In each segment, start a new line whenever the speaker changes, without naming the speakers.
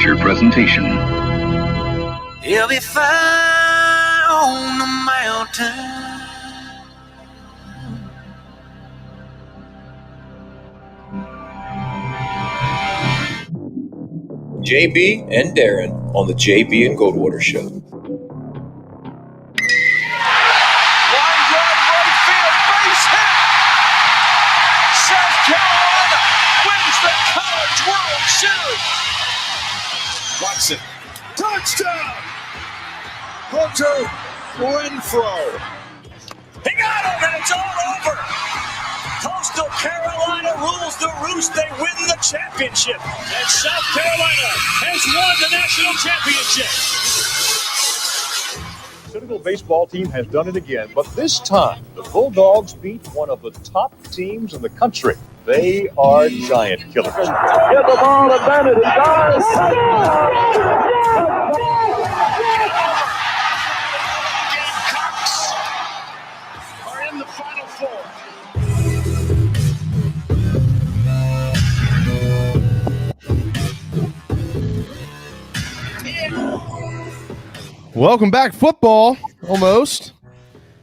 feature presentation.
He'll be fine on the mountain.
JB and Darren on the JB and Goldwater Show.
Line drive right field, base hit. South Carolina wins the College World Series. Watson, touchdown. Hunter Renfrow. He got him, and it's all over. Coastal Carolina rules the roost. They win the championship. And South Carolina has won the national championship.
Citadel baseball team has done it again, but this time the Bulldogs beat one of the top teams in the country. They are giant killers. Get the ball to Bennett. He does.
Gamecocks are in the Final Four.
Welcome back, football, almost.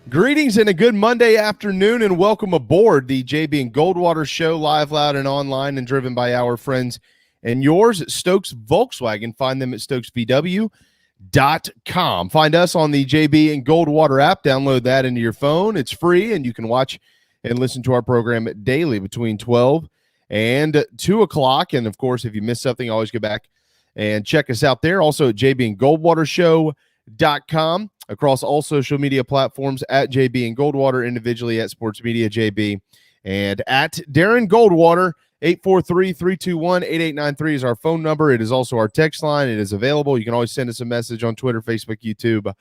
Greetings and a good Monday afternoon, and welcome aboard the JB and Goldwater Show, live, loud, and online, and driven by our friends and yours at Stokes Volkswagen. Find them at stokesvw.com. Find us on the JB and Goldwater app. Download that into your phone. It's free, and you can watch and listen to our program daily between 12 and 2 o'clock. And, of course, if you miss something, always go back and check us out there. Also at jbandgoldwatershow.com, across all social media platforms at JB and Goldwater, individually at Sports Media JB, and at Darren Goldwater. 843-321-8893 is our phone number. It is also our text line. It is available. You can always send us a message on Twitter, Facebook, YouTube,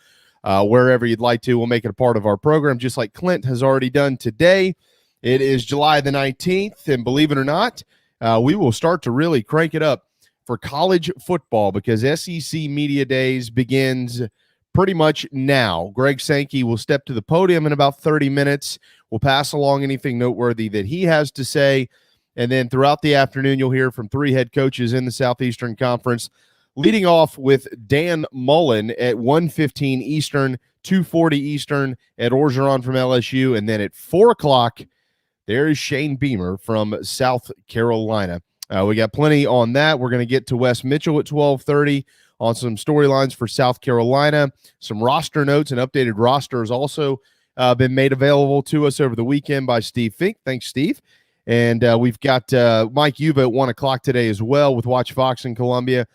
wherever you'd like to. We'll make it a part of our program, just like Clint has already done today. It is July the 19th, and believe it or not, we will start to really crank it up for college football because SEC Media Days begins pretty much now. Greg Sankey will step to the podium in about 30 minutes. We'll pass along anything noteworthy that he has to say, and then throughout the afternoon, you'll hear from 3 head coaches in the Southeastern Conference, leading off with Dan Mullen at 1:15 Eastern, 2:40 Eastern at Orgeron from LSU, and then at 4 o'clock, there is Shane Beamer from South Carolina. We got plenty on that. We're going to get to Wes Mitchell at 12:30 on some storylines for South Carolina. Some roster notes and updated rosters also been made available to us over the weekend by Steve Fink. Thanks, Steve. And we've got Mike Yuba at 1 o'clock today as well with Watch Fox in Columbia.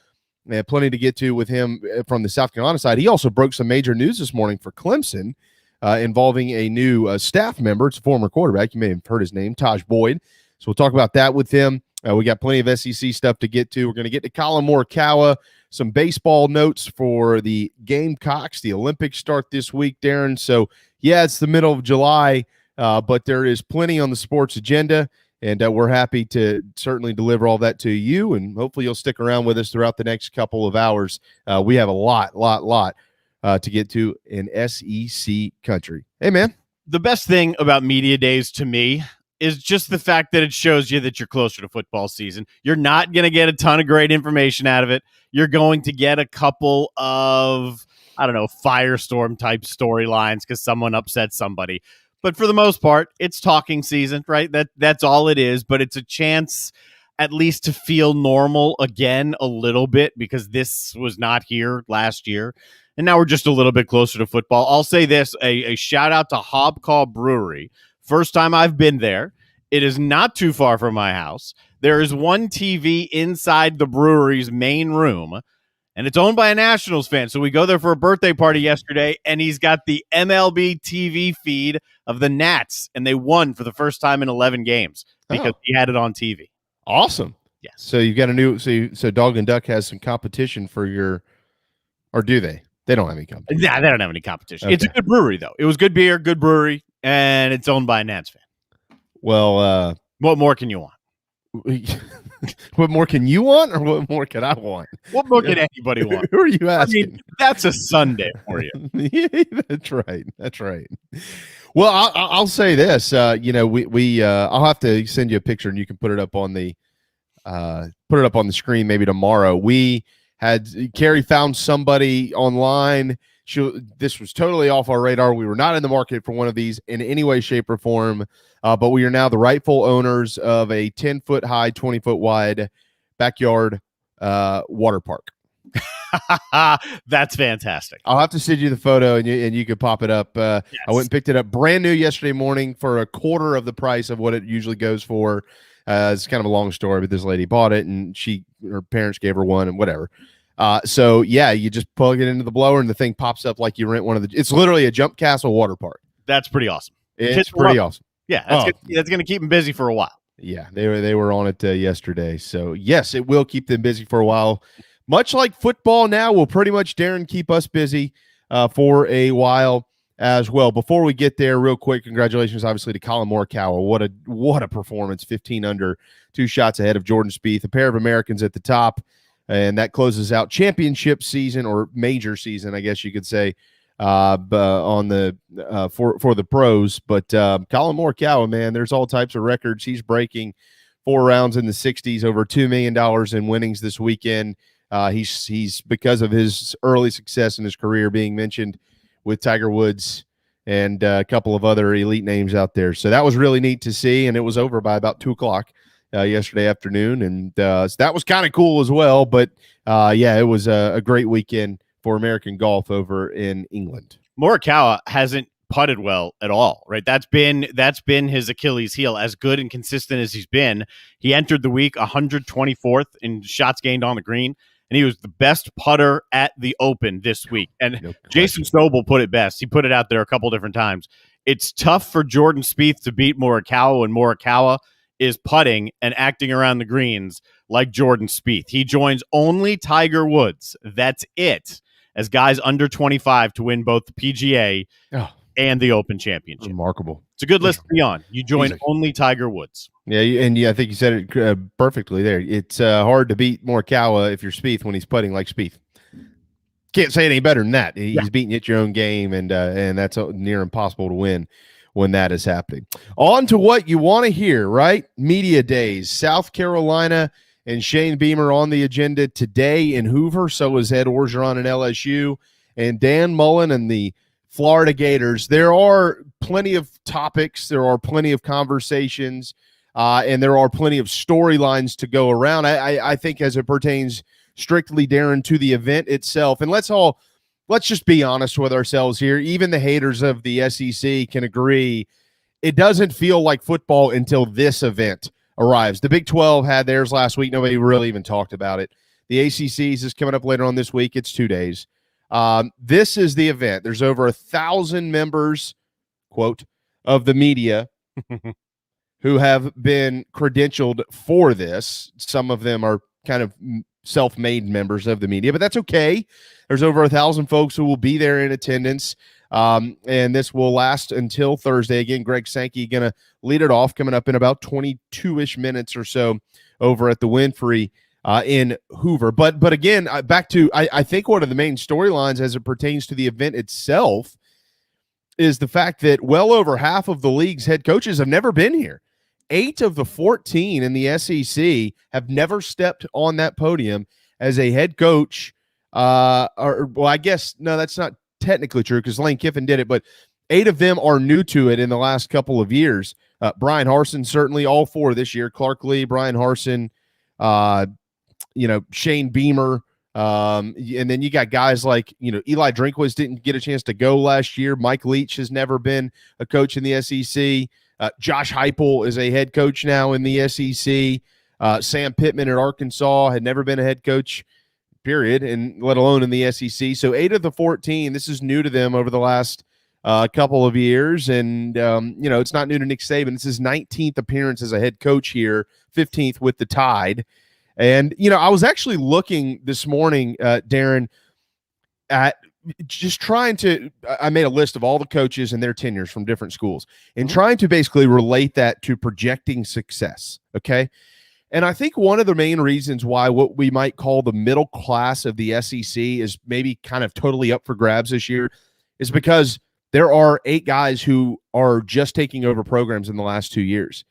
Plenty to get to with him from the South Carolina side. He also broke some major news this morning for Clemson involving a new staff member. It's a former quarterback. You may have heard his name, Taj Boyd. So we'll talk about that with him. We got plenty of SEC stuff to get to. We're going to get to Colin Morikawa, some baseball notes for the Gamecocks. The Olympics start this week, Darren. So, yeah, it's the middle of July, but there is plenty on the sports agenda, and we're happy to certainly deliver all that to you, and hopefully you'll stick around with us throughout the next couple of hours. We have a lot to get to in SEC country. Hey, man.
The best thing about media days to me is just the fact that it shows you that you're closer to football season. You're not going to get a ton of great information out of it. You're going to get a couple of, firestorm type storylines because someone upset somebody. But for the most part, it's talking season, right? That's all it is. But it's a chance at least to feel normal again a little bit because this was not here last year. And now we're just a little bit closer to football. I'll say this, a shout out to Hobcaw Brewery. First time I've been there. It is not too far from my house. There is one TV inside the brewery's main room, and it's owned by a Nationals fan. So we go there for a birthday party yesterday, and he's got the MLB TV feed of the Nats, and they won for the first time in 11 games because he had it on TV.
Awesome.
Yes.
So you've got a new so Dog and Duck has some competition for your, or do they? They don't have any competition.
Yeah, they don't have any competition.
Okay.
It's a good brewery, though. It was good beer, good brewery, and it's owned by a Nats fan.
Well,
what more can you want?
What more can you want, or what more can I want?
What more can anybody want?
Who are you asking?
I mean, that's a Sunday for you.
Yeah, that's right. Well, I'll say this. I'll have to send you a picture, and you can put it up on the screen maybe tomorrow. We Carrie found somebody online. This was totally off our radar. We were not in the market for one of these in any way, shape, or form, but we are now the rightful owners of a 10-foot high, 20-foot wide backyard water park.
That's fantastic.
I'll have to send you the photo, and you can pop it up. Yes. I went and picked it up brand new yesterday morning for a quarter of the price of what it usually goes for. It's kind of a long story, but this lady bought it, and her parents gave her one, and whatever. So yeah, you just plug it into the blower, and the thing pops up like you rent one of the. It's literally a jump castle water park.
That's pretty awesome.
It's pretty awesome.
Yeah, that's going to keep them busy for a while.
Yeah, they were on it yesterday. So yes, it will keep them busy for a while. Much like football now will pretty much, Darren, keep us busy for a while as well. Before we get there, real quick, congratulations, obviously, to Colin Morikawa. What a performance, 15 under, 2 shots ahead of Jordan Spieth, a pair of Americans at the top, and that closes out championship season, or major season, I guess you could say, on the for the pros. But Colin Morikawa, man, there's all types of records he's breaking. 4 rounds in the 60s, over $2 million in winnings this weekend. He's because of his early success in his career being mentioned with Tiger Woods and a couple of other elite names out there. So that was really neat to see, and it was over by about 2:00 yesterday afternoon, and so that was kind of cool as well. But yeah, it was a great weekend for American golf over in England.
Morikawa hasn't putted well at all, right? That's been his Achilles heel. As good and consistent as he's been, he entered the week 124th in shots gained on the green, and he was the best putter at the Open this week. And Jason Sobel put it best. He put it out there a couple different times. It's tough for Jordan Spieth to beat Morikawa when Morikawa is putting and acting around the greens like Jordan Spieth. He joins only Tiger Woods. That's it. As guys under 25 to win both the PGA and the Open Championship.
Remarkable.
It's a good list to be on. You join only Tiger Woods.
Yeah, and I think you said it perfectly there. It's hard to beat Morikawa if you're Spieth when he's putting like Spieth. Can't say it any better than that. He's beating you at your own game, and that's near impossible to win when that is happening. On to what you want to hear, right? Media Days. South Carolina and Shane Beamer on the agenda today in Hoover. So is Ed Orgeron and LSU, and Dan Mullen and the Florida Gators. There are plenty of topics. There are plenty of conversations, and there are plenty of storylines to go around. I think as it pertains strictly, Darren, to the event itself. And let's just be honest with ourselves here. Even the haters of the SEC can agree it doesn't feel like football until this event arrives. The Big 12 had theirs last week. Nobody really even talked about it. The ACC's is coming up later on this week. It's 2 days. This is the event. There's over 1,000 members, quote, of the media who have been credentialed for this. Some of them are kind of self-made members of the media, but that's okay. There's over 1,000 folks who will be there in attendance. And this will last until Thursday. Again, Greg Sankey going to lead it off, coming up in about 22-ish minutes or so over at the Winfrey in Hoover. But again, back to I think one of the main storylines as it pertains to the event itself is the fact that well over half of the league's head coaches have never been here. 8 of the 14 in the SEC have never stepped on that podium as a head coach. I guess, no, that's not technically true because Lane Kiffin did it, but 8 of them are new to it in the last couple of years. Brian Harsin, certainly all 4 this year. Clark Lee, Brian Harsin, Shane Beamer. And then you got guys like, Eli Drinkwitz didn't get a chance to go last year. Mike Leach has never been a coach in the SEC. Josh Heupel is a head coach now in the SEC. Sam Pittman at Arkansas had never been a head coach, period, and let alone in the SEC. So 8 of the 14, this is new to them over the last couple of years. And, it's not new to Nick Saban. It's his 19th appearance as a head coach here, 15th with the Tide. And, I was actually looking this morning, Darren, at just trying to – I made a list of all the coaches and their tenures from different schools and trying to basically relate that to projecting success, okay? And I think one of the main reasons why what we might call the middle class of the SEC is maybe kind of totally up for grabs this year is because there are 8 guys who are just taking over programs in the last 2 years.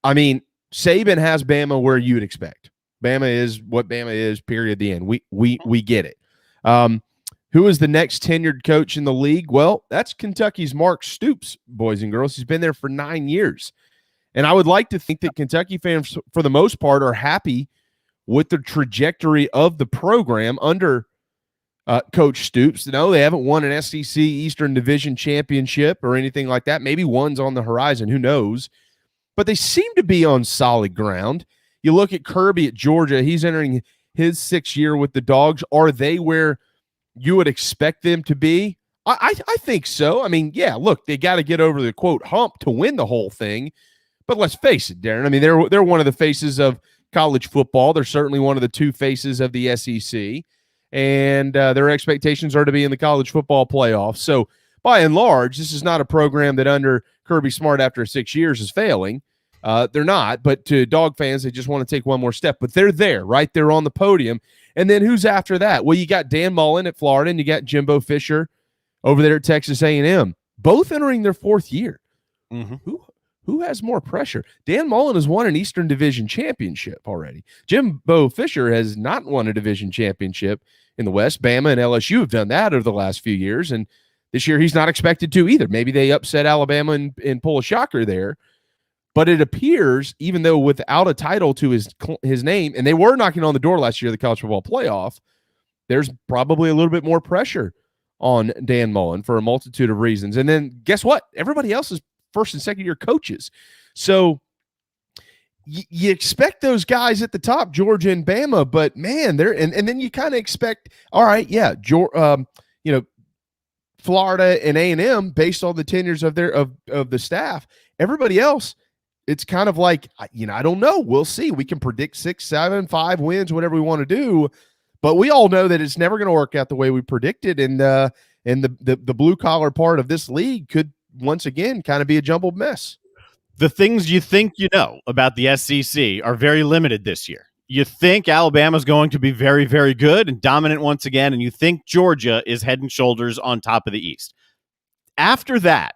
I mean, Saban has Bama where you would expect. Bama is what Bama is, period, the end. We get it. Who is the next tenured coach in the league? Well, that's Kentucky's Mark Stoops, boys and girls. He's been there for 9 years. And I would like to think that Kentucky fans, for the most part, are happy with the trajectory of the program under Coach Stoops. No, they haven't won an SEC Eastern Division championship or anything like that. Maybe one's on the horizon. Who knows? But they seem to be on solid ground. You look at Kirby at Georgia. He's entering his 6th year with the Dogs. Are they where you would expect them to be? I think so. I mean, yeah, look, they got to get over the, quote, hump to win the whole thing. But let's face it, Darren. I mean, they're one of the faces of college football. They're certainly one of the 2 faces of the SEC. And their expectations are to be in the college football playoffs. So, by and large, this is not a program that under Kirby Smart after 6 years is failing. They're not, but to Dog fans, they just want to take one more step. But they're there, right? They're on the podium. And then who's after that? Well, you got Dan Mullen at Florida, and you got Jimbo Fisher over there at Texas A&M, both entering their 4th year.
Mm-hmm.
Who has more pressure? Dan Mullen has won an Eastern Division championship already. Jimbo Fisher has not won a division championship in the West. Bama and LSU have done that over the last few years, and this year he's not expected to either. Maybe they upset Alabama and pull a shocker there. But it appears, even though without a title to his name, and they were knocking on the door last year of the college football playoff, there's probably a little bit more pressure on Dan Mullen for a multitude of reasons. And then guess what? Everybody else is first and second year coaches. So you expect those guys at the top, Georgia and Bama, but man, they're and then you kind of expect, all right, yeah, Florida and A&M based on the tenures of the staff. Everybody else, it's kind of like, I don't know. We'll see. We can predict 6, 7, 5 wins, whatever we want to do, but we all know that it's never going to work out the way we predicted. And the blue collar part of this league could once again kind of be a jumbled mess.
The things you think you know about the SEC are very limited this year. You think Alabama's going to be very, very good and dominant once again, and you think Georgia is head and shoulders on top of the East. After that,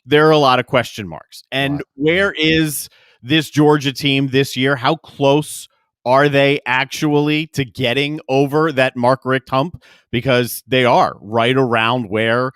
there are a lot of question marks. And where is this Georgia team this year? How close are they actually to getting over that Mark Richt hump? Because they are right around where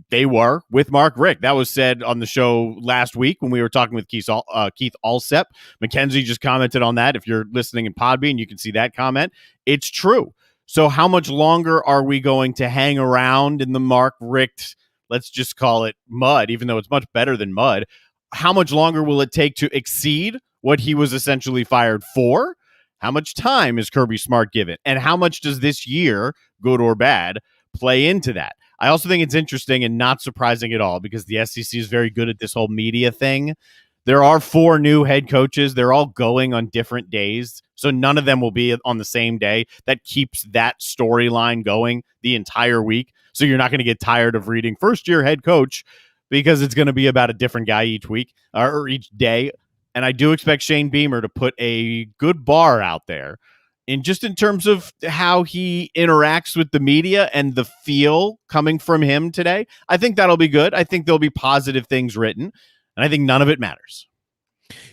they were with Mark Richt. That was said on the show last week when we were talking with Keith Alsep. Mackenzie just commented on that. If you're listening in Podbean, you can see that comment. It's true. So how much longer are we going to hang around in the Mark Richt, let's just call it mud, even though it's much better than mud? How much longer will it take to exceed what he was essentially fired for? How much time is Kirby Smart given? And how much does this year, good or bad, play into that? I also think it's interesting and not surprising at all because the SEC is very good at this whole media thing. There are 4 new head coaches. They're all going on different days, so none of them will be on the same day. That keeps that storyline going the entire week, so you're not going to get tired of reading first-year head coach because it's going to be about a different guy each week or each day. And I do expect Shane Beamer to put a good bar out there in terms of how he interacts with the media and the feel coming from him today. I think that'll be good. I think there'll be positive things written, and I think none of it matters.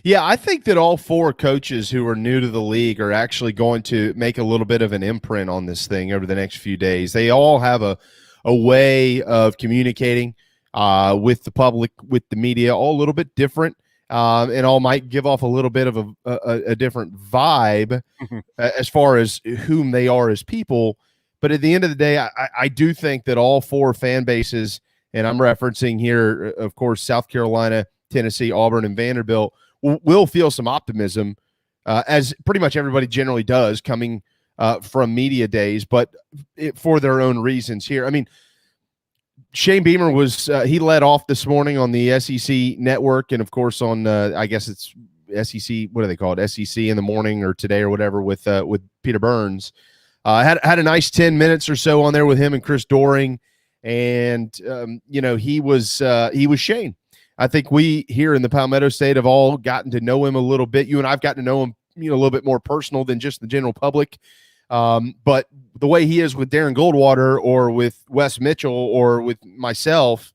Yeah, I think that all 4 coaches who are new to the league are actually going to make a little bit of an imprint on this thing over the next few days. They all have a way of communicating with the public, with the media, all a little bit different. And all might give off a little bit of a different vibe as far as whom they are as people. But at the end of the day, I do think that all 4 fan bases, and I'm referencing here, of course, South Carolina, Tennessee, Auburn, and Vanderbilt, will feel some optimism, as pretty much everybody generally does coming from media days, but for their own reasons here. I mean, Shane Beamer was he led off this morning on the SEC network, and of course on I guess it's SEC. What do they call it? SEC in the morning or today or whatever with Peter Burns. Had a nice 10 minutes or so on there with him and Chris Doering, and he was Shane. I think we here in the Palmetto State have all gotten to know him a little bit. You and I've gotten to know him, a little bit more personal than just the general public. But the way he is with Darren Goldwater or with Wes Mitchell or with myself,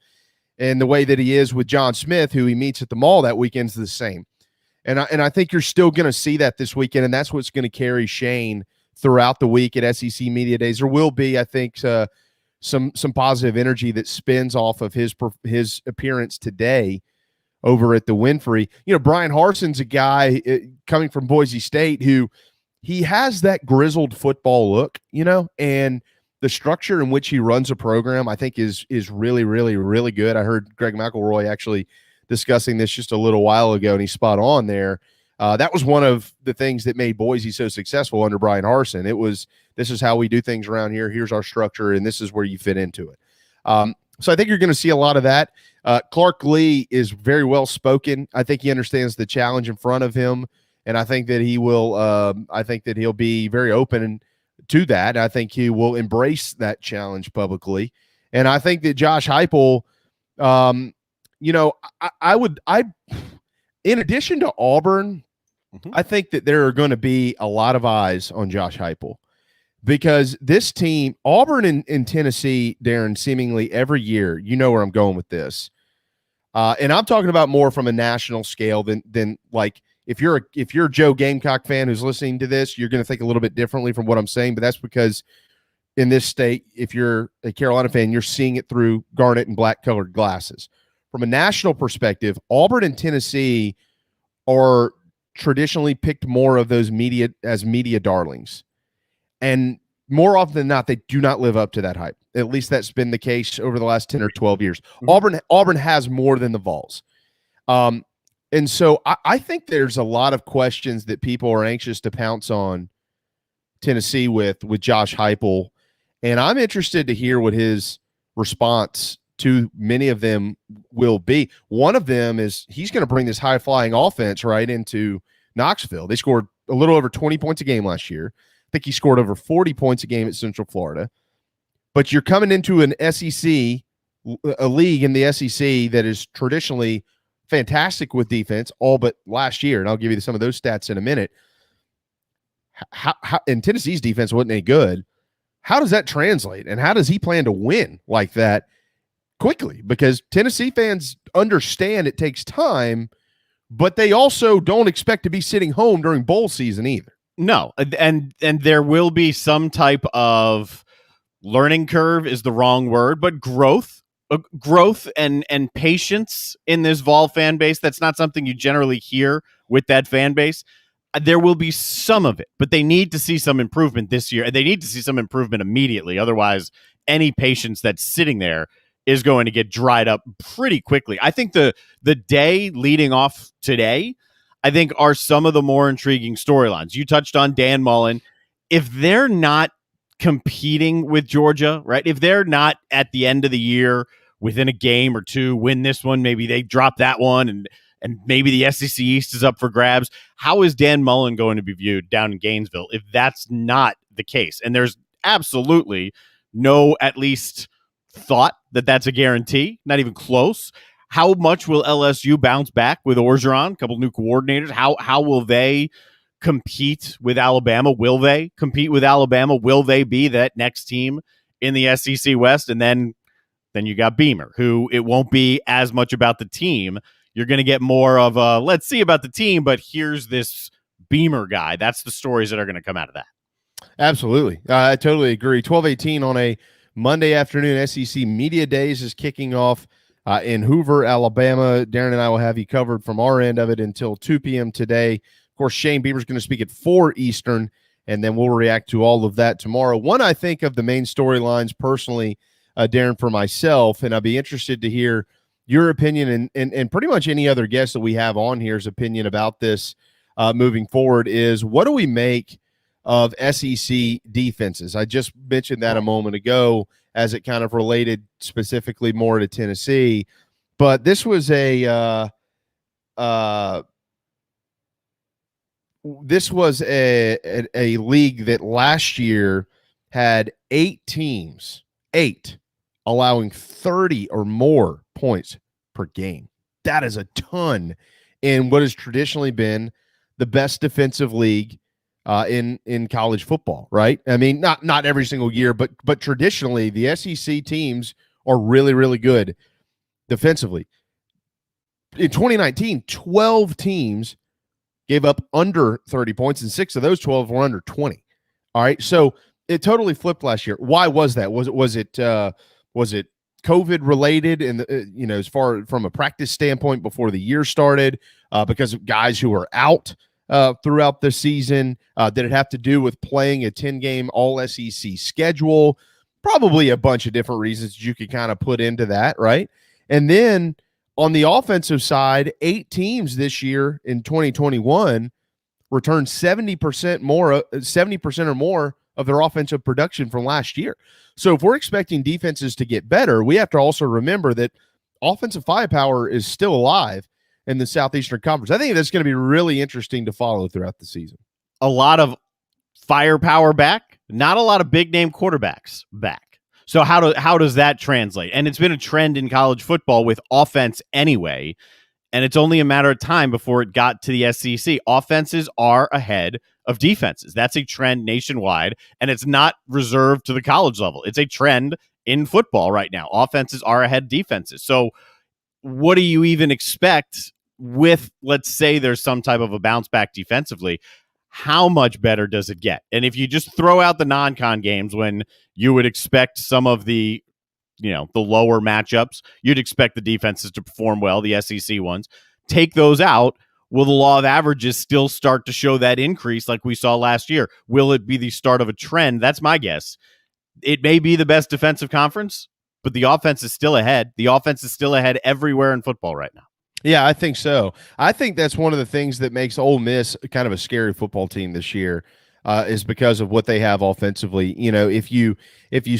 and the way that he is with John Smith, who he meets at the mall that weekend, is the same. And I think you're still going to see that this weekend, and that's what's going to carry Shane throughout the week at SEC Media Days. There will be, I think, some positive energy that spins off of his appearance today over at the Winfrey. Brian Harson's a guy coming from Boise State who he has that grizzled football look, and the structure in which he runs a program, I think, is really, really, really good. I heard Greg McElroy actually discussing this just a little while ago, and he's spot on there. That was one of the things that made Boise so successful under Brian Harsin. This is how we do things around here. Here's our structure, and this is where you fit into it. So I think you're going to see a lot of that. Clark Lee is very well spoken. I think he understands the challenge in front of him, and I think that he will. I think that he'll be very open to that. I think he will embrace that challenge publicly, and I think that Josh Heupel, in addition to Auburn, I think that there are going to be a lot of eyes on Josh Heupel. Because this team, Auburn and Tennessee, Darren, seemingly every year, you know where I'm going with this. And I'm talking about more from a national scale than like if you're a Joe Gamecock fan who's listening to this, you're going to think a little bit differently from what I'm saying. But that's because in this state, if you're a Carolina fan, you're seeing it through garnet and black colored glasses. From a national perspective, Auburn and Tennessee are traditionally picked more of those media darlings. And more often than not, they do not live up to that hype. At least that's been the case over the last 10 or 12 years. Auburn has more than the Vols. And so I think there's a lot of questions that people are anxious to pounce on Tennessee with Josh Heupel. And I'm interested to hear what his response to many of them will be. One of them is he's going to bring this high-flying offense right into Knoxville. They scored a little over 20 points a game last year. I think he scored over 40 points a game at Central Florida. But you're coming into an SEC, a league in the SEC that is traditionally fantastic with defense, all but last year, and I'll give you some of those stats in a minute. And Tennessee's defense wasn't any good. How does that translate? And how does he plan to win like that quickly? Because Tennessee fans understand it takes time, but they also don't expect to be sitting home during bowl season either.
No, and there will be some type of learning curve is the wrong word, but growth and patience in this Vol fan base. That's not something you generally hear with that fan base. There will be some of it, but they need to see some improvement this year, and they need to see some improvement immediately. Otherwise, any patience that's sitting there is going to get dried up pretty quickly. I think the day leading off today, I think, are some of the more intriguing storylines. You touched on Dan Mullen. If they're not competing with Georgia, right? If they're not at the end of the year within a game or two, win this one, maybe they drop that one, and maybe the SEC East is up for grabs. How is Dan Mullen going to be viewed down in Gainesville if that's not the case? And there's absolutely no, at least, thought that that's a guarantee, not even close. How much will LSU bounce back with Orgeron, a couple new coordinators? How will they compete with Alabama? Will they compete with Alabama? Will they be that next team in the SEC West? And then you got Beamer, who it won't be as much about the team. You're going to get more of a, let's see about the team, but here's this Beamer guy. That's the stories that are going to come out of that.
Absolutely. I totally agree. 12:18 on a Monday afternoon. SEC Media Days is kicking off in Hoover, Alabama. Darren and I will have you covered from our end of it until 2 p.m. today. Of course, Shane Beamer's going to speak at 4 Eastern, and then we'll react to all of that tomorrow. One, I think, of the main storylines personally, Darren, for myself, and I'd be interested to hear your opinion and pretty much any other guest that we have on here's opinion about this moving forward, is what do we make of SEC defenses? I just mentioned that a moment ago as it kind of related specifically more to Tennessee, but this was a league that last year had 8 teams, allowing 30 or more points per game. That is a ton in what has traditionally been the best defensive league in college football, right? I mean, not every single year, but traditionally the SEC teams are really, really good defensively. In 2019, 12 teams gave up under 30 points, and 6 of those 12 were under 20. All right, so it totally flipped last year. Why was that? Was it COVID related, and as far from a practice standpoint before the year started, because of guys who were out throughout the season? Did it have to do with playing a 10-game All-SEC schedule? Probably a bunch of different reasons you could kind of put into that, right? And then on the offensive side, 8 teams this year in 2021 returned 70% or more of their offensive production from last year. So if we're expecting defenses to get better, we have to also remember that offensive firepower is still alive in the Southeastern Conference. I think that's going to be really interesting to follow throughout the season.
A lot of firepower back, not a lot of big name quarterbacks back. So how does that translate? And it's been a trend in college football with offense anyway, and it's only a matter of time before it got to the SEC. Offenses are ahead of defenses. That's a trend nationwide, and it's not reserved to the college level. It's a trend in football right now. Offenses are ahead of defenses. So what do you even expect with, let's say there's some type of a bounce back defensively? How much better does it get? And if you just throw out the non-con games when you would expect some of the lower matchups, you'd expect the defenses to perform well, the SEC ones. Take those out. Will the law of averages still start to show that increase like we saw last year? Will it be the start of a trend? That's my guess. It may be the best defensive conference, but the offense is still ahead. The offense is still ahead everywhere in football right now.
Yeah, I think so. I think that's one of the things that makes Ole Miss kind of a scary football team this year, is because of what they have offensively. If you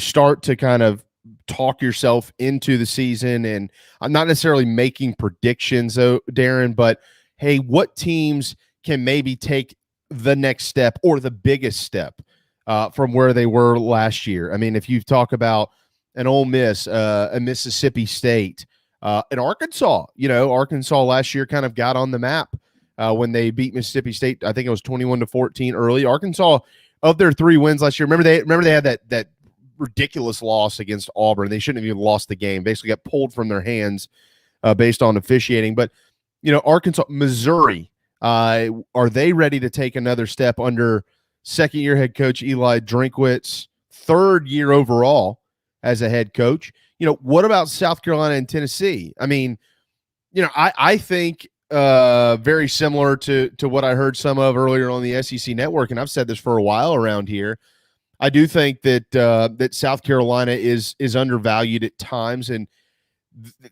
start to kind of talk yourself into the season, and I'm not necessarily making predictions, though, Darren, but hey, what teams can maybe take the next step or the biggest step from where they were last year? I mean, if you talk about an Ole Miss, a Mississippi State, in Arkansas, Arkansas last year kind of got on the map when they beat Mississippi State. I think it was 21-14 early. Arkansas, of their 3 wins last year, remember they had that ridiculous loss against Auburn. They shouldn't have even lost the game. Basically got pulled from their hands based on officiating. But Arkansas, Missouri, are they ready to take another step under second-year head coach Eli Drinkwitz, 3rd year overall as a head coach? What about South Carolina and Tennessee? I mean, I think very similar to what I heard some of earlier on the SEC network, and I've said this for a while around here. I do think that South Carolina is undervalued at times, and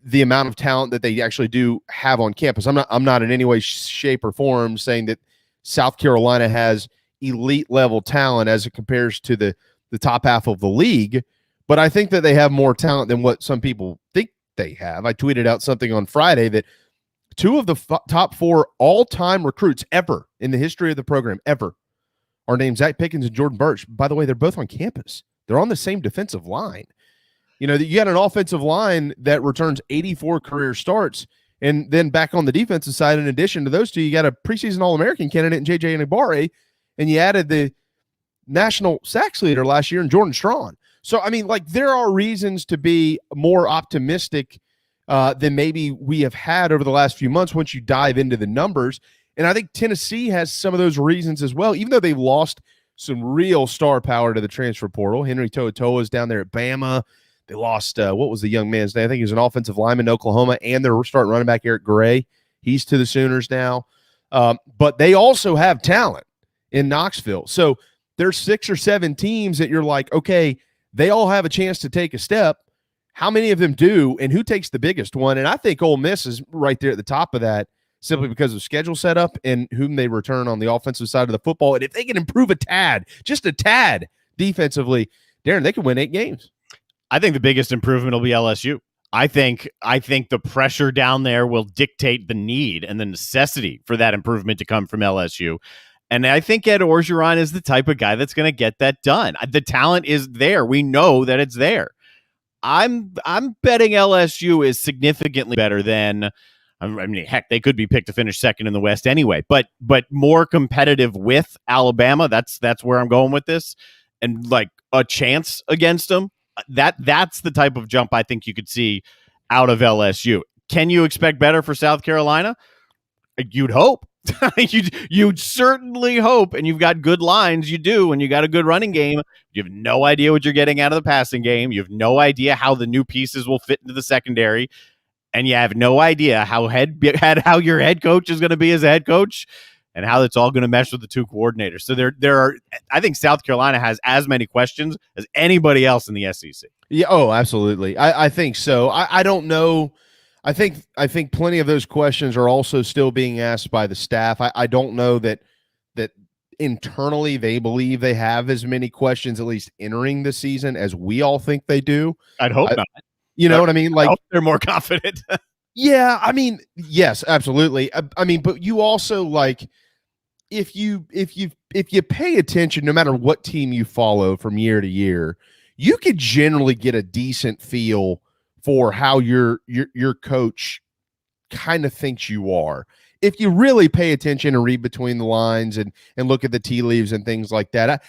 the amount of talent that they actually do have on campus. I'm not in any way, shape, or form saying that South Carolina has elite level talent as it compares to the top half of the league. But I think that they have more talent than what some people think they have. I tweeted out something on Friday that 2 of the top 4 all-time recruits ever in the history of the program ever are named Zach Pickens and Jordan Burch. By the way, they're both on campus. They're on the same defensive line. You got an offensive line that returns 84 career starts, and then back on the defensive side, in addition to those 2, you got a preseason All-American candidate in J.J. Enagbare, and you added the national sacks leader last year in Jordan Strawn. So, I mean, there are reasons to be more optimistic than maybe we have had over the last few months once you dive into the numbers. And I think Tennessee has some of those reasons as well, even though they've lost some real star power to the transfer portal. Henry To'oTo'o is down there at Bama. They lost, what was the young man's name? I think he was an offensive lineman in Oklahoma, and they're starting running back Eric Gray. He's to the Sooners now. But they also have talent in Knoxville. So there's 6 or 7 teams that you're like, okay, they all have a chance to take a step. How many of them do, and who takes the biggest one? And I think Ole Miss is right there at the top of that simply because of schedule setup and whom they return on the offensive side of the football. And if they can improve a tad, just a tad defensively, Darren, they can win 8 games.
I think the biggest improvement will be LSU. I think the pressure down there will dictate the need and the necessity for that improvement to come from LSU. And I think Ed Orgeron is the type of guy that's going to get that done. The talent is there. We know that it's there. I'm betting LSU is significantly better than, I mean, heck, they could be picked to finish 2nd in the West anyway, but more competitive with Alabama. That's where I'm going with this, and like a chance against them. That's the type of jump I think you could see out of LSU. Can you expect better for South Carolina? You'd hope. You'd certainly hope, and you've got good lines, you do, and you got a good running game. You have no idea what you're getting out of the passing game. You have no idea how the new pieces will fit into the secondary, and you have no idea how your head coach is going to be as a head coach, and how it's all going to mesh with the two coordinators. So there are. I think South Carolina has as many questions as anybody else in the SEC.
Yeah. Oh, absolutely. I think so. I don't know. I think plenty of those questions are also still being asked by the staff. I don't know that internally they believe they have as many questions, at least entering the season, as we all think they do.
I'd hope not.
You know what I mean? Like,
I hope they're more confident.
Yeah, I mean, yes, absolutely. I mean, but you also, like, if you pay attention, no matter what team you follow from year to year, you could generally get a decent feel for how your coach kind of thinks you are. If you really pay attention and read between the lines and look at the tea leaves and things like that.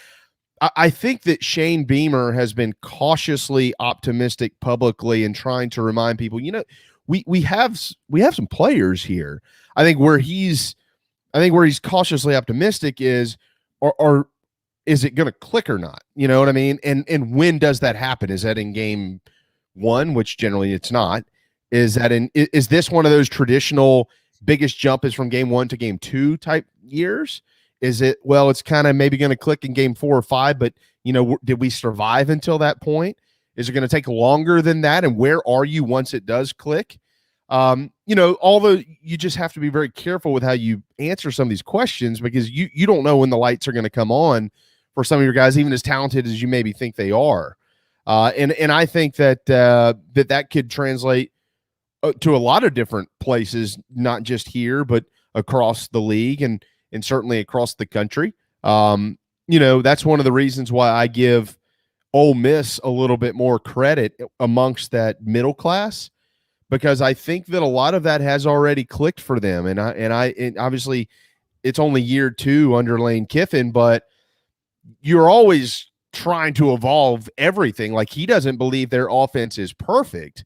I think that Shane Beamer has been cautiously optimistic publicly and trying to remind people, we have some players here. I think where he's cautiously optimistic is, or is it going to click or not? You know what I mean? And when does that happen? Is that in game one, which generally it's not? Is this one of those traditional biggest jump is from game 1 to game 2 type years? Is it, well, it's kind of maybe going to click in game 4 or 5, but did we survive until that point? Is it going to take longer than that? And where are you once it does click? Although you just have to be very careful with how you answer some of these questions, because you don't know when the lights are going to come on for some of your guys, even as talented as you maybe think they are. And I think that that could translate to a lot of different places, not just here, but across the league and certainly across the country. That's one of the reasons why I give Ole Miss a little bit more credit amongst that middle class, because I think that a lot of that has already clicked for them. And obviously it's only year 2 under Lane Kiffin, but you're always trying to evolve everything. Like, he doesn't believe their offense is perfect,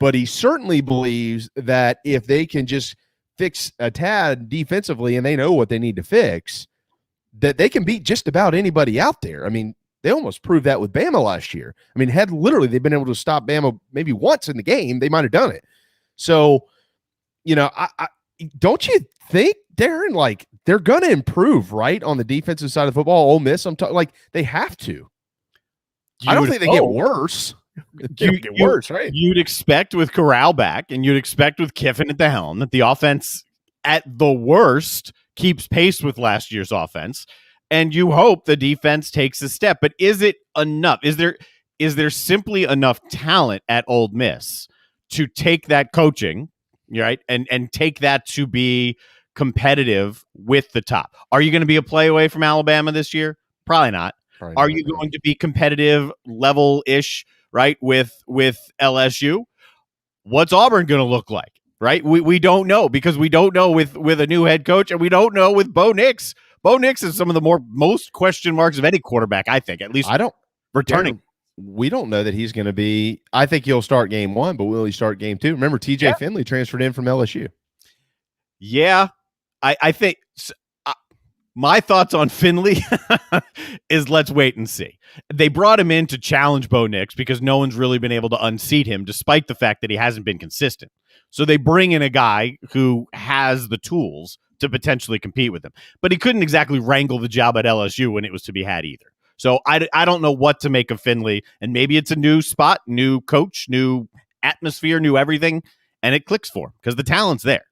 but he certainly believes that if they can just fix a tad defensively and they know what they need to fix, that they can beat just about anybody out there. I mean, they almost proved that with Bama last year. I mean, they've been able to stop Bama maybe once in the game, they might have done it. So, I don't you think, Darren, like, they're going to improve, right, on the defensive side of the football? Ole Miss, like, they have to. I don't think they get worse. They get worse, right?
You'd expect with Corral back, and you'd expect with Kiffin at the helm, that the offense, at the worst, keeps pace with last year's offense, and you hope the defense takes a step. But is it enough? Is there simply enough talent at Ole Miss to take that coaching, right, and take that to be competitive with the top? Are you going to be a play away from Alabama this year? Probably not. Are you going to be competitive level-ish, right, with LSU? What's Auburn going to look like, right? We don't know, because we don't know with a new head coach, and we don't know with Bo Nix. Bo Nix is some of the most question marks of any quarterback, I think, at least returning.
We don't know that he's going to be. I think he'll start game 1, but will he start game 2? Remember, TJ Finley transferred in from LSU.
Yeah, I think my thoughts on Finley is let's wait and see. They brought him in to challenge Bo Nix because no one's really been able to unseat him, despite the fact that he hasn't been consistent. So they bring in a guy who has the tools to potentially compete with him. But he couldn't exactly wrangle the job at LSU when it was to be had either. So I don't know what to make of Finley. And maybe it's a new spot, new coach, new atmosphere, new everything, and it clicks for him because the talent's there.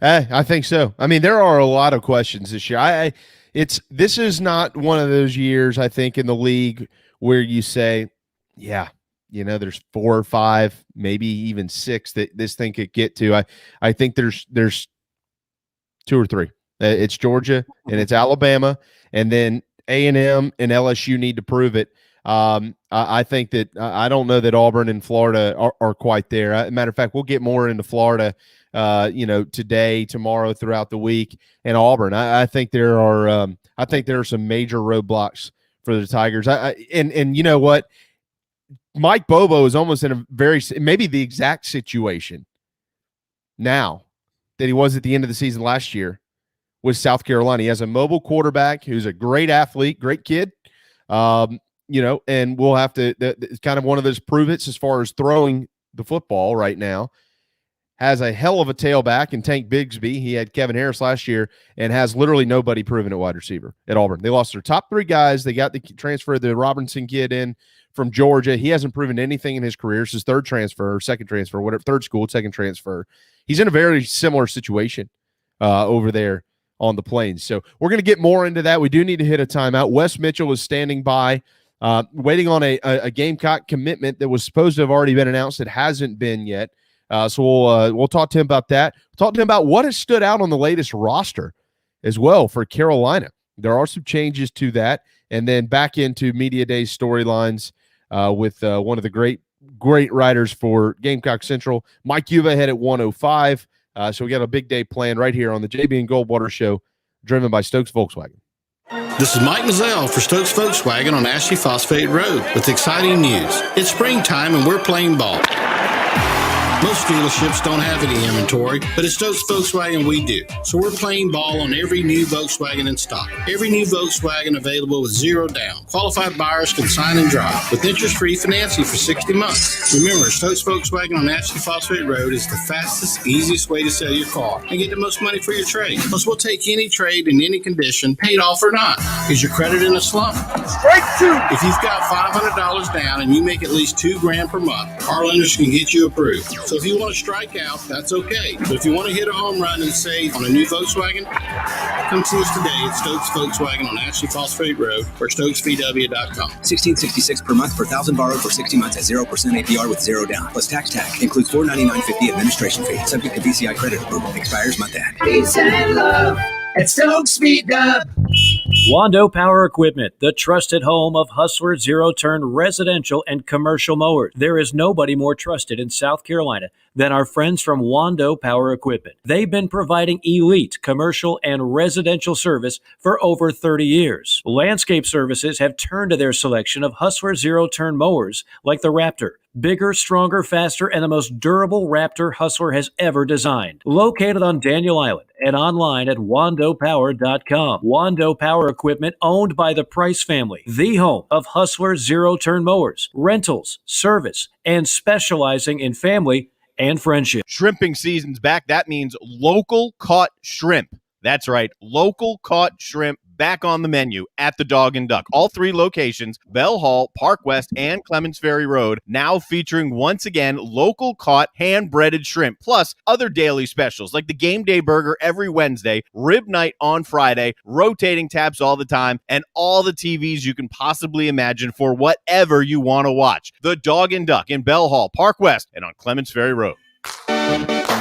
I think so. I mean, there are a lot of questions this year. This is not one of those years, I think, in the league where you say, yeah, there's 4 or 5, maybe even 6 that this thing could get to. I think there's 2 or 3. It's Georgia and it's Alabama, and then A&M and LSU need to prove it. I think that I don't know that Auburn and Florida are quite there. As a matter of fact, we'll get more into Florida today, tomorrow, throughout the week. And Auburn, I think there are some major roadblocks for the Tigers. And you know what? Mike Bobo is almost in maybe the exact situation now that he was at the end of the season last year. with South Carolina. He has a mobile quarterback who's a great athlete, great kid. And we'll have to it's kind of one of those prove-its as far as throwing the football right now. Has a hell of a tailback in Tank Bigsby. He had Kevin Harris last year and has literally nobody proven at wide receiver at Auburn. They lost their top 3 guys. They got the transfer, the Robinson kid in from Georgia. He hasn't proven anything in his career. It's his third transfer, second transfer, whatever, third school, second transfer. He's in a very similar situation over there on the Plains. So we're going to get more into that. We do need to hit a timeout. Wes Mitchell is standing by, waiting on a Gamecock commitment that was supposed to have already been announced. It hasn't been yet. So we'll talk to him about that. We'll talk to him about what has stood out on the latest roster as well for Carolina. There are some changes to that. And then back into Media Day storylines with one of the great writers for Gamecock Central, Mike Yuva, ahead at 105. So we got a big day planned right here on the JB and Goldwater Show, driven by Stokes Volkswagen.
This is Mike Mazzell for Stokes Volkswagen on Ashley Phosphate Road with exciting news. It's springtime and we're playing ball. Most dealerships don't have any inventory, but at Stokes Volkswagen we do. So we're playing ball on every new Volkswagen in stock. Every new Volkswagen available with 0 down. Qualified buyers can sign and drive with interest-free financing for 60 months. Remember, Stokes Volkswagen on Ashley Phosphate Road is the fastest, easiest way to sell your car and get the most money for your trade. Plus, we'll take any trade in any condition, paid off or not. Is your credit in a slump?
Strike 2.
If you've got $500 down and you make at least $2,000 per month, our lenders can get you approved. So if you want to strike out, that's okay. But if you want to hit a home run and save on a new Volkswagen, come see us today at Stokes Volkswagen on Ashley Phosphate Road or StokesVW.com.
$1,666 per month per $1,000 borrowed for 60 months at 0% APR with 0 down. Plus tax tag. Includes $499.50 administration fee. Subject to BCI credit approval. Expires month end.
Peace and love at Stokes VW.
Wando Power Equipment, the trusted home of Hustler zero-turn residential and commercial mowers. There is nobody more trusted in South Carolina than our friends from Wando Power Equipment. They've been providing elite commercial and residential service for over 30 years. Landscape Services have turned to their selection of Hustler zero-turn mowers like the Raptor. Bigger, stronger, faster, and the most durable Raptor Hustler has ever designed. Located on Daniel Island and online at wandopower.com. Wando Power Equipment, owned by the Price family, the home of Hustler zero-turn mowers, rentals, service, and specializing in family and friendship.
Shrimping season's back. That means local caught shrimp. That's right. Local caught shrimp back on the menu at the Dog and Duck. All 3 locations, Bell Hall, Park West, and Clements Ferry Road, now featuring once again local caught hand-breaded shrimp, plus other daily specials like the Game Day Burger every Wednesday, Rib Night on Friday, rotating taps all the time, and all the TVs you can possibly imagine for whatever you want to watch. The Dog and Duck in Bell Hall, Park West, and on Clements Ferry Road.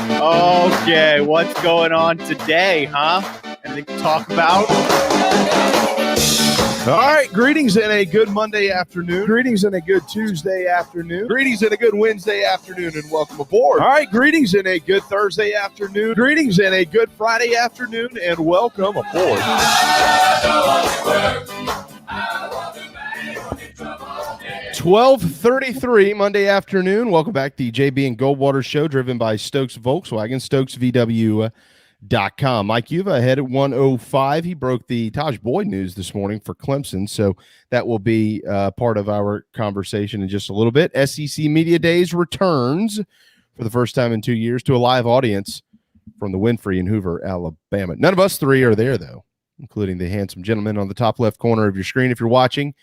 Okay, what's going on today, huh? Anything to talk about?
All right, greetings and a good Monday afternoon. Greetings and a good Tuesday afternoon. Greetings and a good Wednesday afternoon, and welcome aboard. All right, greetings and a good Thursday afternoon. Greetings and a good Friday afternoon, and welcome aboard. 12:33 Monday afternoon. Welcome back to the JB and Goldwater Show, driven by Stokes Volkswagen, StokesVW.com. Mike Yuva ahead at 105. He broke the Taj Boyd news this morning for Clemson, so that will be part of our conversation in just a little bit. SEC Media Days returns for the first time in 2 years to a live audience from the Winfrey in Hoover, Alabama. None of us 3 are there, though, including the handsome gentleman on the top left corner of your screen. If you're watching,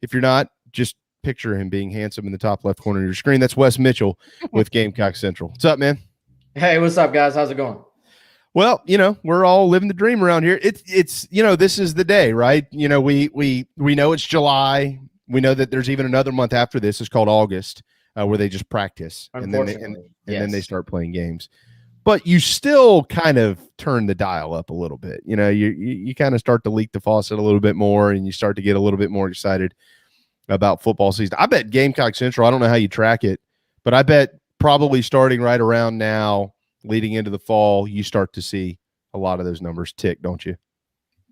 if you're not, just picture him being handsome in the top left corner of your screen. That's Wes Mitchell with Gamecock Central. What's up, man?
Hey, what's up, guys? How's it going?
Well, we're all living the dream around here. It's this is the day, right? We know it's July. We know that there's even another month after this. It's called August, where they just practice and then they start playing games. But you still kind of turn the dial up a little bit. You kind of start to leak the faucet a little bit more, and you start to get a little bit more excited about football season. I bet Gamecock Central, I don't know how you track it, but I bet probably starting right around now, leading into the fall, you start to see a lot of those numbers tick, don't you?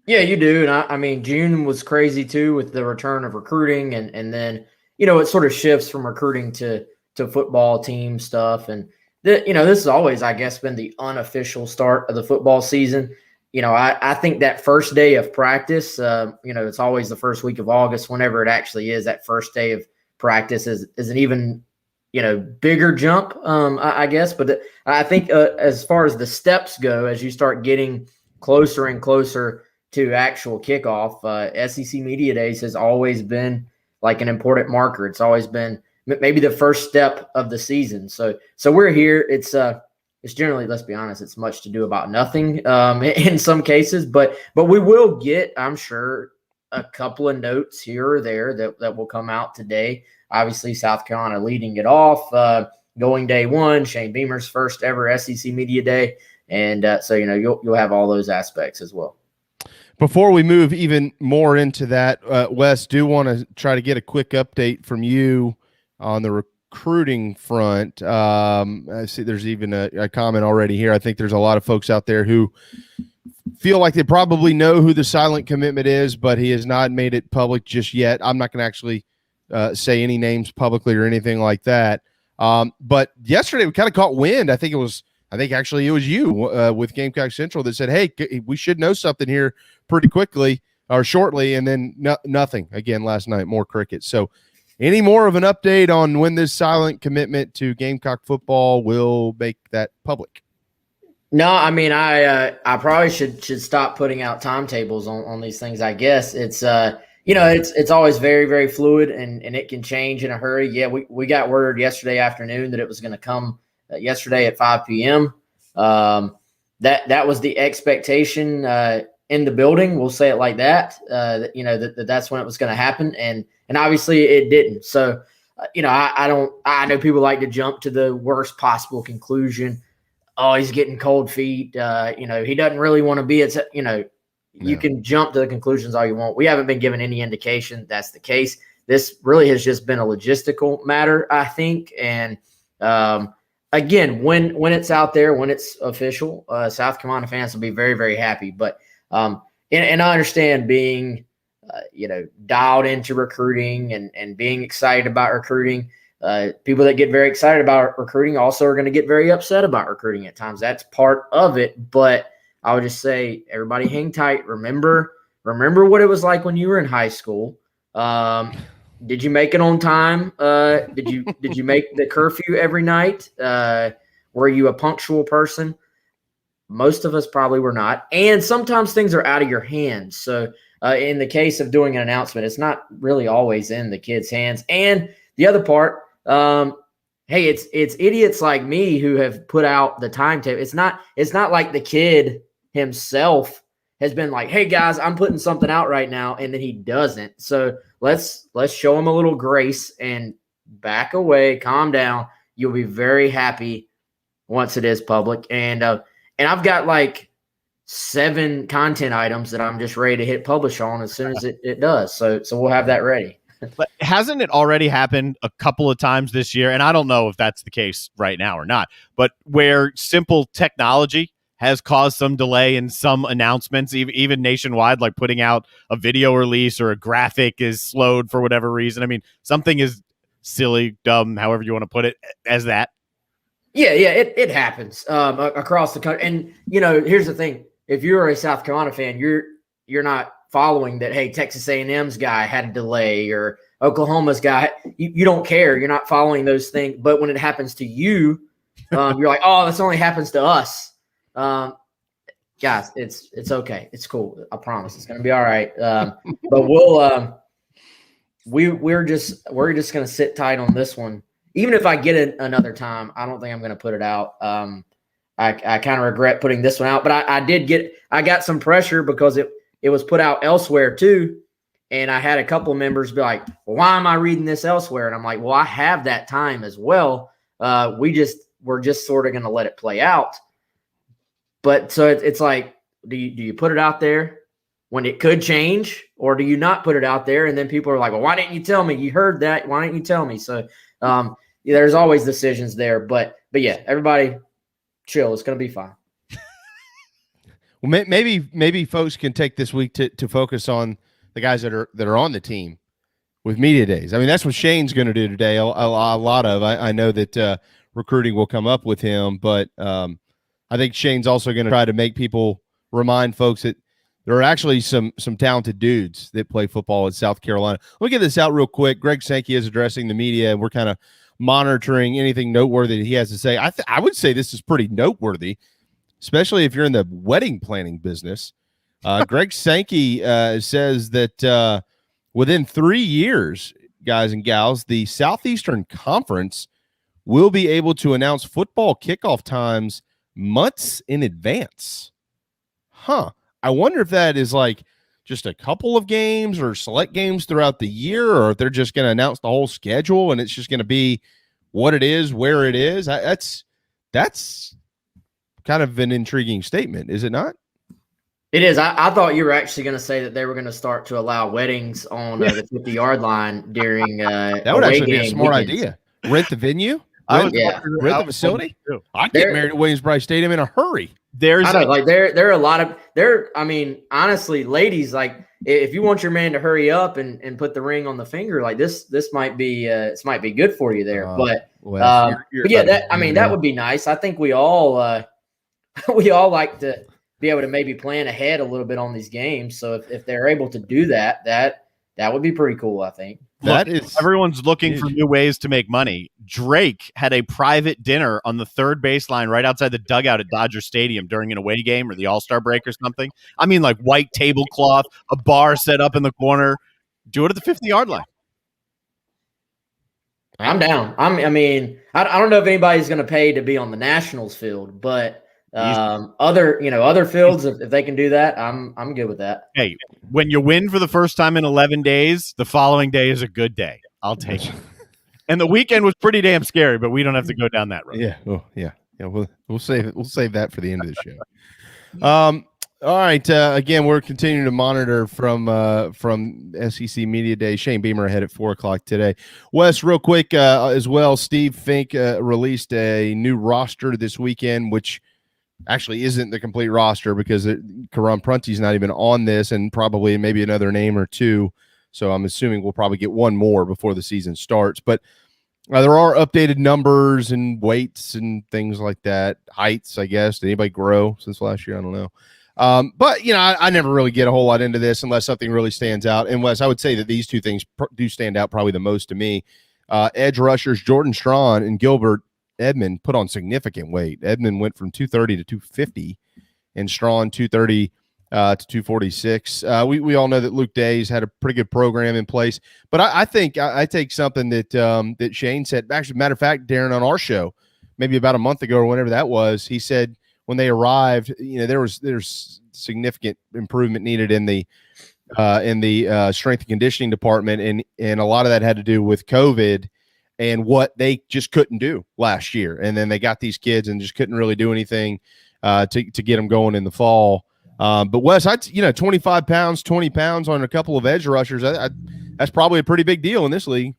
Yeah, you do. And I mean, June was crazy too with the return of recruiting, and then it sort of shifts from recruiting to football team stuff. And this has always, I guess, been the unofficial start of the football season. I think that first day of practice, it's always the first week of August, whenever it actually is, that first day of practice is an even, bigger jump, I guess. But I think as far as the steps go, as you start getting closer and closer to actual kickoff, SEC Media Days has always been like an important marker. It's always been maybe the first step of the season. So we're here. It's generally, let's be honest, it's much to do about nothing in some cases, but we will get, I'm sure, a couple of notes here or there that will come out today. Obviously, South Carolina leading it off, going day one, Shane Beamer's first ever SEC Media Day. And so, you'll have all those aspects as well.
Before we move even more into that, Wes, do want to try to get a quick update from you on the recruiting front. I see there's even a comment already here. I think there's a lot of folks out there who feel like they probably know who the silent commitment is, but he has not made it public just yet. I'm not going to actually say any names publicly or anything like that. But yesterday we kind of caught wind. I think actually it was you with Gamecock Central that said, hey, we should know something here pretty quickly or shortly. And then nothing again last night, more crickets. So any more of an update on when this silent commitment to Gamecock football will make that public?
No, I mean, I probably should stop putting out timetables on these things. I guess it's it's always very, very fluid and it can change in a hurry. Yeah, we got word yesterday afternoon that it was going to come yesterday at 5 p.m. That was the expectation in the building. We'll say it like that. That's when it was going to happen, and obviously it didn't. So, I know people like to jump to the worst possible conclusion. Oh, he's getting cold feet. He doesn't really want to be at. You can jump to the conclusions all you want. We haven't been given any indication that's the case. This really has just been a logistical matter, I think. And again, when it's out there, when it's official, South Carolina fans will be very, very happy. But and I understand being dialed into recruiting and being excited about recruiting. People that get very excited about recruiting also are going to get very upset about recruiting at times. That's part of it. But I would just say, everybody hang tight. Remember what it was like when you were in high school. Did you make it on time? Did you make the curfew every night? Were you a punctual person? Most of us probably were not. And sometimes things are out of your hands. So in the case of doing an announcement, it's not really always in the kids' hands. And the other part, hey, it's idiots like me who have put out the timetable. It's not like the kid himself has been like, hey guys, I'm putting something out right now, and then he doesn't. So let's show him a little grace and back away, calm down. You'll be very happy once it is public. And I've got like 7 content items that I'm just ready to hit publish on as soon as it does. So we'll have that ready.
But hasn't it already happened a couple of times this year? And I don't know if that's the case right now or not, but where simple technology has caused some delay in some announcements, even nationwide, like putting out a video release or a graphic is slowed for whatever reason. I mean, something is silly, dumb, however you want to put it, as that.
Yeah, it happens across the country. And, here's the thing. If you're a South Carolina fan, you're not following that, hey, Texas A&M's guy had a delay or Oklahoma's guy. You don't care. You're not following those things. But when it happens to you, you're like, oh, this only happens to us. Guys, it's okay. It's cool. I promise it's going to be all right. But we're just going to sit tight on this one. Even if I get it another time, I don't think I'm going to put it out. I kind of regret putting this one out, but I got some pressure because it was put out elsewhere too. And I had a couple of members be like, well, why am I reading this elsewhere? And I'm like, well, I have that time as well. We're just sort of going to let it play out. But so it's like, do you put it out there when it could change, or do you not put it out there? And then people are like, well, why didn't you tell me? You heard that. Why didn't you tell me? So there's always decisions there. But yeah, everybody chill. It's going to be fine.
Well, maybe folks can take this week to focus on the guys that are on the team with media days. I mean, that's what Shane's going to do today. A lot of I know that recruiting will come up with him, but I think Shane's also going to try to make people remind folks that there are actually some talented dudes that play football in South Carolina. Let me get this out real quick. Greg Sankey is addressing the media, and we're kind of monitoring anything noteworthy that he has to say. I would say this is pretty noteworthy, especially if you're in the wedding planning business. Greg Sankey says that within 3 years, guys and gals, the Southeastern Conference will be able to announce football kickoff times months in advance. I wonder if that is like just a couple of games or select games throughout the year, or if they're just going to announce the whole schedule and it's just going to be what it is, where it is. That's kind of an intriguing statement, is it not?
It is. I thought you were actually going to say that they were going to start to allow weddings on the 50-yard line during
that would actually be a smart idea. Rent the venue, rent the facility. I'd get married at Williams-Brice Stadium in a hurry.
There are a lot of I mean, honestly, ladies, like if you want your man to hurry up and put the ring on the finger, like this might be good for you there. But that would be nice. I think we all like to be able to maybe plan ahead a little bit on these games. So if they're able to do that would be pretty cool, I think.
Everyone's looking for new ways to make money. Drake had a private dinner on the third baseline right outside the dugout at Dodger Stadium during an away game or the All-Star break or something. I mean, like white tablecloth, a bar set up in the corner. Do it at the 50-yard line.
I'm down. I don't know if anybody's going to pay to be on the Nationals field, but other fields, if they can do that, I'm good with that.
Hey, when you win for the first time in 11 days, the following day is a good day. I'll take it. And the weekend was pretty damn scary, but we don't have to go down that road.
Yeah. Oh, yeah. We'll save it. We'll save that for the end of the show. All right. Again, we're continuing to monitor from SEC Media Day. Shane Beamer ahead at 4:00 today. Wes, real quick as well. Steve Fink released a new roster this weekend, which actually isn't the complete roster because Karan Prunty's not even on this, and probably maybe another name or two. So I'm assuming we'll probably get one more before the season starts. But there are updated numbers and weights and things like that. Heights, I guess. Did anybody grow since last year? I don't know. But, I never really get a whole lot into this unless something really stands out. And Wes, I would say that these two things do stand out probably the most to me. Edge rushers Jordan Strawn and Gilbert Edmond put on significant weight. Edmond went from 230 to 250 and Strawn 230 to 246. We all know that Luke Days had a pretty good program in place, but I think I take something that Shane said. Actually, matter of fact, Darren, on our show, maybe about a month ago or whenever that was, he said when they arrived, there's significant improvement needed in the strength and conditioning department, and a lot of that had to do with COVID and what they just couldn't do last year. And then they got these kids and just couldn't really do anything to get them going in the fall. But Wes, 25 pounds, 20 pounds on a couple of edge rushers, that's probably a pretty big deal in this league.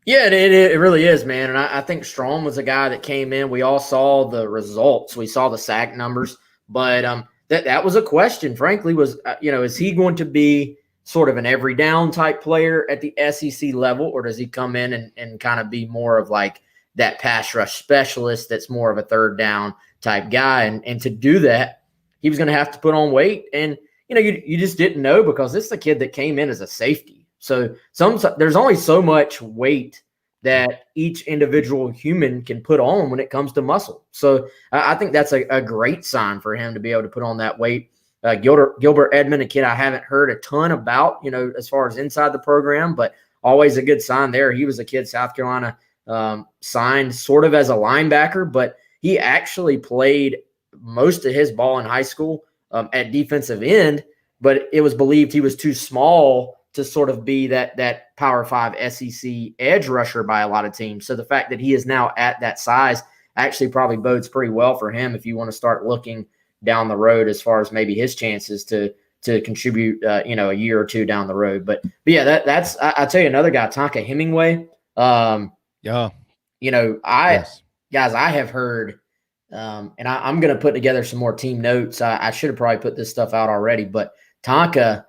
Yeah, it really is, man. And I think Strom was a guy that came in. We all saw the results. We saw the sack numbers. But that was a question, frankly, was, is he going to be sort of an every down type player at the SEC level, or does he come in and kind of be more of like that pass rush specialist that's more of a third down type guy? And to do that, he was going to have to put on weight. And, you just didn't know because this is a kid that came in as a safety. So there's only so much weight that each individual human can put on when it comes to muscle. So I think that's a great sign for him to be able to put on that weight. Gilbert Edmond, a kid I haven't heard a ton about, as far as inside the program, but always a good sign there. He was a kid South Carolina signed sort of as a linebacker, but he actually played most of his ball in high school at defensive end, but it was believed he was too small to sort of be that Power 5 SEC edge rusher by a lot of teams. So the fact that he is now at that size actually probably bodes pretty well for him if you want to start looking down the road as far as maybe his chances to contribute, a year or two down the road. But yeah, that's I'll tell you another guy, Tonka Hemingway. Guys, I have heard, and I'm going to put together some more team notes. I should have probably put this stuff out already, but Tonka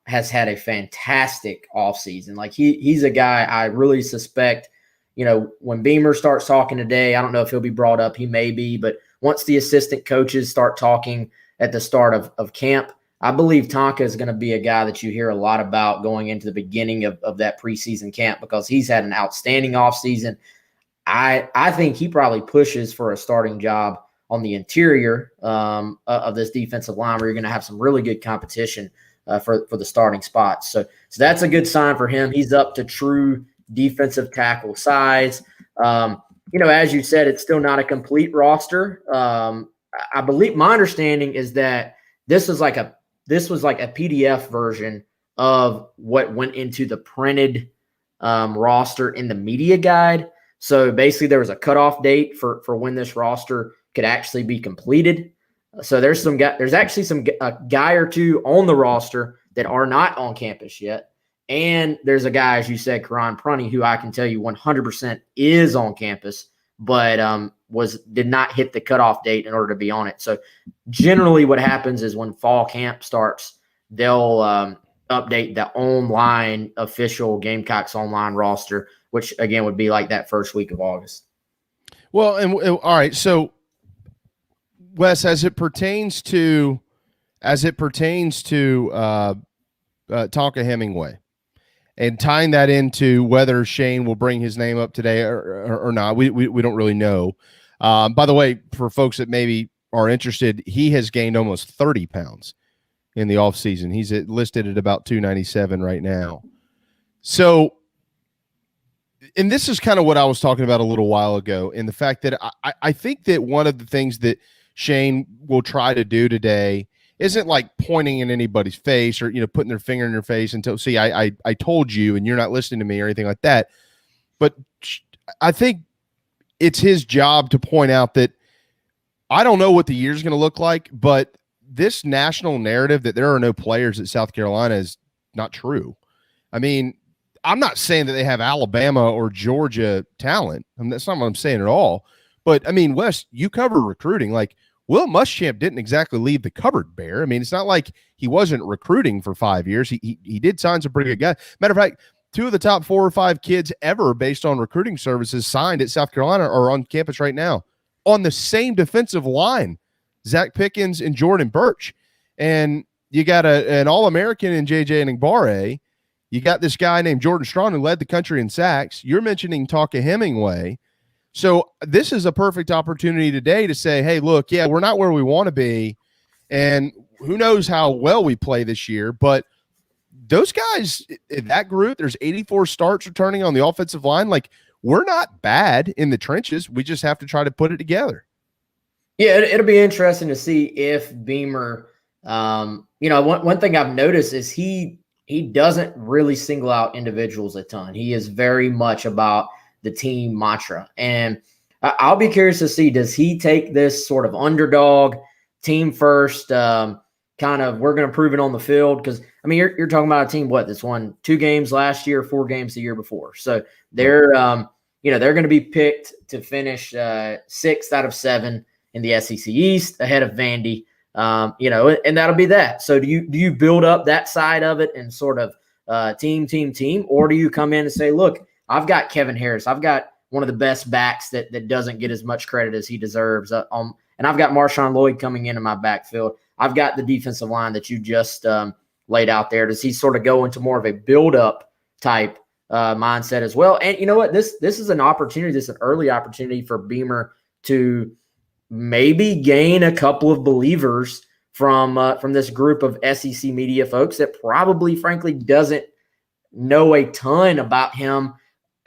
has had a fantastic offseason. Like he's a guy I really suspect, when Beamer starts talking today, I don't know if he'll be brought up. He may be, but once the assistant coaches start talking at the start of camp. I believe Tonka is going to be a guy that you hear a lot about going into the beginning of that preseason camp because he's had an outstanding offseason. I think he probably pushes for a starting job on the interior of this defensive line where you're going to have some really good competition for the starting spots. So that's a good sign for him. He's up to true defensive tackle size. As you said, it's still not a complete roster. I believe my understanding is that this was like a PDF version of what went into the printed roster in the media guide. So basically there was a cutoff date for when this roster could actually be completed. So there's actually a guy or two on the roster that are not on campus yet. And there's a guy, as you said, Karan Prunty, who I can tell you 100% is on campus, but did not hit the cutoff date in order to be on it. So generally what happens is when fall camp starts, they'll update the online official Gamecocks online roster, which again would be like that first week of August.
Well, and all right, so Wes, as it pertains to Tonka Hemingway, and tying that into whether Shane will bring his name up today or not, we don't really know. By the way, for folks that maybe are interested, he has gained almost 30 pounds in the offseason. He's listed at about 297 right now. So, and this is kind of what I was talking about a little while ago, in the fact that I think that one of the things that Shane will try to do today isn't like pointing in anybody's face or, putting their finger in their face until, see, I told you and you're not listening to me or anything like that. But I think it's his job to point out that I don't know what the year's going to look like, but this national narrative that there are no players at South Carolina is not true. I mean, I'm not saying that they have Alabama or Georgia talent. That's not what I'm saying at all. But I mean, Wes, you cover recruiting. Like, Will Muschamp didn't exactly leave the cupboard bare. I mean, it's not like he wasn't recruiting for 5 years. He did sign some pretty good guys. Matter of fact, 2 of the top 4 or 5 kids ever based on recruiting services signed at South Carolina are on campus right now on the same defensive line, Zach Pickens and Jordan Birch. And you got an All-American in J.J. Ngbare. You got this guy named Jordan Strong who led the country in sacks. You're mentioning Tonka Hemingway. So this is a perfect opportunity today to say, hey, look, yeah, we're not where we want to be, and who knows how well we play this year, but those guys in that group, there's 84 starts returning on the offensive line. Like, we're not bad in the trenches. We just have to try to put it together.
Yeah, it'll be interesting to see if Beamer, one thing I've noticed is he doesn't really single out individuals a ton. He is very much about the team mantra. And I'll be curious to see, does he take this sort of underdog, team first, kind of we're going to prove it on the field? Because, I mean, you're talking about a team, that's won 2 games last year, 4 games the year before. So they're going to be picked to finish 6th out of 7 in the SEC East ahead of Vandy, and that'll be that. So do you build up that side of it and sort of team, or do you come in and say, look, I've got Kevin Harris. I've got one of the best backs that doesn't get as much credit as he deserves. And I've got Marshawn Lloyd coming into my backfield. I've got the defensive line that you just laid out there. Does he sort of go into more of a build-up type mindset as well? And you know what? This is an opportunity. This is an early opportunity for Beamer to maybe gain a couple of believers from this group of SEC media folks that probably, frankly, doesn't know a ton about him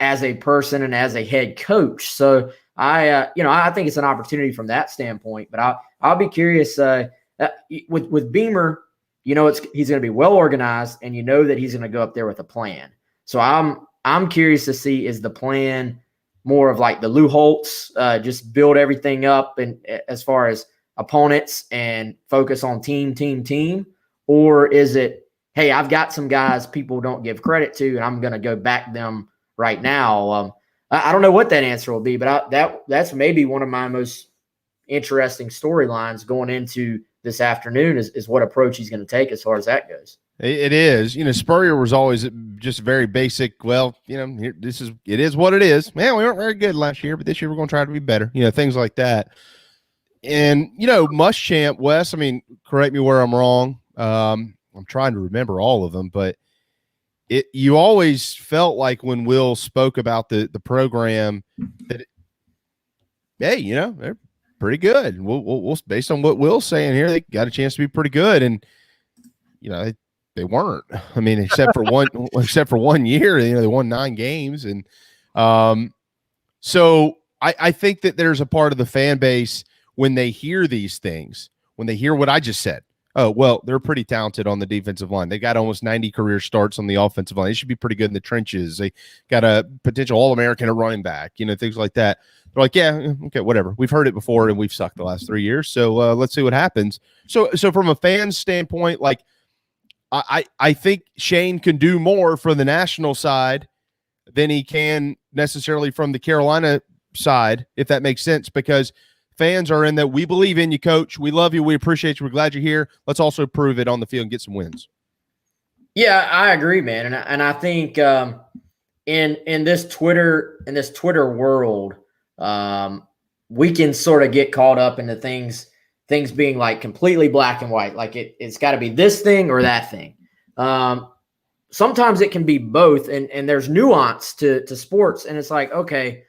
as a person and as a head coach. So I think it's an opportunity from that standpoint, but I'll be curious with Beamer, he's going to be well organized and that he's going to go up there with a plan. So I'm curious to see, is the plan more of like the Lou Holtz, just build everything up and as far as opponents and focus on team, or is it, hey, I've got some guys people don't give credit to and I'm going to go back them right now? I don't know what that answer will be, but that's maybe one of my most interesting storylines going into this afternoon is what approach he's going to take as far as that goes.
It is. Spurrier was always just very basic. Well, it is what it is. Man, we weren't very good last year, but this year we're going to try to be better. Things like that. And, Muschamp, Wes, I mean, correct me where I'm wrong. I'm trying to remember all of them, but you always felt like when Will spoke about the program that, hey, they're pretty good. We'll based on what Will's saying here, they got a chance to be pretty good. And, they weren't. I mean, except for one year, they won 9 games. And so I think that there's a part of the fan base when they hear these things, when they hear what I just said. Oh, well, they're pretty talented on the defensive line. They got almost 90 career starts on the offensive line. They should be pretty good in the trenches. They got a potential All-American at running back, things like that. They're like, yeah, okay, whatever. We've heard it before, and we've sucked the last 3 years. So let's see what happens. So from a fan standpoint, like I think Shane can do more for the national side than he can necessarily from the Carolina side, if that makes sense, because fans are in that we believe in you, coach. We love you. We appreciate you. We're glad you're here. Let's also prove it on the field and get some wins.
Yeah, I agree, man. And I think in this Twitter world, we can sort of get caught up into things being like completely black and white. Like it's got to be this thing or that thing. Sometimes it can be both, and there's nuance to sports. And it's like, okay,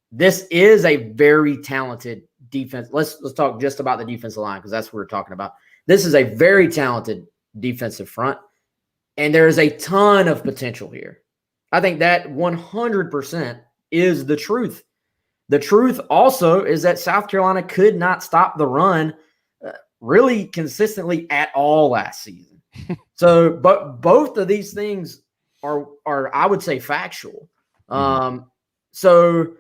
this is a very talented defense. Let's talk just about the defensive line, because that's what we're talking about. This is a very talented defensive front, and there is a ton of potential here. I think that 100% is the truth. The truth also is that South Carolina could not stop the run really consistently at all last season. So, but both of these things are I would say factual. So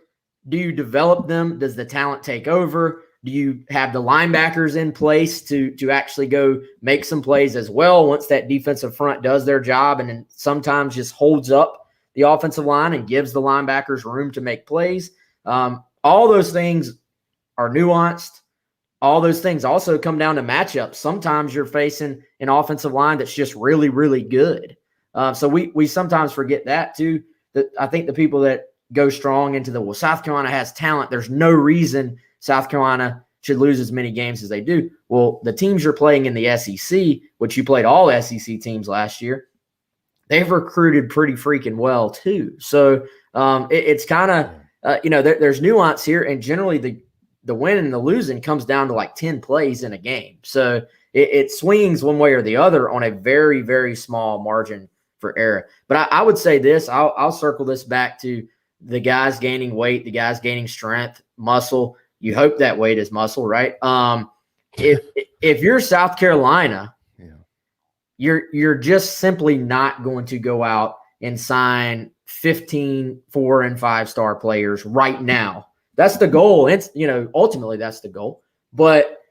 do you develop them? Does the talent take over? Do you have the linebackers in place to actually go make some plays as well once that defensive front does their job and then sometimes just holds up the offensive line and gives the linebackers room to make plays? All those things are nuanced. All those things also come down to matchups. Sometimes you're facing an offensive line that's just really, really good. So we sometimes forget that too. That I think the people that go strong into South Carolina has talent, there's no reason South Carolina should lose as many games as they do. Well, the teams you're playing in the SEC, which you played all SEC teams last year, they've recruited pretty freaking well too. So it's kind of there's nuance here, and generally the win and the losing comes down to like 10 plays in a game. So it swings one way or the other on a very, very small margin for error. But I would say this, I'll circle this back to the guys gaining weight, the guys gaining strength, muscle. You hope that weight is muscle, right? If you're South Carolina, you're just simply not going to go out and sign 15 4- and 5-star players right now. That's the goal. It's, ultimately that's the goal. But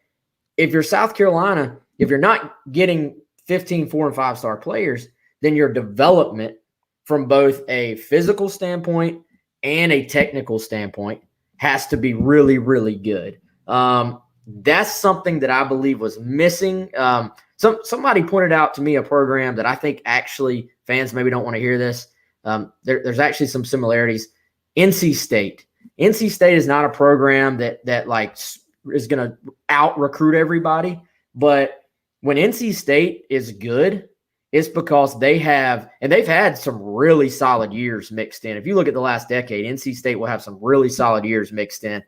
if you're South Carolina, if you're not getting 15 4- and 5-star players, then your development from both a physical standpoint and a technical standpoint has to be really, really good. That's something that I believe was missing. Somebody pointed out to me a program that I think actually fans maybe don't want to hear this. There's actually some similarities. NC State. NC State is not a program that like is going to out recruit everybody, but when NC State is good, it's because they've had some really solid years mixed in. If you look at the last decade, NC State will have some really solid years mixed in.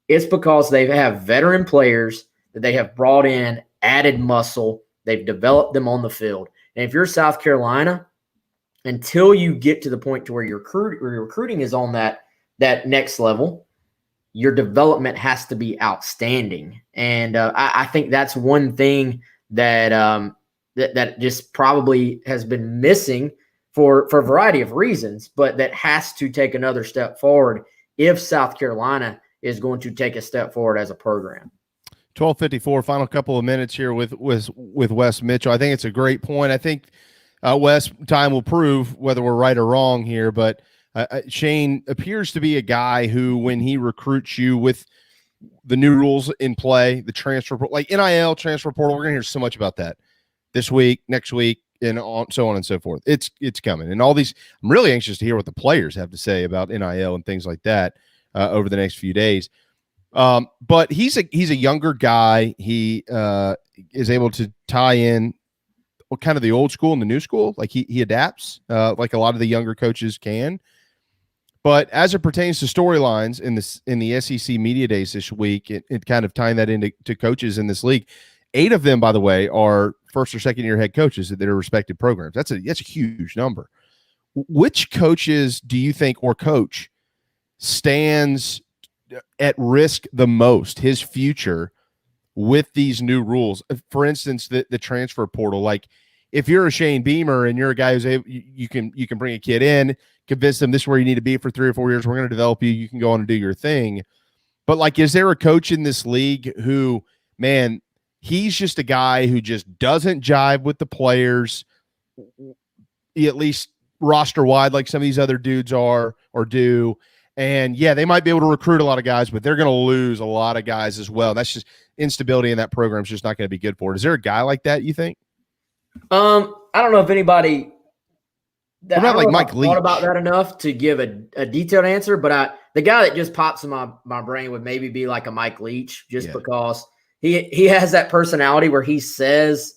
It's because they have veteran players that they have brought in, added muscle. They've developed them on the field. And if you're South Carolina, until you get to the point to where your recruiting is on that next level, your development has to be outstanding. And I think that's one thing that that just probably has been missing for a variety of reasons, but that has to take another step forward if South Carolina is going to take a step forward as a program.
12:54, final couple of minutes here with Wes Mitchell. I think it's a great point. I think, Wes, time will prove whether we're right or wrong here, but Shane appears to be a guy who, when he recruits you with the new rules in play, the transfer, like NIL, transfer portal, we're going to hear so much about that this week, next week, and so on and so forth. It's coming. And all these, I'm really anxious to hear what the players have to say about NIL and things like that over the next few days. But he's a younger guy. He is able to tie in kind of the old school and the new school. Like he adapts like a lot of the younger coaches can. But as it pertains to storylines in the SEC media days this week, it kind of tying that into coaches in this league. 8 of them, by the way, are first or second year head coaches at their respective programs. That's a huge number. Which coaches do you think or coach stands at risk the most, his future, with these new rules? For instance, the transfer portal. Like if you're a Shane Beamer and you're a guy who's able, you can bring a kid in, convince them this is where you need to be for 3 or 4 years. We're going to develop you. You can go on and do your thing. But like, is there a coach in this league who, man, he's just a guy who just doesn't jive with the players, at least roster wide, like some of these other dudes are or do. And yeah, they might be able to recruit a lot of guys, but they're going to lose a lot of guys as well. That's just instability in that program is just not going to be good for it. Is there a guy like that, you think?
I don't know if anybody
what about like Mike Leach?
Thought about that enough to give a detailed answer, but the guy that just pops in my brain would maybe be like a Mike Leach, just because he has that personality where he says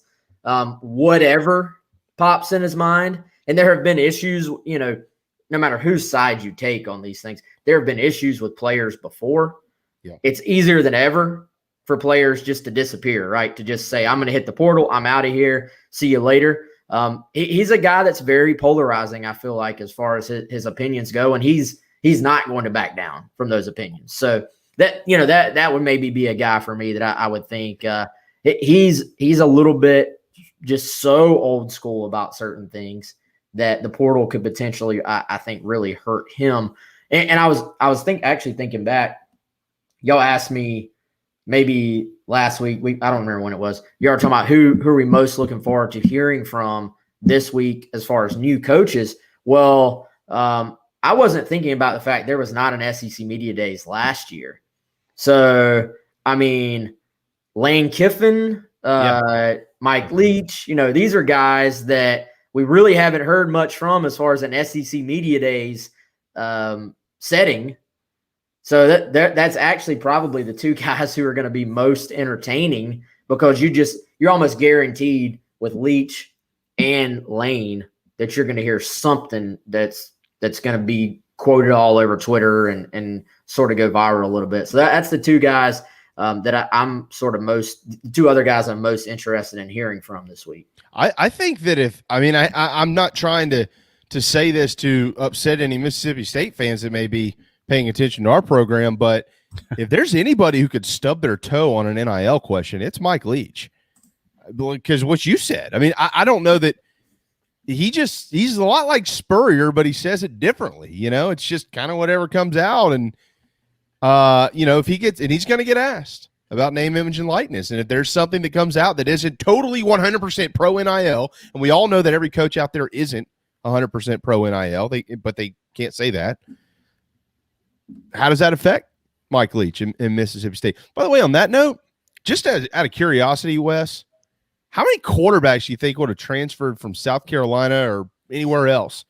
whatever pops in his mind. And there have been issues, no matter whose side you take on these things, there have been issues with players before.
Yeah.
It's easier than ever for players just to disappear, right? To just say, I'm going to hit the portal. I'm out of here. See you later. He's a guy that's very polarizing, I feel like, as far as his opinions go. And he's not going to back down from those opinions. So that would maybe be a guy for me that I would think he's a little bit just so old school about certain things that the portal could potentially, I think, really hurt him. And I was thinking back, y'all asked me maybe last week, I don't remember when it was, you were talking about who are we most looking forward to hearing from this week as far as new coaches. Well, I wasn't thinking about the fact there was not an SEC Media Days last year. So, I mean, Lane Kiffin, Mike Leach, these are guys that we really haven't heard much from as far as an SEC Media Days setting. So that's actually probably the 2 guys who are going to be most entertaining, because you're almost guaranteed with Leach and Lane that you're going to hear something that's going to be quoted all over Twitter and sort of go viral a little bit. So that's the 2 guys that I'm sort of the 2 other guys I'm most interested in hearing from this week.
I think that I'm not trying to say this to upset any Mississippi State fans that may be paying attention to our program, but if there's anybody who could stub their toe on an NIL question, it's Mike Leach. Because what you said, I don't know that he's a lot like Spurrier, but he says it differently. It's just kind of whatever comes out. And, if he gets, and he's going to get asked about name, image, and likeness. And if there's something that comes out that isn't totally 100% pro NIL, and we all know that every coach out there isn't 100% pro NIL, but they can't say that. How does that affect Mike Leach in Mississippi State? By the way, on that note, just out of curiosity, Wes, how many quarterbacks do you think would have transferred from South Carolina or anywhere else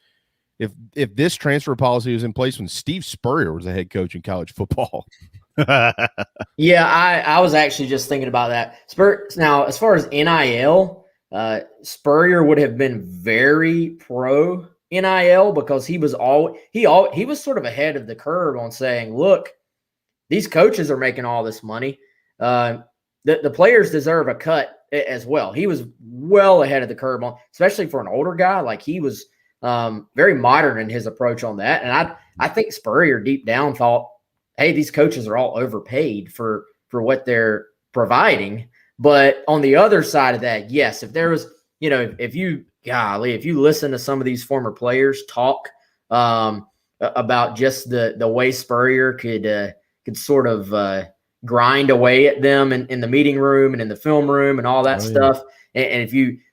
if this transfer policy was in place when Steve Spurrier was the head coach in college football?
Yeah, I was actually just thinking about that. Now, as far as NIL, Spurrier would have been very pro NIL, because he was sort of ahead of the curve on saying, look, these coaches are making all this money. The players deserve a cut as well. He was well ahead of the curve on, especially for an older guy. Like, he was very modern in his approach on that. And I think Spurrier deep down thought, hey, these coaches are all overpaid for what they're providing. But on the other side of that, yes, if there was, if you listen to some of these former players talk about just the way Spurrier could sort of grind away at them in the meeting room and in the film room and all that stuff. And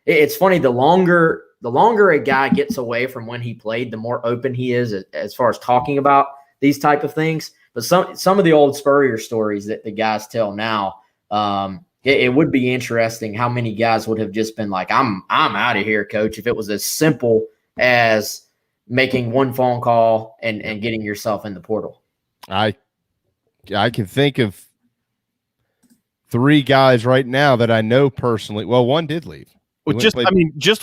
it's funny, the longer a guy gets away from when he played, the more open he is as far as talking about these type of things. But some of the old Spurrier stories that the guys tell now, it would be interesting how many guys would have just been like, I'm out of here, coach, if it was as simple as making one phone call and getting yourself in the portal.
I can think of 3 guys right now that I know personally. Well, one did leave.
Well, just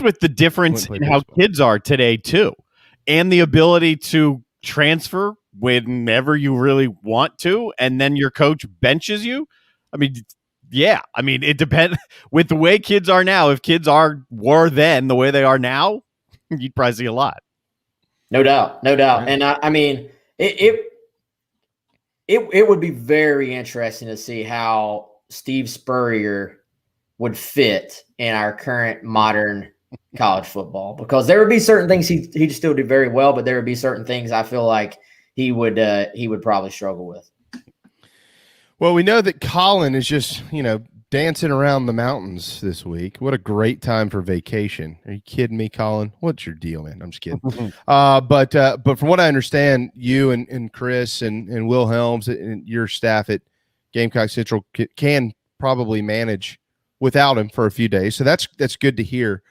with the difference in how kids are today too, and the ability to transfer whenever you really want to, and then your coach benches you. I mean, yeah. I mean, it depends with the way kids are now. If kids were then the way they are now, you'd probably see a lot.
No doubt.
Right.
And I mean, it would be very interesting to see how Steve Spurrier would fit in our current modern college football, because there would be certain things he'd still do very well, but there would be certain things I feel like he would probably struggle with.
Well, we know that Colin is just, dancing around the mountains this week. What a great time for vacation. Are you kidding me, Colin? What's your deal, man? I'm just kidding. But from what I understand, you and Chris and Will Helms and your staff at Gamecock Central can probably manage without him for a few days. So that's good to hear.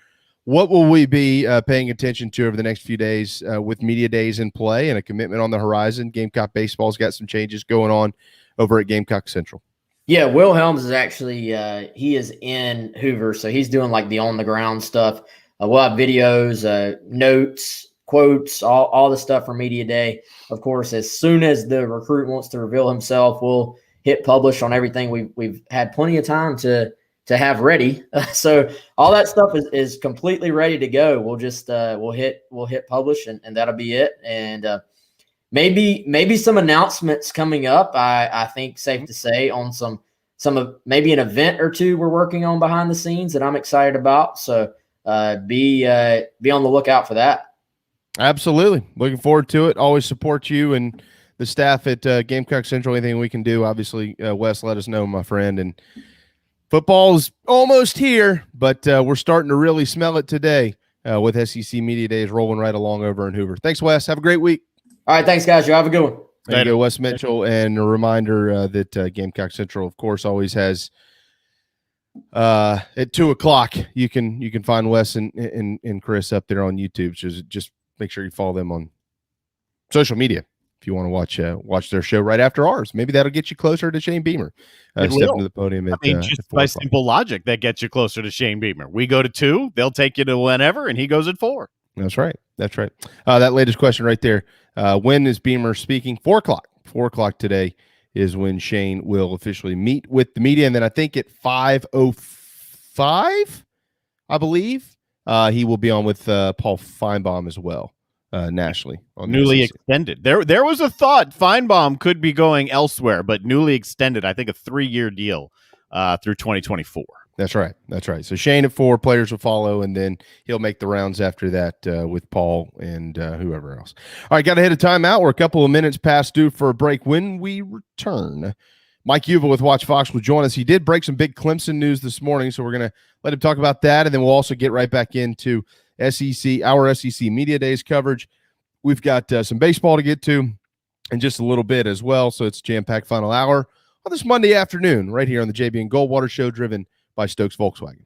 What will we be paying attention to over the next few days with media days in play and a commitment on the horizon? Gamecock baseball's got some changes going on over at Gamecock Central.
Yeah, Will Helms is actually he is in Hoover, so he's doing like the on the ground stuff. We'll have videos, notes, quotes, all the stuff for media day. Of course, as soon as the recruit wants to reveal himself, we'll hit publish on everything. We've had plenty of time to have ready, so all that stuff is completely ready to go. We'll just we'll hit publish and that'll be it. And maybe some announcements coming up. I think safe to say on some of maybe an event or two we're working on behind the scenes that I'm excited about. So be on the lookout for that.
Absolutely, looking forward to it. Always support you and the staff at Gamecock Central. Anything we can do, obviously, Wes, let us know, my friend. And football's almost here, but we're starting to really smell it today with SEC Media Days rolling right along over in Hoover. Thanks, Wes. Have a great week.
All right, thanks, guys. You have a good one.
There you go, Wes Mitchell. And a reminder that Gamecock Central, of course, always has at 2:00. You can find Wes and Chris up there on YouTube. So just make sure you follow them on social media if you want to watch their show right after ours. Maybe that'll get you closer to Shane Beamer stepping to the podium.
Just by simple logic, that gets you closer to Shane Beamer. We go to 2, they'll take you to whenever, and he goes at 4.
That's right. That latest question right there. When is Beamer speaking? 4:00. 4:00 today is when Shane will officially meet with the media. And then I think at 5:05, I believe, he will be on with Paul Feinbaum as well, nationally.
Newly extended. There was a thought Feinbaum could be going elsewhere, but newly extended, I think a 3-year deal through 2024.
That's right. So Shane at 4, players will follow, and then he'll make the rounds after that with Paul and whoever else. All right, got to hit a timeout. We're a couple of minutes past due for a break. When we return, Mike Uva with Watch Fox will join us. He did break some big Clemson news this morning, so we're going to let him talk about that, and then we'll also get right back into our SEC Media Days coverage. We've got some baseball to get to in just a little bit as well, so it's jam-packed final hour on this Monday afternoon right here on the JB and Goldwater Show, driven by Stokes Volkswagen.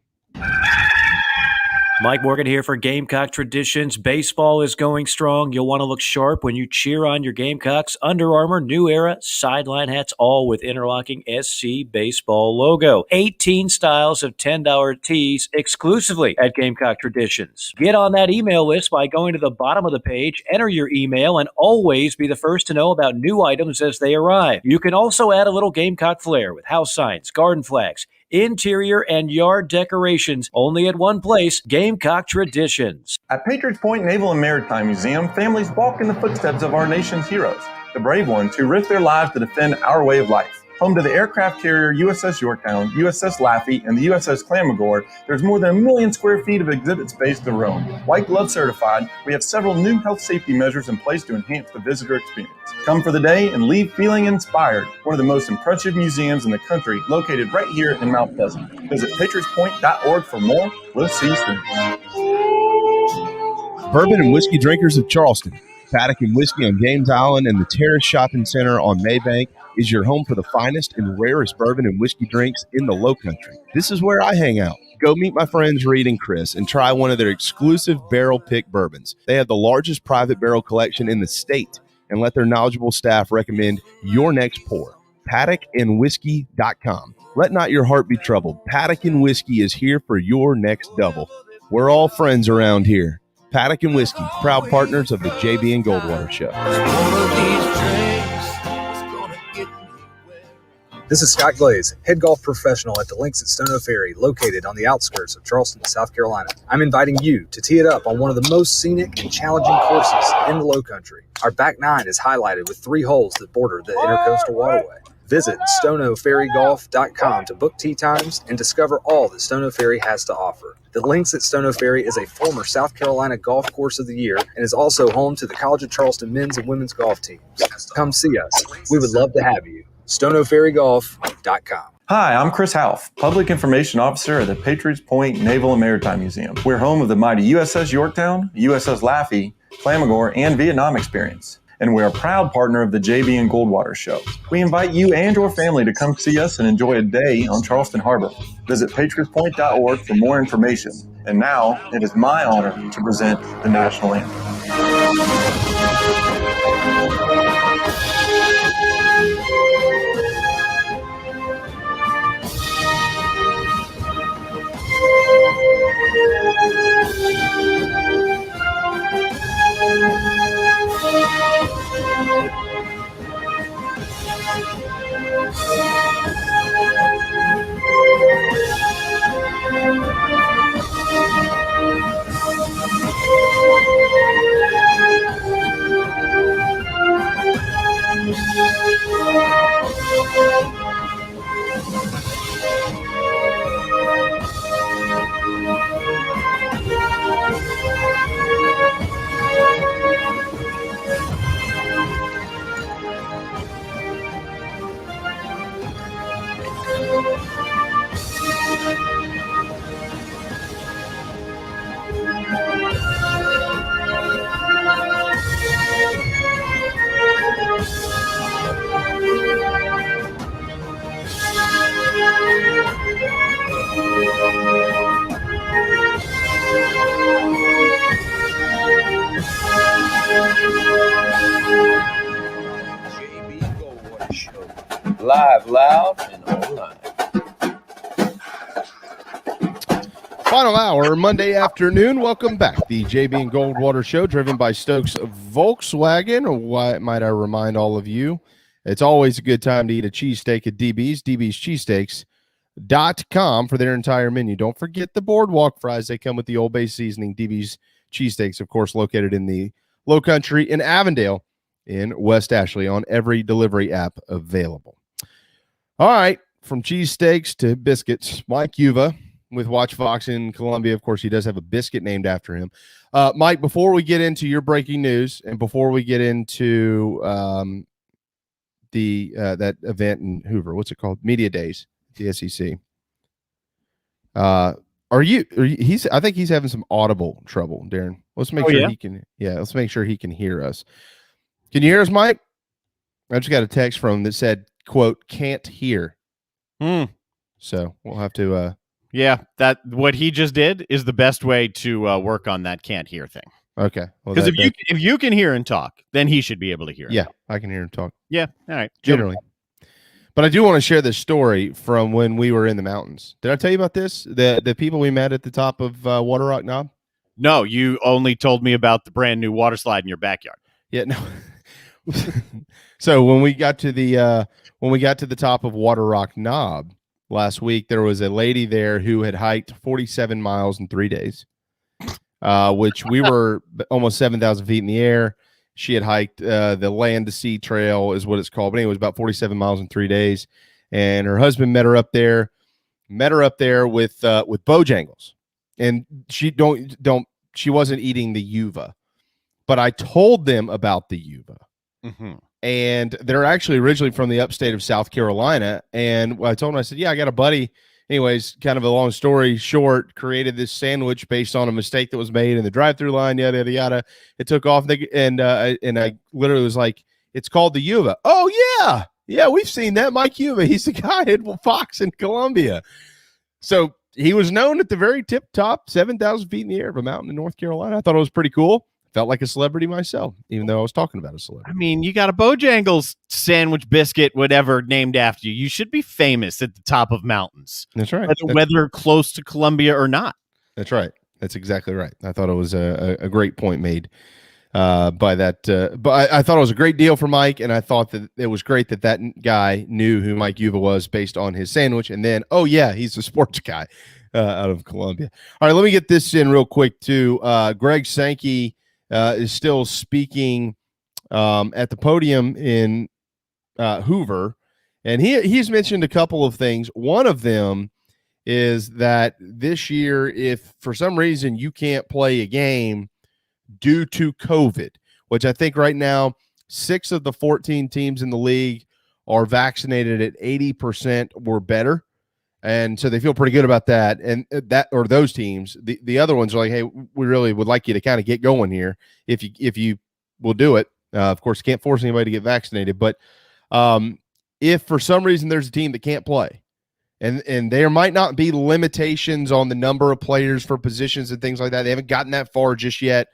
Mike Morgan here for Gamecock Traditions. Baseball is going strong. You'll want to look sharp when you cheer on your Gamecocks. Under Armour, New Era, sideline hats, all with interlocking SC Baseball logo. 18 styles of $10 tees exclusively at Gamecock Traditions. Get on that email list by going to the bottom of the page, enter your email, and always be the first to know about new items as they arrive. You can also add a little Gamecock flair with house signs, garden flags, interior and yard decorations, only at one place, Gamecock Traditions.
At Patriots Point Naval and Maritime Museum, families walk in the footsteps of our nation's heroes, the brave ones who risked their lives to defend our way of life. Home to the aircraft carrier USS Yorktown, USS Laffey, and the USS Clamagore, there's more than 1 million square feet of exhibit space to roam. White Glove certified, we have several new health safety measures in place to enhance the visitor experience. Come for the day and leave feeling inspired. One of the most impressive museums in the country, located right here in Mount Pleasant. Visit patriotspoint.org for more. We'll see you soon.
Bourbon and whiskey drinkers of Charleston, Paddock and Whiskey on Games Island and the Terrace Shopping Center on Maybank is your home for the finest and rarest bourbon and whiskey drinks in the Lowcountry. This is where I hang out. Go meet my friends Reed and Chris and try one of their exclusive barrel pick bourbons. They have the largest private barrel collection in the state, and let their knowledgeable staff recommend your next pour. paddockandwhiskey.com. Let not your heart be troubled. Paddock and Whiskey is here for your next double. We're all friends around here. Paddock and Whiskey, proud partners of the JB and Goldwater Show.
This is Scott Glaze, head golf professional at the Links at Stono Ferry, located on the outskirts of Charleston, South Carolina. I'm inviting you to tee it up on one of the most scenic and challenging courses in the Lowcountry. Our back nine is highlighted with 3 holes that border the Intercoastal Waterway. Visit stonoferrygolf.com to book tee times and discover all that Stono Ferry has to offer. The Links at Stono Ferry is a former South Carolina Golf Course of the Year and is also home to the College of Charleston men's and women's golf teams. Come see us. We would love to have you. stonoferrygolf.com.
Hi, I'm Chris Half, Public Information Officer at the Patriots Point Naval and Maritime Museum. We're home of the mighty USS Yorktown, USS Laffey, Flamagore, and Vietnam experience. And we're a proud partner of the JB and Goldwater Show. We invite you and your family to come see us and enjoy a day on Charleston Harbor. Visit patriotspoint.org for more information. And now, it is my honor to present the national anthem.
Live, loud, and online.
Final hour, Monday afternoon. Welcome back. The JB and Goldwater Show, driven by Stokes Volkswagen. Why might I remind all of you, it's always a good time to eat a cheesesteak at DB's, dbscheesesteaks.com for their entire menu. Don't forget the boardwalk fries. They come with the Old Bay seasoning. DB's cheesesteaks, of course, located in the Lowcountry in Avondale in West Ashley on every delivery app available. All right, from cheesesteaks to biscuits, Mike Yuva with Watch Fox in Columbia. Of course, he does have a biscuit named after him. Mike, before we get into your breaking news and before we get into that event in Hoover, what's it called? Media Days, the SEC. I think he's having some audible trouble, Darren. Let's make sure he can. Yeah, let's make sure he can hear us. Can you hear us, Mike? I just got a text from him that said, quote, can't hear. So we'll have to
that what he just did is the best way to work on that can't hear thing.
Okay.
Because if you can hear and talk, then he should be able to hear.
Yeah, I can hear him talk.
Yeah. All right.
Generally. But I do want to share this story from when we were in the mountains. Did I tell you about this? The people we met at the top of Water Rock Knob?
No, you only told me about the brand new water slide in your backyard.
Yeah, no. So when we got to the top of Water Rock Knob last week, there was a lady there who had hiked 47 miles in 3 days, which we were almost 7,000 feet in the air. She had hiked the Land to Sea Trail is what it's called. But anyway, it was about 47 miles in 3 days. And her husband met her up there with Bojangles. And she wasn't eating the Yuva. But I told them about the Yuva. Mm-hmm. And they're actually originally from the upstate of South Carolina. And I told them, I said, yeah, I got a buddy. Anyways, kind of a long story short, created this sandwich based on a mistake that was made in the drive-through line, yada, yada, yada. It took off. And I literally was like, it's called the Yuva. Oh, yeah. Yeah, we've seen that. Mike Yuva. He's the guy at Fox in Columbia. So he was known at the very tip top, 7,000 feet in the air of a mountain in North Carolina. I thought it was pretty cool. felt like a celebrity myself, even though I was talking about a celebrity.
I mean, you got a Bojangles sandwich biscuit, whatever, named after you. You should be famous at the top of mountains.
That's right.
Whether close to Columbia or not.
That's right. That's exactly right. I thought it was a great point made by that. But I thought it was a great deal for Mike, and I thought that it was great that guy knew who Mike Yuva was based on his sandwich. And then, oh, yeah, he's a sports guy out of Columbia. All right, let me get this in real quick, too. Greg Sankey is still speaking at the podium in Hoover, and he's mentioned a couple of things. One of them is that this year, if for some reason you can't play a game due to COVID, which I think right now 6 of the 14 teams in the league are vaccinated at 80% or better. And so they feel pretty good about that. And those teams, the other ones are like, hey, we really would like you to kind of get going here if you will do it. Of course, can't force anybody to get vaccinated. But if for some reason there's a team that can't play, and there might not be limitations on the number of players for positions and things like that. They haven't gotten that far just yet.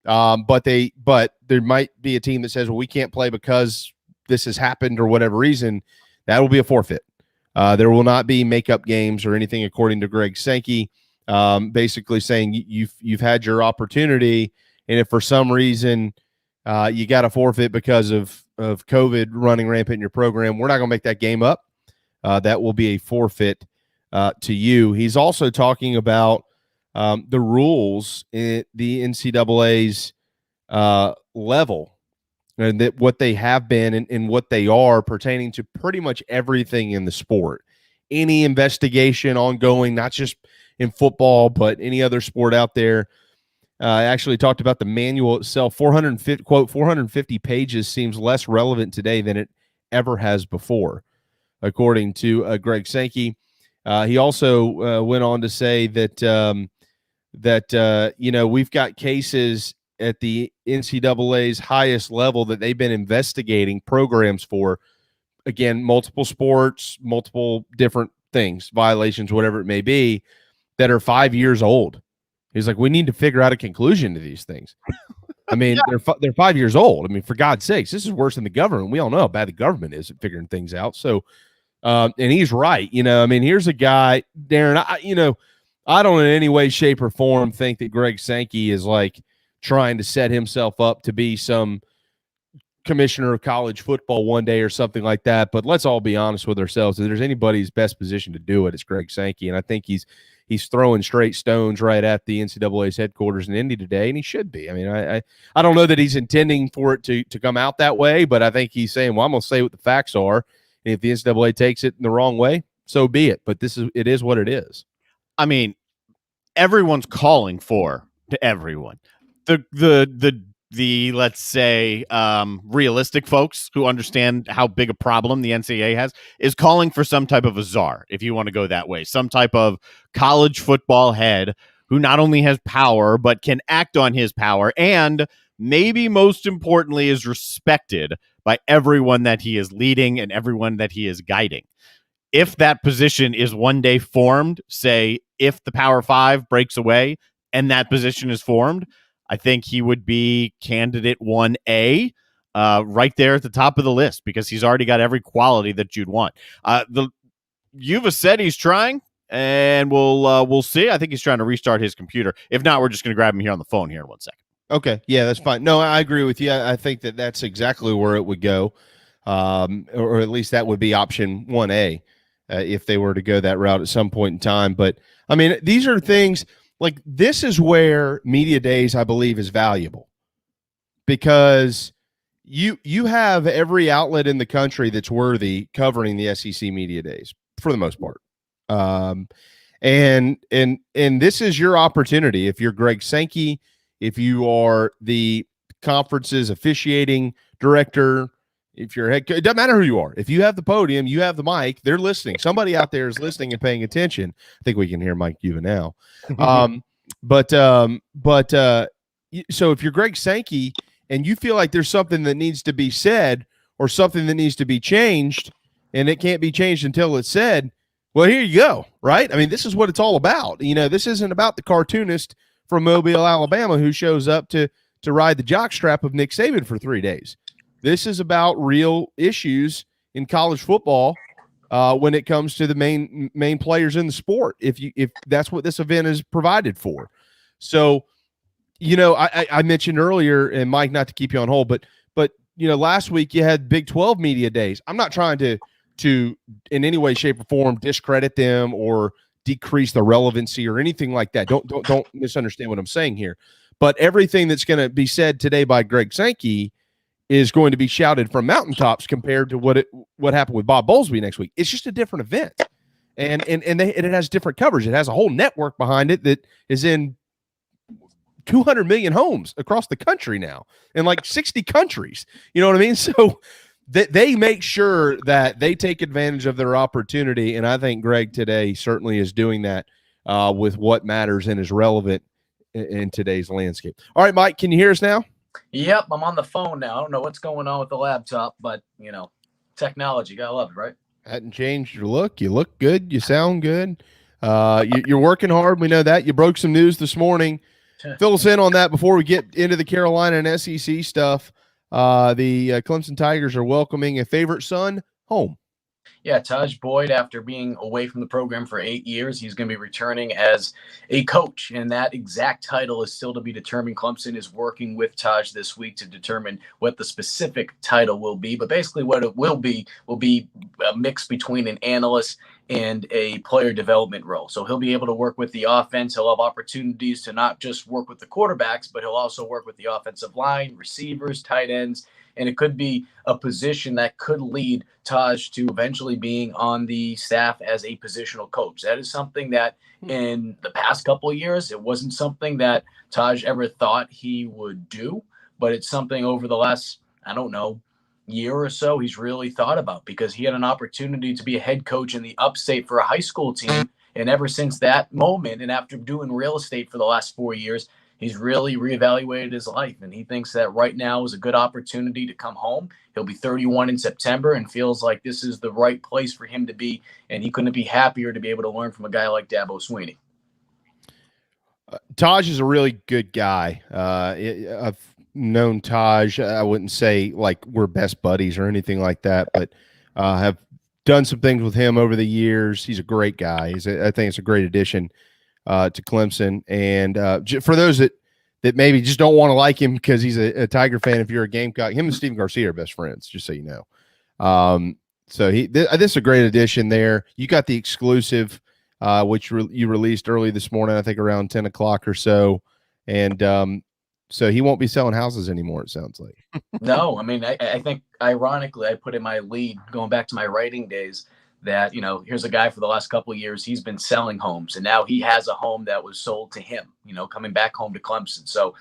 But there might be a team that says, well, we can't play because this has happened or whatever reason. That will be a forfeit. There will not be makeup games or anything, according to Greg Sankey, basically saying you've had your opportunity, and if for some reason you got to forfeit because of COVID running rampant in your program, we're not going to make that game up. That will be a forfeit to you. He's also talking about the rules in the NCAA's level, and that what they have been and what they are pertaining to pretty much everything in the sport. Any investigation ongoing, not just in football, but any other sport out there. I actually talked about the manual itself. 450 pages seems less relevant today than it ever has before, according to Greg Sankey. He also went on to say that we've got cases at the NCAA's highest level that they've been investigating programs for, again, multiple sports, multiple different things, violations, whatever it may be, that are 5 years old. He's like, we need to figure out a conclusion to these things. I mean, they're 5 years old. I mean, for God's sakes, this is worse than the government. We all know how bad the government is at figuring things out. So, and he's right. I mean, here's a guy, Darren, I don't in any way, shape, or form think that Greg Sankey is like trying to set himself up to be some commissioner of college football one day or something like that. But let's all be honest with ourselves. If there's anybody's best position to do it, it's Greg Sankey. And I think he's throwing straight stones right at the NCAA's headquarters in Indy today, and he should be. I mean, I don't know that he's intending for it to come out that way, but I think he's saying, well, I'm going to say what the facts are. And if the NCAA takes it in the wrong way, so be it. But it is what it is.
I mean, everyone's calling for to everyone. The let's say realistic folks who understand how big a problem the NCAA has is calling for some type of a czar, if you want to go that way, some type of college football head who not only has power but can act on his power, and maybe most importantly is respected by everyone that he is leading and everyone that he is guiding. If that position is one day formed, say if the Power Five breaks away and that position is formed, I think he would be candidate 1A right there at the top of the list, because he's already got every quality that you'd want. Yuva said he's trying, and we'll see. I think he's trying to restart his computer. If not, we're just going to grab him here on the phone here in 1 second.
Okay, yeah, that's fine. No, I agree with you. I think that's exactly where it would go, or at least that would be option 1A if they were to go that route at some point in time. But, I mean, these are things – like, this is where media days, I believe, is valuable, because you have every outlet in the country that's worthy covering the SEC media days for the most part. And this is your opportunity. If you're Greg Sankey, if you are the conference's officiating director, if you're head coach, it doesn't matter who you are. If you have the podium, you have the mic, they're listening. Somebody out there is listening and paying attention. I think we can hear Mike Yuva now. So if you're Greg Sankey and you feel like there's something that needs to be said or something that needs to be changed, and it can't be changed until it's said, well, here you go, right? I mean, this is what it's all about. This isn't about the cartoonist from Mobile, Alabama, who shows up to to ride the jockstrap of Nick Saban for 3 days. This is about real issues in college football when it comes to the main players in the sport. If that's what this event is provided for. So, I mentioned earlier, and Mike, not to keep you on hold, but last week you had Big 12 media days. I'm not trying to in any way, shape, or form discredit them or decrease the relevancy or anything like that. Don't misunderstand what I'm saying here. But everything that's going to be said today by Greg Sankey is going to be shouted from mountaintops compared to what happened with Bob Bowlesby next week. It's just a different event, and it has different coverage. It has a whole network behind it that is in 200 million homes across the country now, in like 60 countries. You know what I mean? So they make sure that they take advantage of their opportunity, and I think Greg today certainly is doing that with what matters and is relevant in today's landscape. All right, Mike, can you hear us now?
Yep, I'm on the phone now. I don't know what's going on with the laptop, but, technology, gotta love it, right?
Hadn't changed your look. You look good. You sound good. You're working hard. We know that. You broke some news this morning. Fill us in on that before we get into the Carolina and SEC stuff. The Clemson Tigers are welcoming a favorite son home.
Yeah, Taj Boyd, after being away from the program for 8 years, he's going to be returning as a coach, and that exact title is still to be determined. Clemson is working with Taj this week to determine what the specific title will be, but basically what it will be a mix between an analyst and a player development role. So he'll be able to work with the offense. He'll have opportunities to not just work with the quarterbacks, but he'll also work with the offensive line, receivers, tight ends, and it could be a position that could lead Taj to eventually being on the staff as a positional coach. That is something that in the past couple of years, it wasn't something that Taj ever thought he would do, but it's something over the last, year or so he's really thought about, because he had an opportunity to be a head coach in the upstate for a high school team. And ever since that moment, and after doing real estate for the last 4 years, he's really reevaluated his life, and he thinks that right now is a good opportunity to come home. He'll be 31 in September and feels like this is the right place for him to be, and he couldn't be happier to be able to learn from a guy like Dabo Swinney.
Taj is a really good guy. I've known Taj. I wouldn't say like we're best buddies or anything like that, but have done some things with him over the years. He's a great guy. I think it's a great addition to Clemson. And for those that maybe just don't want to like him because he's a Tiger fan, if you're a Gamecock, him and Stephen Garcia are best friends, just so you know. So this is a great addition there. You got the exclusive, which you released early this morning, I think around 10 o'clock or so. And so he won't be selling houses anymore, it sounds like.
No, I think ironically, I put in my lead going back to my writing days that, here's a guy for the last couple of years, he's been selling homes, and now he has a home that was sold to him, coming back home to Clemson. So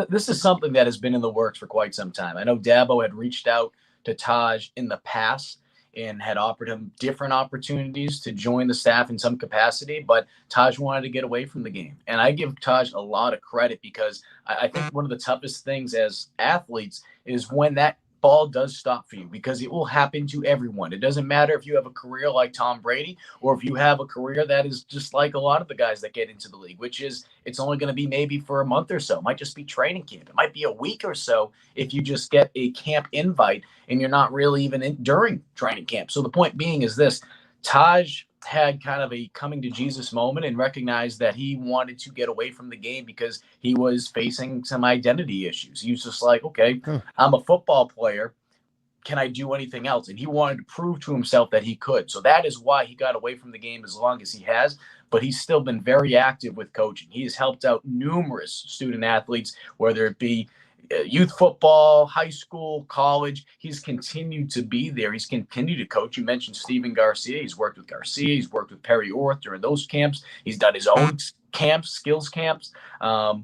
this is something that has been in the works for quite some time. I know Dabo had reached out to Taj in the past and had offered him different opportunities to join the staff in some capacity, but Taj wanted to get away from the game. And I give Taj a lot of credit, because I think one of the toughest things as athletes is when that ball does stop for you, because it will happen to everyone. It doesn't matter if you have a career like Tom Brady or if you have a career that is just like a lot of the guys that get into the league, which is it's only going to be maybe for a month or so. It might just be training camp. It might be a week or so if you just get a camp invite and you're not really even in during training camp. So the point being is this: Taj had kind of a coming to Jesus moment and recognized that he wanted to get away from the game because he was facing some identity issues. He was just like, okay, I'm a football player. Can I do anything else? And he wanted to prove to himself that he could. So that is why he got away from the game as long as he has. But he's still been very active with coaching. He has helped out numerous student athletes, whether it be youth football, high school, college. He's continued to be there. He's continued to coach. You mentioned Stephen Garcia. He's worked with Garcia. He's worked with Perry Orth during those camps. He's done his own camps, skills camps,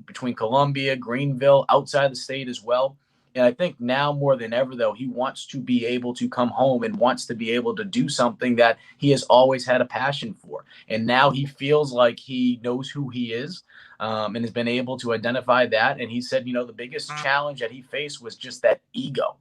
between Columbia, Greenville, outside the state as well. And I think now more than ever, though, he wants to be able to come home and wants to be able to do something that he has always had a passion for. And now he feels like he knows who he is, and has been able to identify that. And he said, the biggest challenge that he faced was just that ego,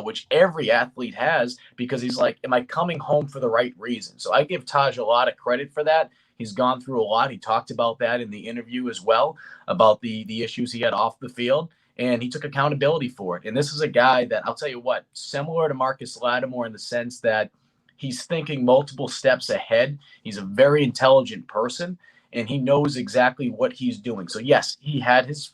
which every athlete has, because he's like, am I coming home for the right reason? So I give Taj a lot of credit for that. He's gone through a lot. He talked about that in the interview as well, about the issues he had off the field. and he took accountability for it. And this is a guy that, I'll tell you what, similar to Marcus Lattimore in the sense that he's thinking multiple steps ahead. He's a very intelligent person, and he knows exactly what he's doing. So yes, he had his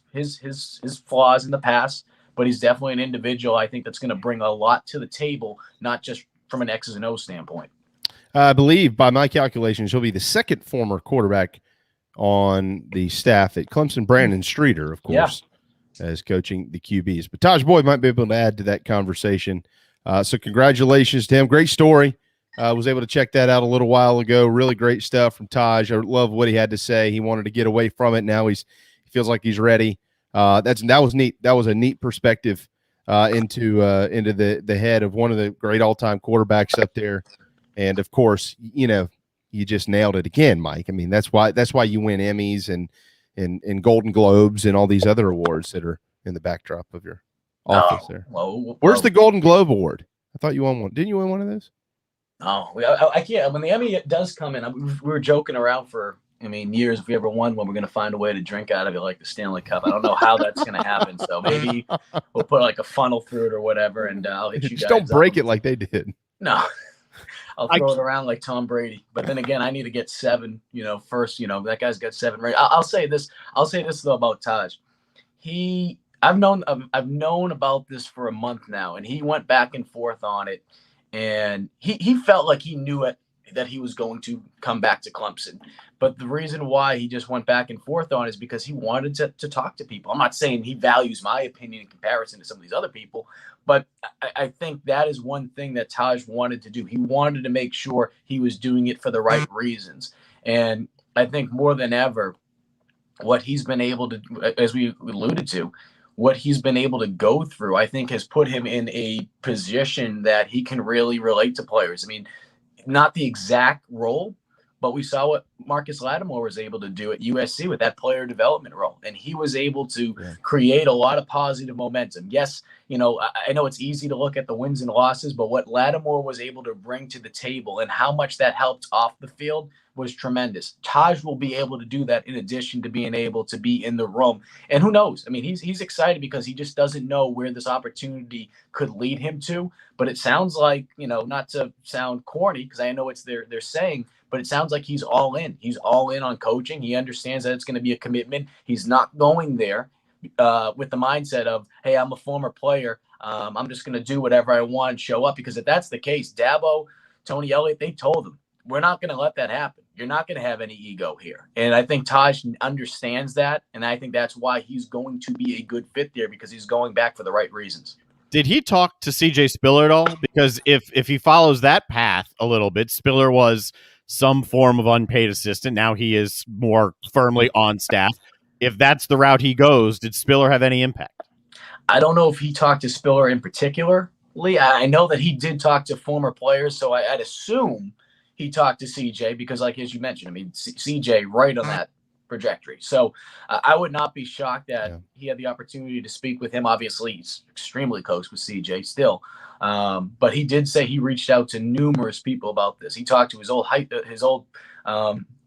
flaws in the past, but he's definitely an individual I think that's going to bring a lot to the table, not just from an X's and O's standpoint.
I believe, by my calculations, he'll be the second former quarterback on the staff at Clemson. Brandon Streeter, of course, as coaching the QBs. But Taj Boyd might be able to add to that conversation. So congratulations to him. Great story. Was able to check that out a little while ago. Really great stuff from Taj. I love what he had to say. He wanted to get away from it. Now he feels like he's ready. That was neat. That was a neat perspective into the head of one of the great all-time quarterbacks up there. And of course, you just nailed it again, Mike. I mean, that's why you win Emmys and Golden Globes and all these other awards that are in the backdrop of your office there. Where's the Golden Globe Award? I thought you won one. Didn't you win one of those?
Oh, I can't. When the Emmy does come in, we were joking around for, years. If we ever won one, we're going to find a way to drink out of it like the Stanley Cup. I don't know how that's going to happen. So maybe we'll put like a funnel through it or whatever, and I'll hit you guys.
Just don't break it like they did.
No. I'll throw it around like Tom Brady. But then again, I need to get 7, first, that guy's got 7 right. I'll say this though about Taj. I've known about this for a month now, and he went back and forth on it. And he felt like he knew it, that he was going to come back to Clemson. But the reason why he just went back and forth on it is because he wanted to talk to people. I'm not saying he values my opinion in comparison to some of these other people, but I think that is one thing that Taj wanted to do. He wanted to make sure he was doing it for the right reasons. And I think more than ever, what he's been able to, as we alluded to, what he's been able to go through, I think has put him in a position that he can really relate to players. Not the exact role, but we saw what Marcus Lattimore was able to do at USC with that player development role. And he was able to create a lot of positive momentum. Yes, I know it's easy to look at the wins and losses, but what Lattimore was able to bring to the table and how much that helped off the field was tremendous. Taj will be able to do that in addition to being able to be in the room. And who knows? He's excited because he just doesn't know where this opportunity could lead him to. But it sounds like, not to sound corny, because I know it's they're saying, but it sounds like he's all in. He's all in on coaching. He understands that it's going to be a commitment. He's not going there with the mindset of, hey, I'm a former player. I'm just going to do whatever I want and show up. Because if that's the case, Dabo, Tony Elliott, they told him, we're not going to let that happen. You're not going to have any ego here. And I think Taj understands that. And I think that's why he's going to be a good fit there, because he's going back for the right reasons.
Did he talk to CJ Spiller at all? Because if he follows that path a little bit, Spiller was some form of unpaid assistant. Now he is more firmly on staff. If that's the route he goes, did Spiller have any impact?
I don't know if he talked to Spiller in particularly. I know that he did talk to former players, so I'd assume he talked to CJ because, like, as you mentioned, CJ right on that trajectory. So I would not be shocked that he had the opportunity to speak with him. Obviously, he's extremely close with CJ still. But he did say he reached out to numerous people about this. He talked to his old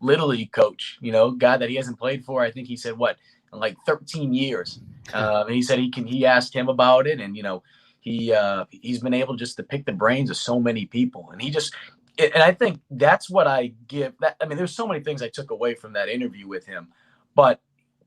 Little League coach, guy that he hasn't played for. I think he said, like 13 years. And he said he asked him about it. And, he's been able just to pick the brains of so many people. And and I think that's what I give that. There's so many things I took away from that interview with him, but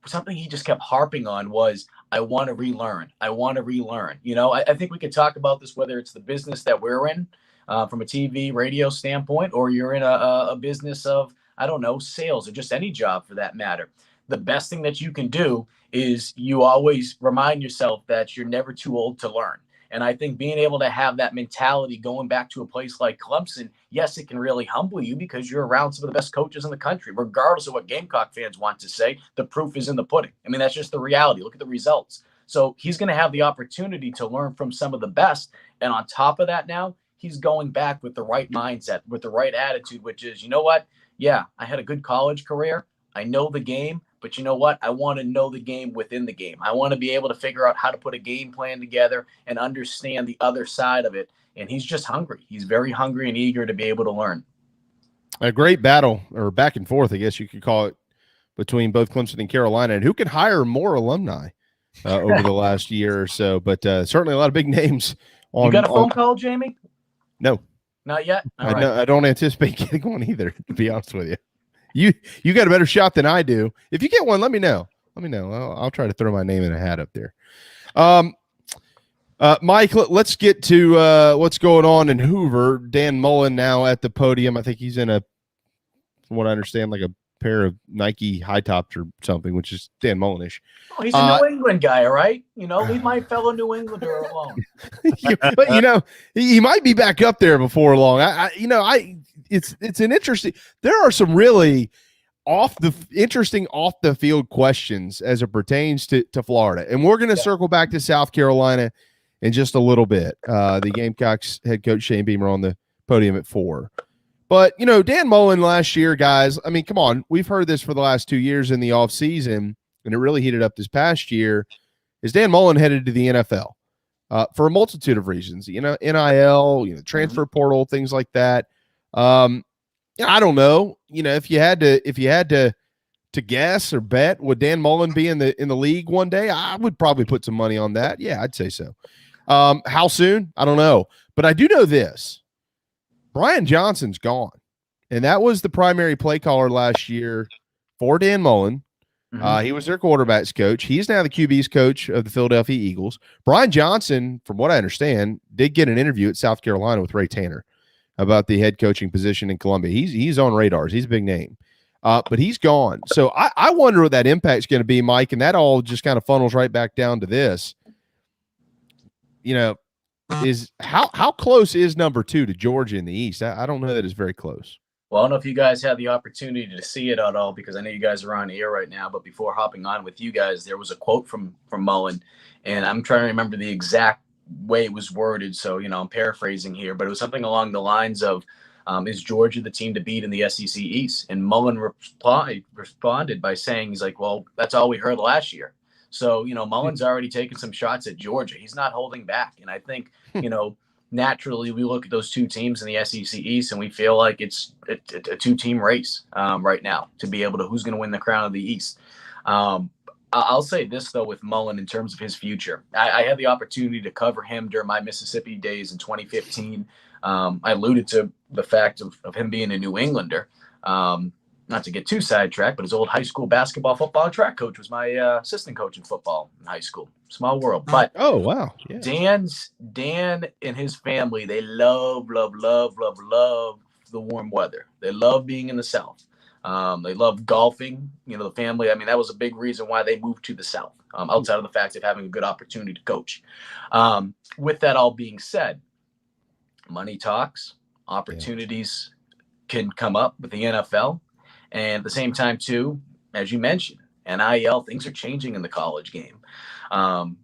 something he just kept harping on was, I want to relearn. I want to relearn. I think we could talk about this, whether it's the business that we're in from a TV, radio standpoint, or you're in a business of, I don't know, sales or just any job for that matter. The best thing that you can do is you always remind yourself that you're never too old to learn. And I think being able to have that mentality going back to a place like Clemson, yes, it can really humble you because you're around some of the best coaches in the country, regardless of what Gamecock fans want to say. The proof is in the pudding. That's just the reality. Look at the results. So he's going to have the opportunity to learn from some of the best. And on top of that now, he's going back with the right mindset, with the right attitude, which is, you know what? Yeah, I had a good college career. I know the game. But you know what? I want to know the game within the game. I want to be able to figure out how to put a game plan together and understand the other side of it. And he's just hungry. He's very hungry and eager to be able to learn.
A great battle, or back and forth, I guess you could call it, between both Clemson and Carolina. And who can hire more alumni over the last year or so. But certainly a lot of big names.
You got a phone call, Jamie?
No,
not yet. All right.
I don't anticipate getting one either. To be honest with you, you got a better shot than I do. If you get one, let me know. Let me know. I'll try to throw my name in a hat up there. Mike, let's get to what's going on in Hoover. Dan Mullen now at the podium. I think he's in from what I understand, like a pair of Nike high tops or something, which is Dan Mullen-ish.
Oh, he's a New England guy, all right? Leave my fellow New Englander alone.
But he might be back up there before long. It's an interesting. There are some really interesting off the field questions as it pertains to Florida, and we're going to circle back to South Carolina in just a little bit. The Gamecocks head coach Shane Beamer on the podium at 4. But, Dan Mullen last year, guys, I mean, come on. We've heard this for the last 2 years in the offseason, and it really heated up this past year. Is Dan Mullen headed to the NFL for a multitude of reasons? NIL, transfer portal, things like that. I don't know. If you had to guess or bet, would Dan Mullen be in the league one day? I would probably put some money on that. Yeah, I'd say so. How soon? I don't know. But I do know this. Brian Johnson's gone, and that was the primary play caller last year for Dan Mullen. He was their quarterbacks coach. He's now the QB's coach of the Philadelphia Eagles. Brian Johnson, from what I understand, did get an interview at South Carolina with Ray Tanner about the head coaching position in Columbia. He's on radars. He's a big name, but he's gone. So I wonder what that impact's going to be, Mike, and that all just kind of funnels right back down to this. Is how close is number 2 to Georgia in the East? I don't know that it's very close.
Well, I don't know if you guys had the opportunity to see it at all, because I know you guys are on air right now. But before hopping on with you guys, there was a quote from Mullen, and I'm trying to remember the exact way it was worded. So, I'm paraphrasing here, but it was something along the lines of, is Georgia the team to beat in the SEC East? And Mullen responded by saying, he's like, well, that's all we heard last year. So, Mullen's already taken some shots at Georgia. He's not holding back. And I think, naturally we look at those two teams in the SEC East and we feel like it's a 2-team race right now to be able to who's going to win the crown of the East. I'll say this, though, with Mullen in terms of his future. I had the opportunity to cover him during my Mississippi days in 2015. I alluded to the fact of him being a New Englander. Not to get too sidetracked, but his old high school basketball, football, and track coach was my assistant coach in football in high school. Small world. But
oh, wow. Yeah.
Dan and his family, they love the warm weather. They love being in the South. They love golfing. The family, I mean, that was a big reason why they moved to the South, outside of the fact of having a good opportunity to coach. With that all being said, money talks, opportunities can come up with the NFL. And at the same time, too, as you mentioned, NIL, things are changing in the college game. Dabo,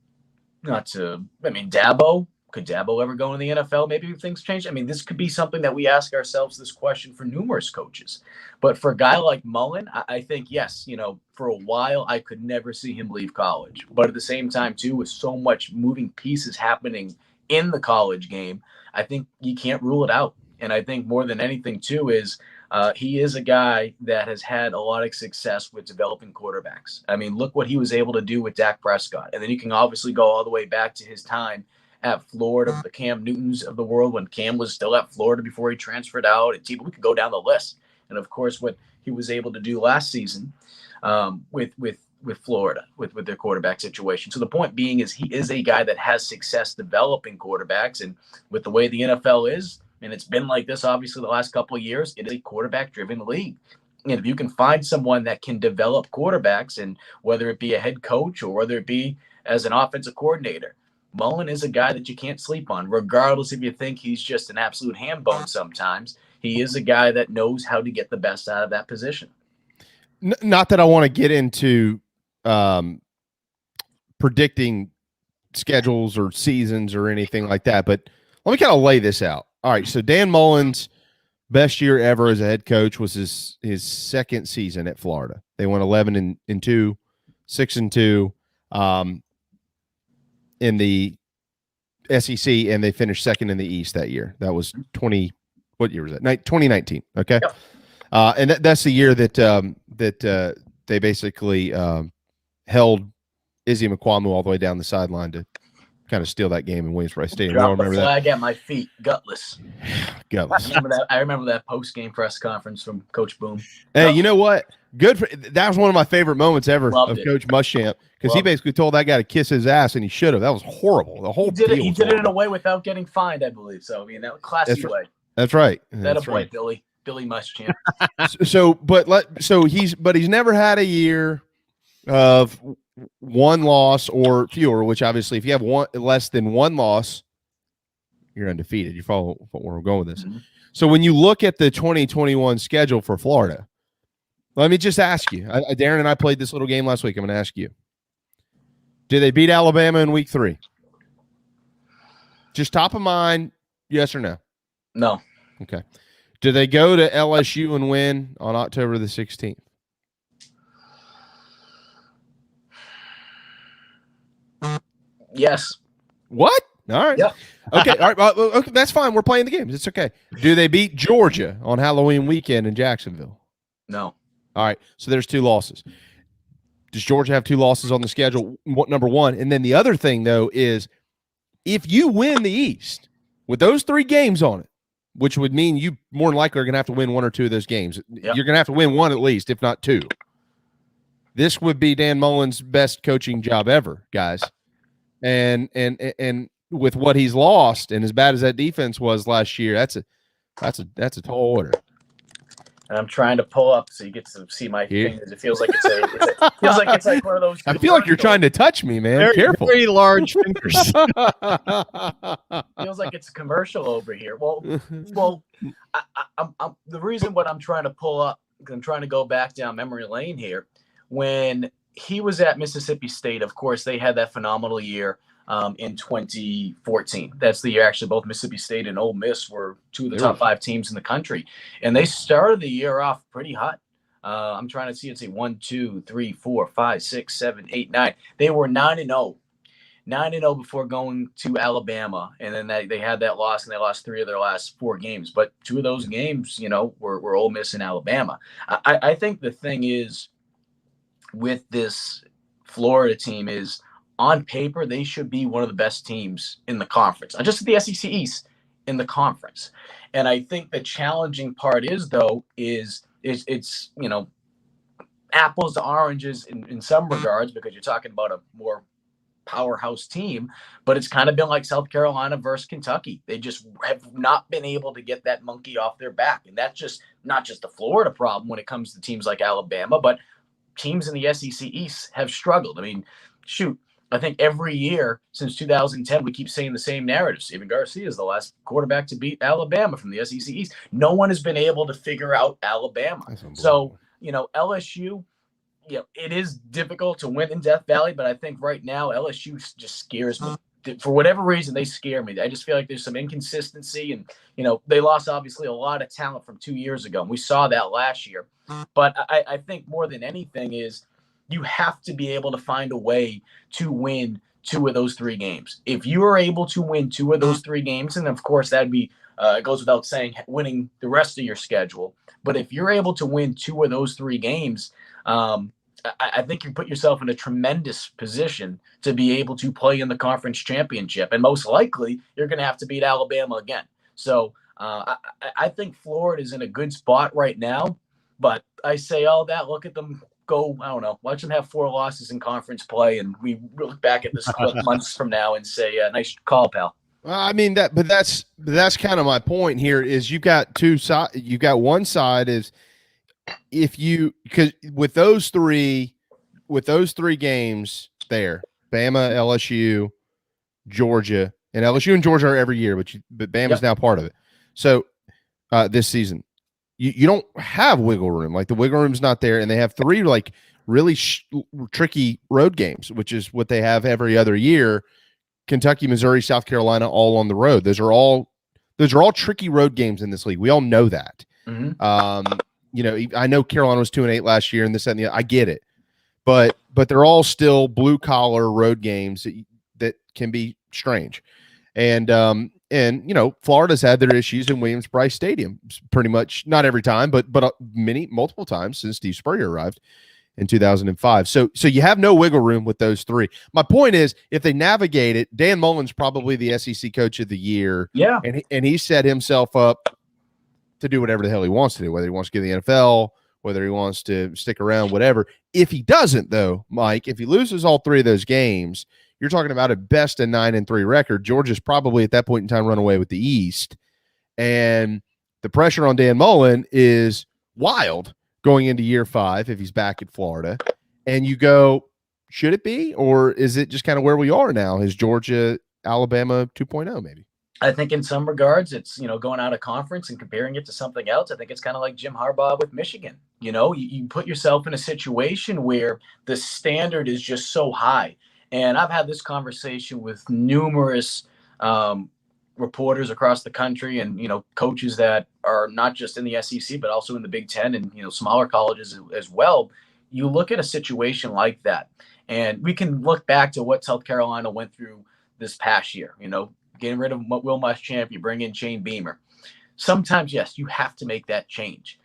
could Dabo ever go in the NFL? Maybe if things change. I mean, this could be something that we ask ourselves this question for numerous coaches. But for a guy like Mullen, I think, yes, for a while, I could never see him leave college. But at the same time, too, with so much moving pieces happening in the college game, I think you can't rule it out. And I think more than anything, too, is he is a guy that has had a lot of success with developing quarterbacks. I mean, look what he was able to do with Dak Prescott. And then you can obviously go all the way back to his time at Florida, the Cam Newtons of the world, when Cam was still at Florida before he transferred out. And we could go down the list. And, of course, what he was able to do last season with Florida, with their quarterback situation. So the point being is he is a guy that has success developing quarterbacks. And with the way the NFL is, and it's been like this, obviously, the last couple of years, it is a quarterback-driven league. And if you can find someone that can develop quarterbacks, and whether it be a head coach or whether it be as an offensive coordinator, Mullen is a guy that you can't sleep on, regardless if you think he's just an absolute ham bone sometimes. He is a guy that knows how to get the best out of that position.
Not that I want to get into predicting schedules or seasons or anything like that, but let me kind of lay this out. All right, so Dan Mullen's best year ever as a head coach was his second season at Florida. They went 11-2, 6-2 in the SEC, and they finished second in the East that year. That was 2019. Okay, yep. And that's the year that they basically held Izzy McQuamu all the way down the sideline to kind of steal that game in Williams-Brice Stadium. We all
Drop the
remember
flag at my feet, gutless.
Gutless.
I remember that post-game press conference from Coach Boom.
Hey, you know what? That was one of my favorite moments ever
Loved
of
it.
Coach Muschamp, because he basically told that guy to kiss his ass, and he should have. That was horrible. The whole
He did
deal
it in a way without getting fined, I believe. So I mean, that was a classy way.
That's right.
That
That's
a boy,
right.
Billy Muschamp.
He's never had a year of one loss or fewer. Which obviously, if you have less than one loss, you're undefeated. You follow where we're going with this.
Mm-hmm.
So when you look at the 2021 schedule for Florida, let me just ask you. Darren and I played this little game last week. I'm going to ask you: did they beat Alabama in week 3? Just top of mind, yes or no?
No.
Okay. Do they go to LSU and win on October the 16th?
Yes.
What? All right.
Yep.
Okay. All right. Well, okay. That's fine. We're playing the games. It's okay. Do they beat Georgia on Halloween weekend in Jacksonville?
No.
All right. So there's 2 losses. Does Georgia have 2 losses on the schedule? Number one. And then the other thing, though, is if you win the East with those 3 games on it, which would mean you more than likely are going to have to win 1 or 2 of those games.
Yep.
You're going to have to win 1 at least, if not 2. This would be Dan Mullen's best coaching job ever, guys. And with what he's lost and as bad as that defense was last year, that's a tall order.
And I'm trying to pull up so you get to see my fingers. It feels like it's like one of those.
I feel like you're trying to touch me, man.
Very,
Careful.
very large fingers.
Feels like it's a commercial over here. Well, I'm the reason what I'm trying to pull up, because I'm trying to go back down memory lane here. When he was at Mississippi State, of course, they had that phenomenal year in 2014. That's the year actually both Mississippi State and Ole Miss were 2 of the top 5 teams in the country. And they started the year off pretty hot. I'm trying to see, it's 1, 2, 3, 4, 5, 6, 7, 8, 9. They were 9-0. 9-0 before going to Alabama. And then they had that loss, and they lost 3 of their last 4 games. But 2 of those games, were Ole Miss and Alabama. I think the thing is with this Florida team is, on paper, they should be one of the best teams in the conference, not just the SEC East, in the conference. And I think the challenging part is it's apples to oranges in some regards, because you're talking about a more powerhouse team, but it's kind of been like South Carolina versus Kentucky. They just have not been able to get that monkey off their back. And that's just not just a Florida problem when it comes to teams like Alabama, but teams in the SEC East have struggled. I mean, shoot, I think every year since 2010, we keep saying the same narrative. Steven Garcia is the last quarterback to beat Alabama from the SEC East. No one has been able to figure out Alabama. So, LSU, it is difficult to win in Death Valley, but I think right now LSU just scares me. For whatever reason, they scare me. I just feel like there's some inconsistency, and, they lost obviously a lot of talent from 2 years ago, and we saw that last year. But I think more than anything is, you have to be able to find a way to win 2 of those 3 games. If you are able to win 2 of those 3 games, and of course that'd be, it goes without saying, winning the rest of your schedule. But if you're able to win 2 of those 3 games, I think you put yourself in a tremendous position to be able to play in the conference championship. And most likely you're going to have to beat Alabama again. So I think Florida is in a good spot right now, but I say all that, look at them go, I don't know, watch them have 4 losses in conference play, and we look back at this months from now and say, nice call, pal.
I mean that's kind of my point here is you've got 2 sides. You've got one side is because with those 3 games there, Bama, LSU, Georgia, and LSU and Georgia are every year, but Bama's now part of it. So this season, you don't have wiggle room. Like, the wiggle room's not there, and they have 3 like really tricky road games, which is what they have every other year. Kentucky, Missouri, South Carolina, all on the road. Those are all tricky road games in this league. We all know that.
Mm-hmm.
I know Carolina was 2-8 last year, and this and the other. I get it, but they're all still blue collar road games that can be strange. And Florida's had their issues in Williams-Brice Stadium, pretty much not every time, but multiple times since Steve Spurrier arrived. in 2005. So you have no wiggle room with those three. My point is, if they navigate it, Dan Mullen's probably the SEC coach of the year.
Yeah.
And he set himself up to do whatever the hell he wants to do, whether he wants to get in the NFL, whether he wants to stick around, whatever. If he doesn't, though, Mike, if he loses all three of those games, you're talking about a best of 9-3 record. Georgia's probably at that point in time run away with the East. And the pressure on Dan Mullen is wild going into year 5 if he's back at Florida. And you go, should it be? Or is it just kind of where we are now? Is Georgia, Alabama 2.0 maybe?
I think in some regards, it's, going out of conference and comparing it to something else. I think it's kind of like Jim Harbaugh with Michigan. You put yourself in a situation where the standard is just so high. And I've had this conversation with numerous reporters across the country and, coaches that are not just in the SEC, but also in the Big Ten and, smaller colleges as well. You look at a situation like that, and we can look back to what South Carolina went through this past year, getting rid of Will Muschamp, you bring in Shane Beamer. Sometimes, yes, you have to make that change.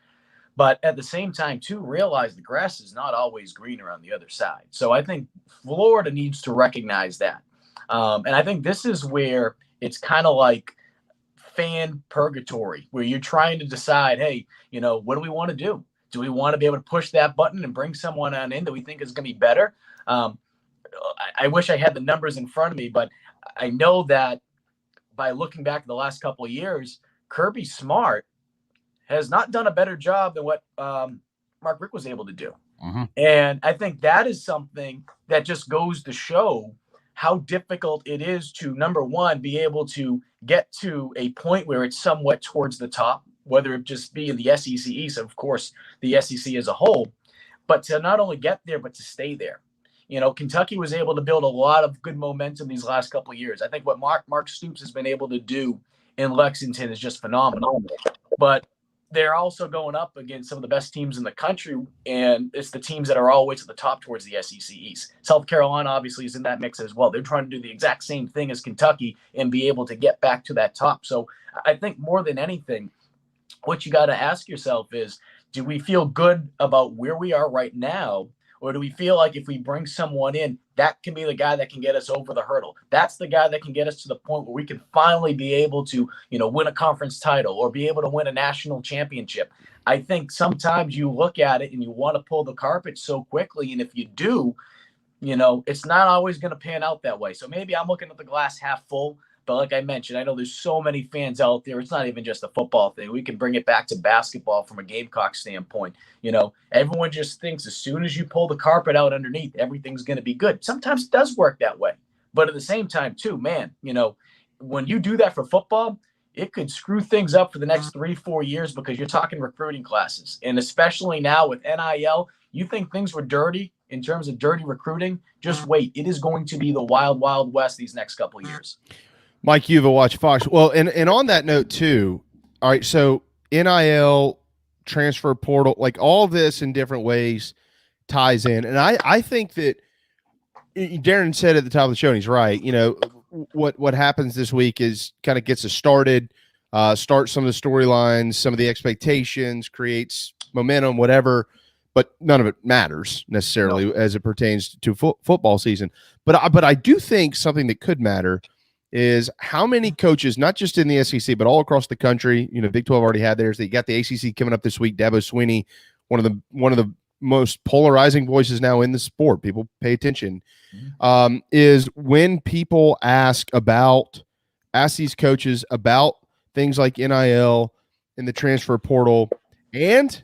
But at the same time, too, realize the grass is not always greener on the other side. So I think Florida needs to recognize that. And I think this is where it's kind of like fan purgatory, where you're trying to decide, hey, what do we want to do? Do we want to be able to push that button and bring someone on in that we think is going to be better? I wish I had the numbers in front of me, but I know that by looking back at the last couple of years, Kirby Smart has not done a better job than what Mark Richt was able to do.
Mm-hmm.
And I think that is something that just goes to show how difficult it is to, number one, be able to get to a point where it's somewhat towards the top, whether it just be in the SEC East, of course, the SEC as a whole, but to not only get there, but to stay there. Kentucky was able to build a lot of good momentum these last couple of years. I think what Mark Stoops has been able to do in Lexington is just phenomenal. But they're also going up against some of the best teams in the country, and it's the teams that are always at the top towards the SEC East. South Carolina obviously is in that mix as well. They're trying to do the exact same thing as Kentucky and be able to get back to that top. So I think more than anything, what you got to ask yourself is, do we feel good about where we are right now? Or do we feel like if we bring someone in, that can be the guy that can get us over the hurdle? That's the guy that can get us to the point where we can finally be able to, win a conference title or be able to win a national championship. I think sometimes you look at it and you want to pull the carpet so quickly. And if you do, it's not always going to pan out that way. So maybe I'm looking at the glass half full. But like I mentioned, I know there's so many fans out there. It's not even just a football thing. We can bring it back to basketball from a Gamecock standpoint. Everyone just thinks as soon as you pull the carpet out underneath, everything's going to be good. Sometimes it does work that way. But at the same time, too, man, when you do that for football, it could screw things up for the next 3-4 years because you're talking recruiting classes. And especially now with NIL, you think things were dirty in terms of dirty recruiting. Just wait. It is going to be the wild, wild west these next couple of years.
Mike Yuva, watch Fox. Well, and on that note too, all right, so NIL, transfer portal, like all this in different ways ties in. And I think that Darren said at the top of the show, and he's right, what happens this week is kind of gets us started, starts some of the storylines, some of the expectations, creates momentum, whatever, but none of it matters necessarily as it pertains to football season. But I do think something that could matter is how many coaches, not just in the SEC, but all across the country, Big 12 already had theirs. They got the ACC coming up this week. Dabo Swinney, one of the most polarizing voices now in the sport. People pay attention. Is when people ask these coaches about things like NIL and the transfer portal and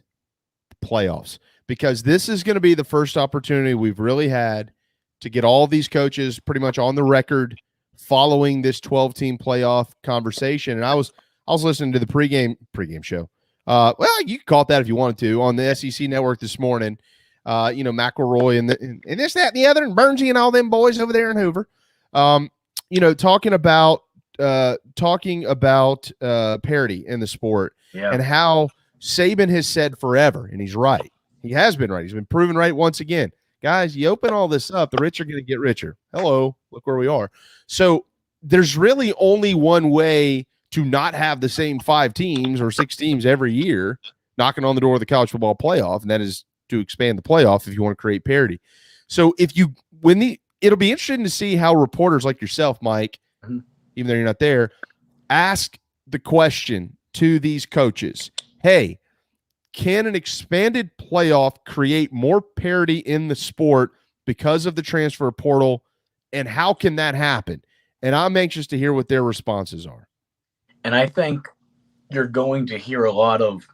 playoffs, because this is going to be the first opportunity we've really had to get all these coaches pretty much on the record following this 12-team playoff conversation. And I was listening to the pregame show. Well, you can call it that if you wanted to, on the SEC network this morning. McElroy and this, that, and the other, and Bernsey and all them boys over there in Hoover. Talking about parity in the sport and how Saban has said forever, and he's right. He has been right. He's been proven right once again. Guys, you open all this up, the rich are going to get richer. Hello, look where we are. So there's really only one way to not have the same 5 teams or 6 teams every year knocking on the door of the college football playoff, and that is to expand the playoff if you want to create parity. So it'll be interesting to see how reporters like yourself, Mike, even though you're not there, ask the question to these coaches. Hey, can an expanded playoff create more parity in the sport because of the transfer portal? And how can that happen? And I'm anxious to hear what their responses are.
And I think you're going to hear a lot of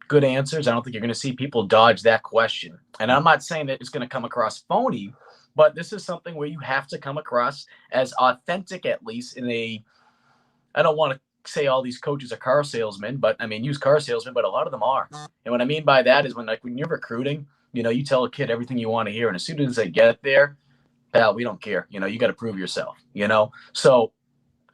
good answers. I don't think you're going to see people dodge that question. And I'm not saying that it's going to come across phony, but this is something where you have to come across as authentic, at least I don't want to say all these coaches are car salesmen, but I mean, used car salesmen, but a lot of them are. And what I mean by that is when you're recruiting, you tell a kid everything you want to hear. And as soon as they get there, pal, we don't care. You got to prove yourself, So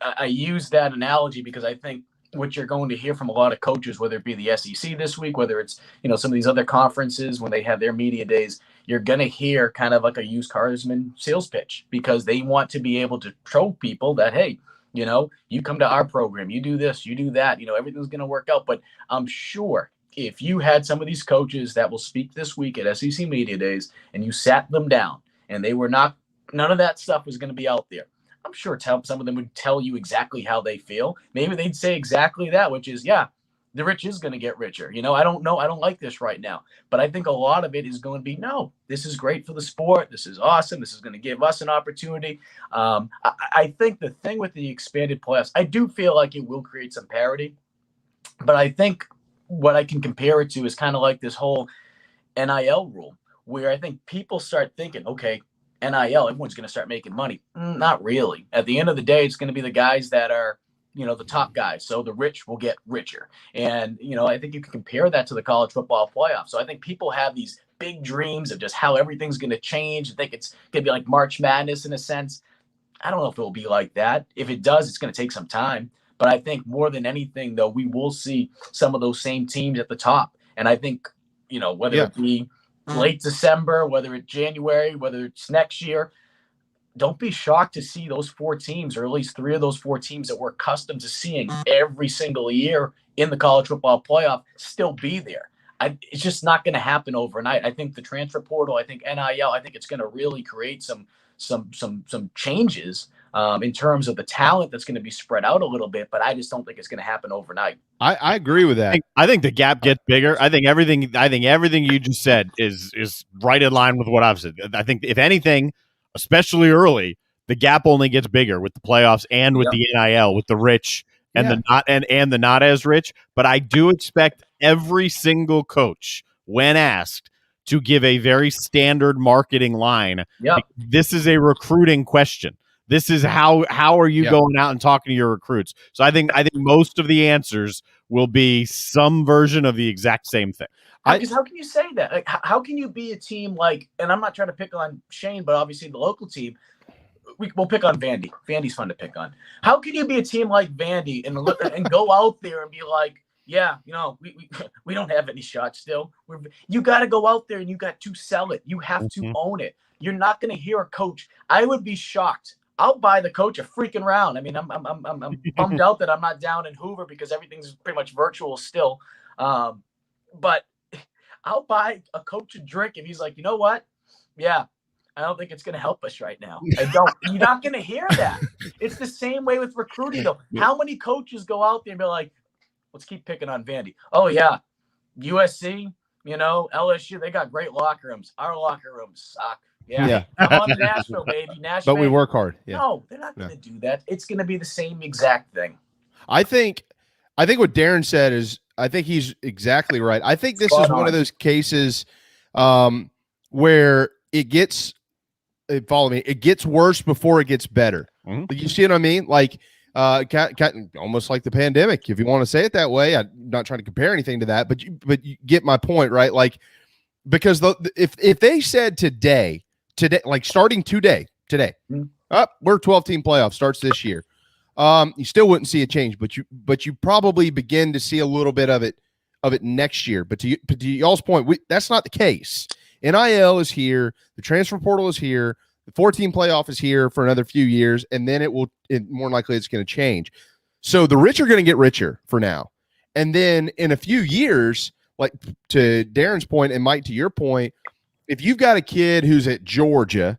I use that analogy because I think what you're going to hear from a lot of coaches, whether it be the SEC this week, whether it's, some of these other conferences, when they have their media days, you're going to hear kind of like a used carsman sales pitch because they want to be able to show people that, hey, you come to our program, you do this, you do that, everything's going to work out. But I'm sure if you had some of these coaches that will speak this week at SEC media days and you sat them down and they were none of that stuff was going to be out there. I'm sure some of them would tell you exactly how they feel. Maybe they'd say exactly that, which is, yeah, the rich is going to get richer. I don't know. I don't like this right now. But I think a lot of it is going to be, no, this is great for the sport. This is awesome. This is going to give us an opportunity. I think the thing with the expanded playoffs, I do feel like it will create some parity. But I think what I can compare it to is kind of like this whole NIL rule, where I think people start thinking, okay, NIL, everyone's going to start making money. Not really. At the end of the day, it's going to be the guys that are, the top guys. So the rich will get richer. And, I think you can compare that to the college football playoff. So I think people have these big dreams of just how everything's going to change. I think it's going to be like March Madness in a sense. I don't know if it will be like that. If it does, it's going to take some time. But I think more than anything, though, we will see some of those same teams at the top. And I think, whether it be late December, whether it's January, whether it's next year, don't be shocked to see those 4 teams, or at least 3 of those 4 teams that we're accustomed to seeing every single year in the college football playoff still be there. It's just not going to happen overnight. I think the transfer portal, I think NIL, I think it's going to really create some changes in terms of the talent that's going to be spread out a little bit, but I just don't think it's going to happen overnight.
I agree with that.
I think the gap gets bigger. I think everything you just said is right in line with what I've said. I think if anything, especially early, the gap only gets bigger with the playoffs and with the NIL, with the rich and the not and the not as rich. But I do expect every single coach, when asked, to give a very standard marketing line.
Yep.
This is a recruiting question. This is how are you going out and talking to your recruits? So I think most of the answers will be some version of the exact same thing.
Because how can you say that? Like, how can you be a team like, and I'm not trying to pick on Shane, but obviously the local team, we'll pick on Vandy. Vandy's fun to pick on. How can you be a team like Vandy and go out there and be like, yeah, we don't have any shots still. You got to go out there and you got to sell it. You have to own it. You're not going to hear a coach. I would be shocked. I'll buy the coach a freaking round. I mean, I'm bummed out that I'm not down in Hoover because everything's pretty much virtual still. But I'll buy a coach a drink if he's like, you know what? Yeah, I don't think it's going to help us right now. You're not going to hear that. It's the same way with recruiting, though. How many coaches go out there and be like, let's keep picking on Vandy. Oh, yeah, USC, LSU, they got great locker rooms. Our locker rooms suck. Yeah. I'm on Nashville, baby. Nashville.
But we work hard. Yeah.
No, they're not going to do that. It's going to be the same exact thing.
I think what Darren said is, I think he's exactly right. I think this is one of those cases where it gets, follow me, it gets worse before it gets better. Mm-hmm. You see what I mean? Like, almost like the pandemic, if you want to say it that way. I'm not trying to compare anything to that, but you get my point, right? Like, because if they said today, like starting today, we're 12-team playoff starts this year. You still wouldn't see a change, but you probably begin to see a little bit of it next year. But to y'all's point, that's not the case. NIL is here, the transfer portal is here, the 14 playoff is here for another few years, and then more likely it's going to change. So the rich are going to get richer for now, and then in a few years, like to Darren's point and Mike, to your point, if you've got a kid who's at Georgia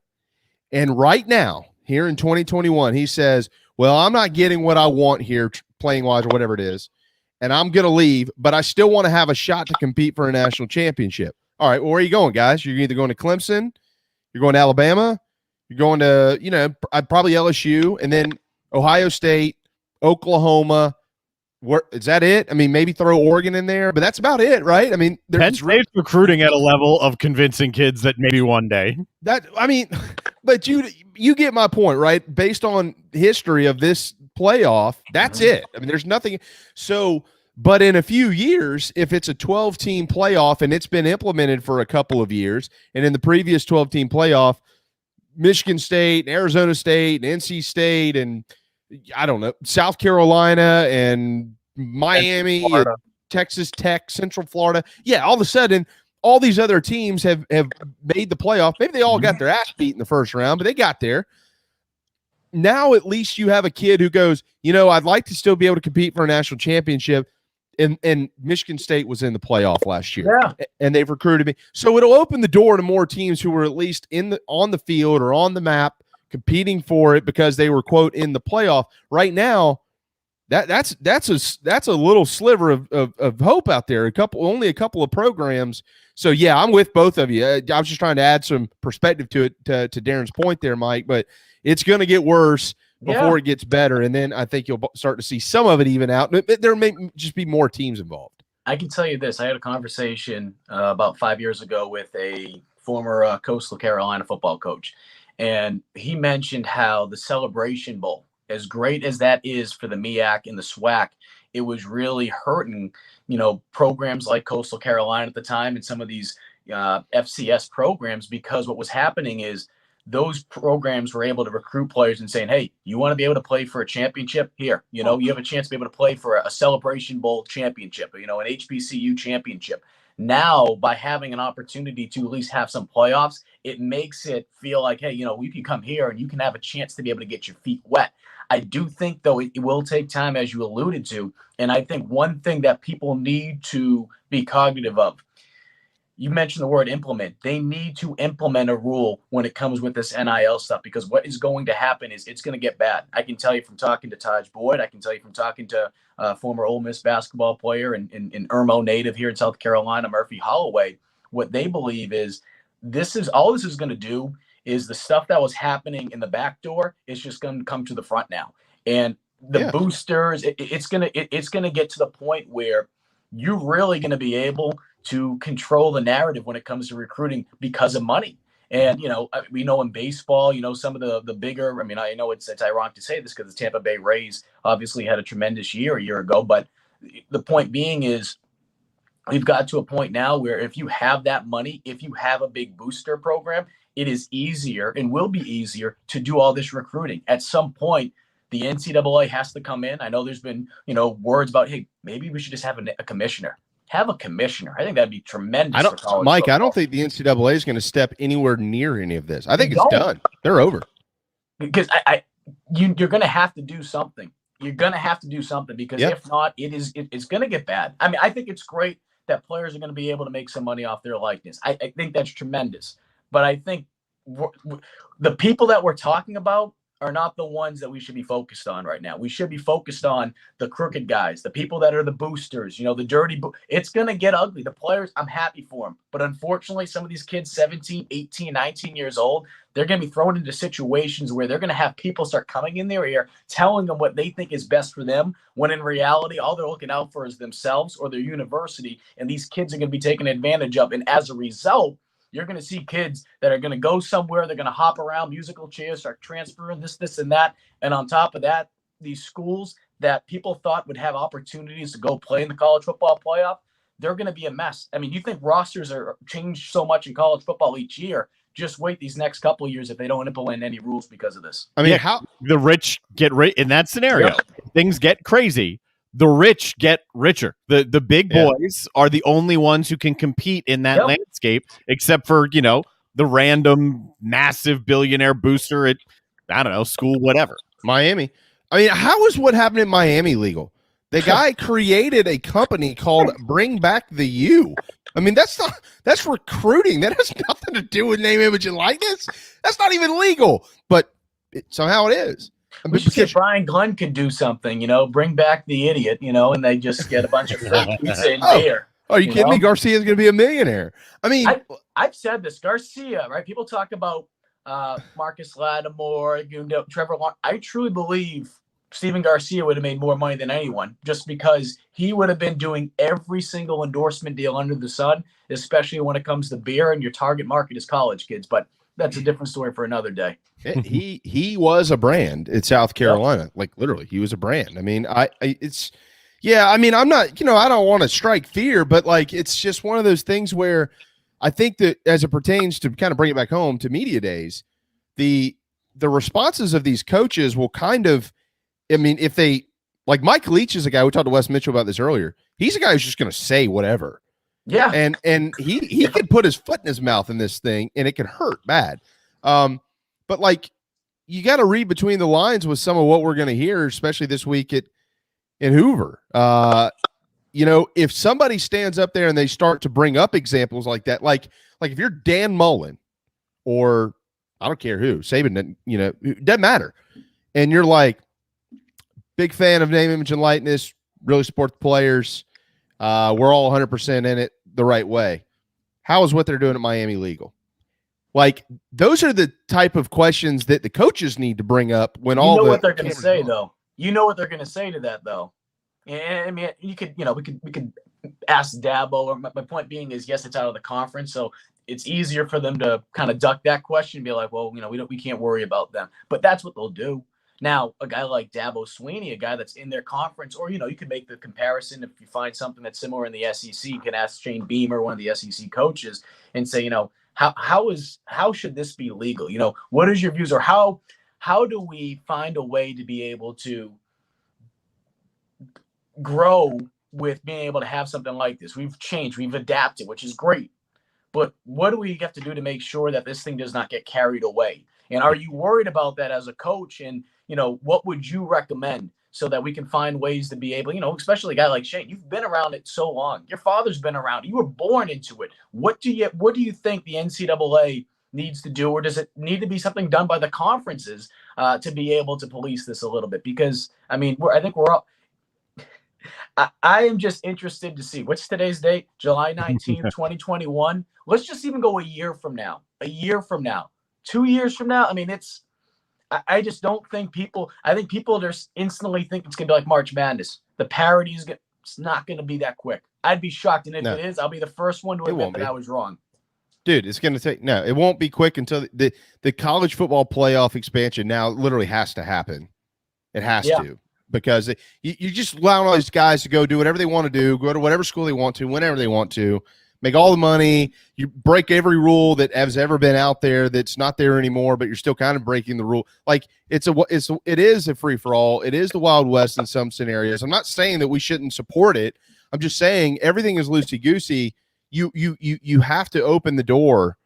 and right now here in 2021, he says, well, I'm not getting what I want here playing wise or whatever it is, and I'm going to leave, but I still want to have a shot to compete for a national championship. All right, well, where are you going, guys? You're either going to Clemson, you're going to Alabama, you're going to, probably LSU, and then Ohio State, Oklahoma. Where is that it? I mean, maybe throw Oregon in there, but that's about it, right? I mean,
Penn State's recruiting at a level of convincing kids that maybe one day.
But you get my point, right? Based on history of this playoff, that's it. I mean, there's nothing. So, but in a few years, if it's a 12-team playoff and it's been implemented for a couple of years, and in the previous 12-team playoff, Michigan State, Arizona State, and NC State, and I don't know, South Carolina and Miami, and Texas Tech, Central Florida. Yeah, all of a sudden, all these other teams have made the playoff. Maybe they all got their ass beat in the first round, but they got there. Now at least you have a kid who goes, I'd like to still be able to compete for a national championship. And Michigan State was in the playoff last year, and they've recruited me. So it'll open the door to more teams who were at least on the field or on the map competing for it because they were, quote, in the playoff. Right now, that's a little sliver of hope out there. Only a couple of programs. So yeah, I'm with both of you. I was just trying to add some perspective to it to Darren's point there, Mike. But it's going to get worse before it gets better, and then I think you'll start to see some of it even out. There may just be more teams involved.
I can tell you this: I had a conversation about 5 years ago with a former Coastal Carolina football coach. And he mentioned how the Celebration Bowl, as great as that is for the MEAC and the SWAC, it was really hurting, programs like Coastal Carolina at the time and some of these FCS programs, because what was happening is those programs were able to recruit players and saying, hey, you want to be able to play for a championship? Here, you have a chance to be able to play for a Celebration Bowl championship, an HBCU championship. Now, by having an opportunity to at least have some playoffs, it makes it feel like, hey, we can come here and you can have a chance to be able to get your feet wet. I do think, though, it will take time, as you alluded to. And I think one thing that people need to be cognitive of, you mentioned the word implement. They need to implement a rule when it comes with this NIL stuff, because what is going to happen is it's going to get bad. I can tell you from talking to Taj Boyd. I can tell you from talking to former Ole Miss basketball player and Irmo native here in South Carolina, Murphy Holloway. What they believe is this is going to do is the stuff that was happening in the back door is just going to come to the front now. And the boosters, it's going to get to the point where you're really going to be able to control the narrative when it comes to recruiting because of money. And, we know in baseball, some of the bigger, I know it's ironic to say this because the Tampa Bay Rays obviously had a tremendous year a year ago, but the point being is we've got to a point now where if you have that money, if you have a big booster program, it is easier and will be easier to do all this recruiting. At some point, the NCAA has to come in. I know there's been, words about, hey, maybe we should just have a commissioner. Have a commissioner. I think that'd be tremendous. For college
Mike,
football.
I don't think the NCAA is going to step anywhere near any of this. I think it's done. They're over.
Because you're going to have to do something. You're going to have to do something because if not, it's going to get bad. I think it's great that players are going to be able to make some money off their likeness. I think that's tremendous. But I think the people that we're talking about are not the ones that we should be focused on right now. We should be focused on the crooked guys, the people that are the boosters, the dirty. It's going to get ugly. The players, I'm happy for them. But unfortunately, some of these kids, 17, 18, 19 years old, they're going to be thrown into situations where they're going to have people start coming in their ear, telling them what they think is best for them, when in reality, all they're looking out for is themselves or their university. And these kids are going to be taken advantage of. And as a result, you're going to see kids that are going to go somewhere. They're going to hop around musical chairs, start transferring this, and that. And on top of that, these schools that people thought would have opportunities to go play in the college football playoff, they're going to be a mess. You think rosters are changed so much in college football each year. Just wait these next couple of years if they don't implement any rules because of this.
How the rich get rich in that scenario? Things get crazy. The rich get richer. The big boys are the only ones who can compete in that landscape, except for, the random massive billionaire booster at, I don't know, school, whatever.
Miami. How is what happened in Miami legal? The guy created a company called Bring Back the U. I mean, that's recruiting. That has nothing to do with name, image, and likeness. That's not even legal, but somehow it is.
We should see if Brian Glenn could do something, bring back the idiot, and they just get a bunch of free pizza and beer.
Are you kidding me? Garcia's going to be a millionaire. I mean,
I've said this. Garcia, right? People talk about Marcus Lattimore, Trevor Lawrence. I truly believe Steven Garcia would have made more money than anyone just because he would have been doing every single endorsement deal under the sun, especially when it comes to beer and your target market is college kids. But that's a different story for another day.
He was a brand in South Carolina. Yep. Like literally, he was a brand. I mean, I'm not, I don't want to strike fear, but like, it's just one of those things where I think that as it pertains to kind of bring it back home to media days, the responses of these coaches will kind of, I mean, if they like Mike Leach is a guy, we talked to Wes Mitchell about this earlier. He's a guy who's just going to say whatever.
Yeah.
And he could put his foot in his mouth in this thing and it could hurt bad. But like, you got to read between the lines with some of what we're going to hear, especially this week in Hoover. If somebody stands up there and they start to bring up examples like that, like if you're Dan Mullen or I don't care who, Saban, it doesn't matter. And you're like, big fan of name, image, and likeness, really support the players. We're all 100% in it the right way. How is what they're doing at Miami legal? Like, those are the type of questions that the coaches need to bring up when
what they're going to say, though. You know what they're going to say to that, though. And I mean, we could ask Dabo. Or my point being is, yes, it's out of the conference, so it's easier for them to kind of duck that question and be like, well, we can't worry about them. But that's what they'll do. Now, a guy like Dabo Swinney, a guy that's in their conference, or, you could make the comparison if you find something that's similar in the SEC, you can ask Shane Beamer, one of the SEC coaches, and say, how should this be legal? What is your views, or how do we find a way to be able to grow with being able to have something like this? We've changed, we've adapted, which is great. But what do we have to do to make sure that this thing does not get carried away? And are you worried about that as a coach? And, what would you recommend so that we can find ways to be able, especially a guy like Shane, you've been around it so long. Your father's been around. You were born into it. What do you think the NCAA needs to do, or does it need to be something done by the conferences to be able to police this a little bit? Because, I mean, I think we're all – I am just interested to see. What's today's date? July 19th, 2021. Let's just even go a year from now, 2 years from now. I mean, I just don't think I think people just instantly think it's going to be like March Madness. The parity it's not going to be that quick. I'd be shocked. And if it is, I'll be the first one to admit that I was wrong.
Dude, it's going to take – no, it won't be quick until the college football playoff expansion now literally has to happen. It has to. Because you just allow all these guys to go do whatever they want to do, go to whatever school they want to, whenever they want to, make all the money. You break every rule that has ever been out there that's not there anymore, but you're still kind of breaking the rule. Like it is a free for all. It is the Wild West in some scenarios. I'm not saying that we shouldn't support it. I'm just saying everything is loosey goosey. You have to open the door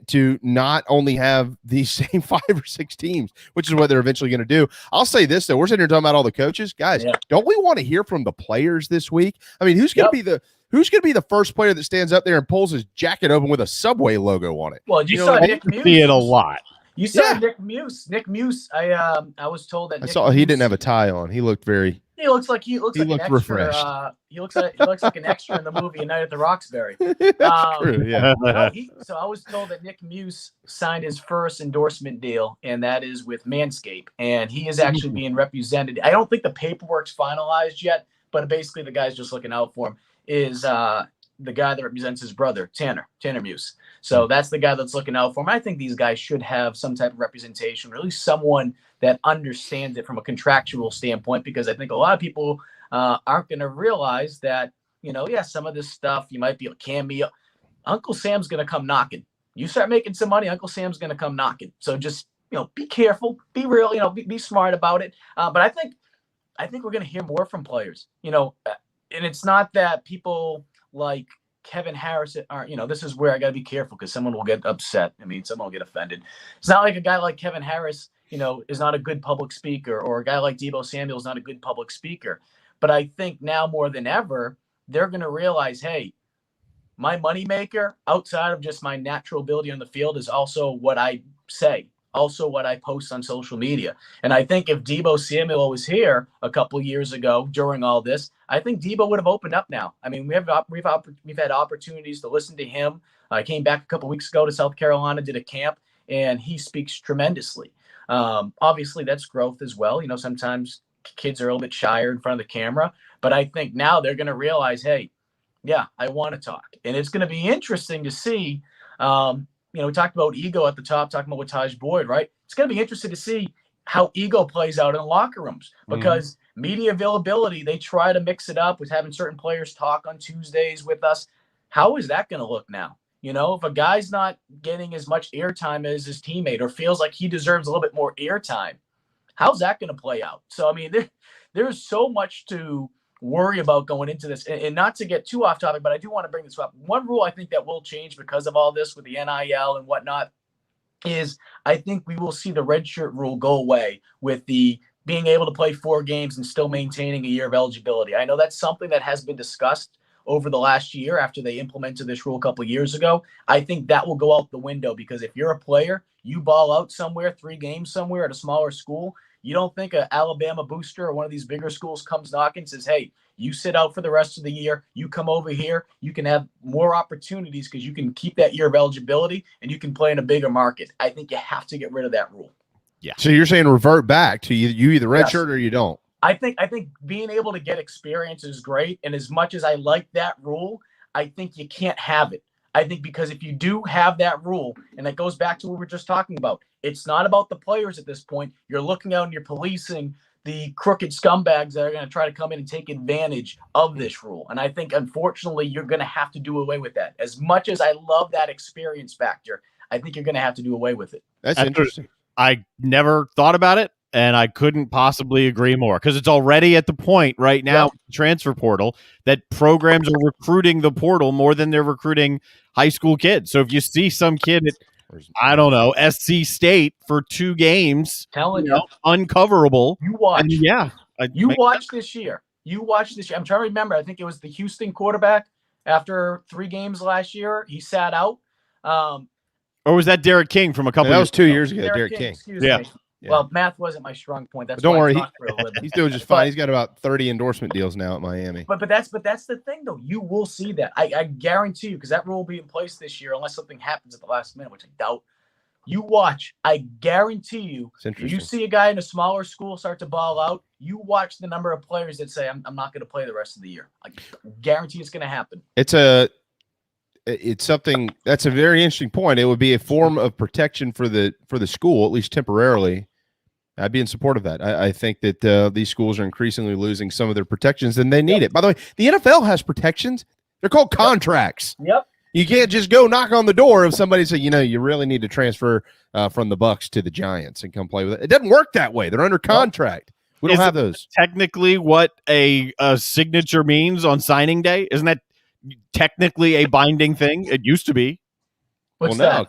to not only have these same 5 or 6 teams, which is what they're eventually going to do. I'll say this, though. We're sitting here talking about all the coaches. Guys, don't we want to hear from the players this week? I mean, who's going to be the first player that stands up there and pulls his jacket open with a Subway logo on it?
Well, you saw Nick Muse.
See it a lot.
You saw Nick Muse. Nick Muse, I was told that
he didn't have a tie on. He looked very –
He looks like an extra.
Refreshed.
He looks like an extra in the movie A Night at the Roxbury.
That's true. Yeah.
So I was told that Nick Muse signed his first endorsement deal, and that is with Manscaped, and he is actually being represented. I don't think the paperwork's finalized yet, but basically the guy's just looking out for him. Is the guy that represents his brother, Tanner Muse. So that's the guy that's looking out for him. I think these guys should have some type of representation, or at least someone that understands it from a contractual standpoint, because I think a lot of people aren't going to realize that, some of this stuff you might be a cameo. Uncle Sam's going to come knocking. You start making some money, Uncle Sam's going to come knocking. So just, be careful, be real, be smart about it. But I think we're going to hear more from players, and it's not that people like Kevin Harris aren't, this is where I got to be careful because someone will get upset. I mean, someone will get offended. It's not like a guy like Kevin Harris, is not a good public speaker, or a guy like Deebo Samuel is not a good public speaker. But I think now more than ever, they're going to realize, hey, my moneymaker outside of just my natural ability on the field is also what I say, also what I post on social media. And I think if Deebo Samuel was here a couple of years ago during all this, I think Deebo would have opened up now. I mean, we've had opportunities to listen to him. I came back a couple of weeks ago to South Carolina, did a camp, and he speaks tremendously. Obviously, that's growth as well. Sometimes kids are a little bit shyer in front of the camera, but I think now they're going to realize, hey, yeah, I want to talk. And it's going to be interesting to see. We talked about ego at the top, talking about with Taj Boyd, right? It's going to be interesting to see how ego plays out in the locker rooms because media availability, they try to mix it up with having certain players talk on Tuesdays with us. How is that going to look now? If a guy's not getting as much airtime as his teammate or feels like he deserves a little bit more airtime, how's that going to play out? So, I mean, there's so much to worry about going into this, and not to get too off topic, but I do want to bring this up. One rule I think that will change because of all this with the NIL and whatnot is I think we will see the redshirt rule go away with the being able to play 4 games and still maintaining a year of eligibility. I know that's something that has been discussed over the last year after they implemented this rule a couple of years ago. I think that will go out the window because if you're a player, you ball out somewhere, 3 games somewhere at a smaller school, you don't think an Alabama booster or one of these bigger schools comes knocking and says, hey, you sit out for the rest of the year, you come over here, you can have more opportunities because you can keep that year of eligibility and you can play in a bigger market. I think you have to get rid of that rule.
Yeah. So you're saying revert back to you either redshirt or you don't?
I think being able to get experience is great. And as much as I like that rule, I think you can't have it. I think because if you do have that rule, and that goes back to what we were just talking about, it's not about the players at this point. You're looking out and you're policing the crooked scumbags that are going to try to come in and take advantage of this rule. And I think, unfortunately, you're going to have to do away with that. As much as I love that experience factor, I think you're going to have to do away with it.
That's interesting.
I never thought about it, and I couldn't possibly agree more because it's already at the point right now, with the transfer portal, that programs are recruiting the portal more than they're recruiting high school kids. So if you see some kid at, I don't know, SC State for 2 games, uncoverable.
You watch.
You
watch this year. I'm trying to remember. I think it was the Houston quarterback after 3 games last year. He sat out.
Or was that Derek King from a couple years ago?
That was 2 years ago, Derek King.
Excuse me. Well, math wasn't my strong point. That's
don't
why
worry, he's doing just fine. He's got about 30 endorsement deals now at Miami.
But that's the thing, though. You will see that. I guarantee you, because that rule will be in place this year, unless something happens at the last minute, which I doubt. You watch. I guarantee you, you see a guy in a smaller school start to ball out, you watch the number of players that say, I'm not going to play the rest of the year. I guarantee it's going to happen.
It's something that's a very interesting point. It would be a form of protection for the school, at least temporarily. I'd be in support of that. I think that these schools are increasingly losing some of their protections, and they need it. By the way, the NFL has protections. They're called contracts.
Yep.
You can't just go knock on the door of somebody and say, you really need to transfer from the Bucks to the Giants and come play with it. It doesn't work that way. They're under contract. We don't have those.
Technically, what a signature means on signing day, isn't that technically a binding thing? It used to be.
What's
well,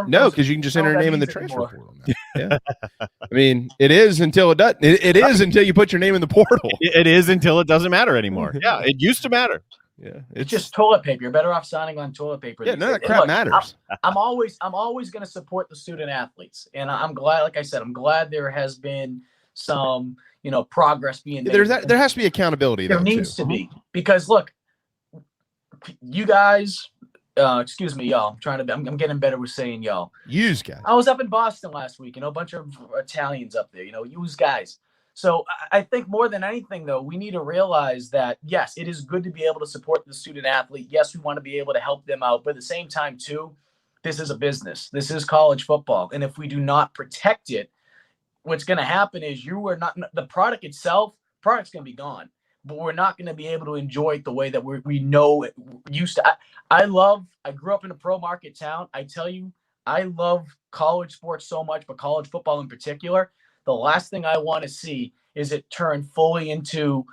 no, because you can just enter your name in the transfer portal. Yeah. I mean, it is until it doesn't. It is until you put your name in the portal.
It is until it doesn't matter anymore. Yeah, it used to matter.
Yeah,
it's just toilet paper. You're better off signing on toilet paper.
Yeah, none of that crap matters.
I'm always going to support the student athletes, and I'm glad. Like I said, I'm glad there has been some progress being made.
There has to be accountability.
There needs to be, because look, you guys. Excuse me, y'all. I'm getting better with saying y'all.
Use guys.
I was up in Boston last week. A bunch of Italians up there. Use guys. So I think more than anything, though, we need to realize that yes, it is good to be able to support the student athlete. Yes, we want to be able to help them out, but at the same time, too, this is a business. This is college football, and if we do not protect it, what's going to happen is the product itself. Product's going to be gone. But we're not going to be able to enjoy it the way that we know it used to. I grew up in a pro market town. I tell you, I love college sports so much, but college football in particular. The last thing I want to see is it turn fully into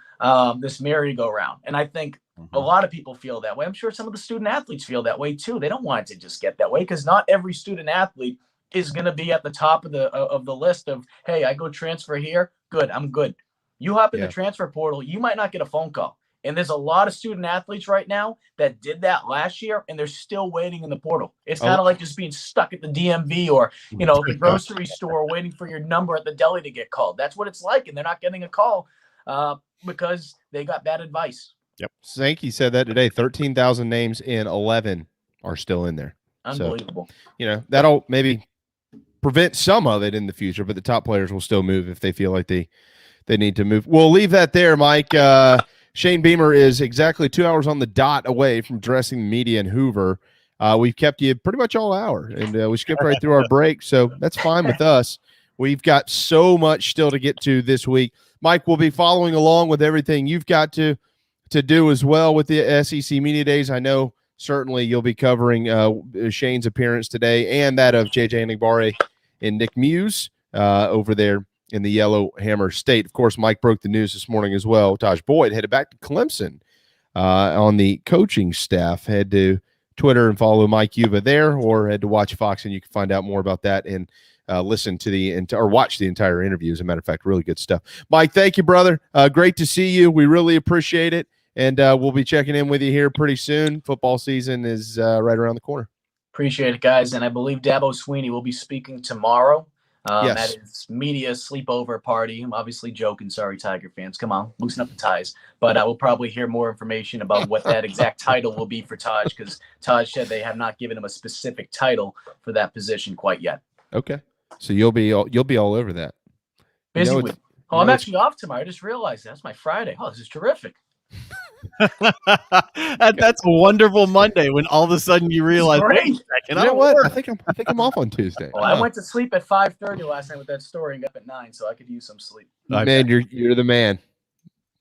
this merry-go-round. And I think a lot of people feel that way. I'm sure some of the student athletes feel that way too. They don't want it to just get that way because not every student athlete is going to be at the top of the list of, hey, I go transfer here. Good. I'm good. You hop in the transfer portal, you might not get a phone call. And there's a lot of student athletes right now that did that last year, and they're still waiting in the portal. It's kind of like just being stuck at the DMV or, the grocery store waiting for your number at the deli to get called. That's what it's like, and they're not getting a call because they got bad advice.
Yep. Sankey said that today. 13,000 names in 11 are still in there.
Unbelievable.
So, that'll maybe prevent some of it in the future, but the top players will still move if they feel like they need to move. We'll leave that there, Mike. Shane Beamer is exactly 2 hours on the dot away from dressing the media in Hoover. We've kept you pretty much all hour, and we skipped right through our break, so that's fine with us. We've got so much still to get to this week. Mike will be following along with everything you've got to do as well with the SEC Media Days. I know certainly you'll be covering Shane's appearance today and that of JJ Enigbare and Nick Muse over there in the Yellowhammer State. Of course, Mike broke the news this morning as well. Taj Boyd headed back to Clemson on the coaching staff. Head to Twitter and follow Mike Yuba there, or head to Watch Fox, and you can find out more about that and listen to or watch the entire interview. As a matter of fact, really good stuff. Mike, thank you, brother. Great to see you. We really appreciate it, and we'll be checking in with you here pretty soon. Football season is right around the corner.
Appreciate it, guys. And I believe Dabo Sweeney will be speaking tomorrow.
Yes.
At his media sleepover party. I'm obviously joking. Sorry, Tiger fans. Come on, loosen up the ties. But I will probably hear more information about what that exact title will be for Taj, because Taj said they have not given him a specific title for that position quite yet.
Okay, so you'll be all over that.
Busy with. I'm actually off tomorrow. I just realized that's my Friday. Oh, this is terrific.
That's a wonderful Monday when all of a sudden you realize, wait a second,
you know what? I think I'm off on Tuesday.
Well, I went to sleep at 5:30 last night with that story and got up at 9, so I could use some sleep.
Man, you're the man.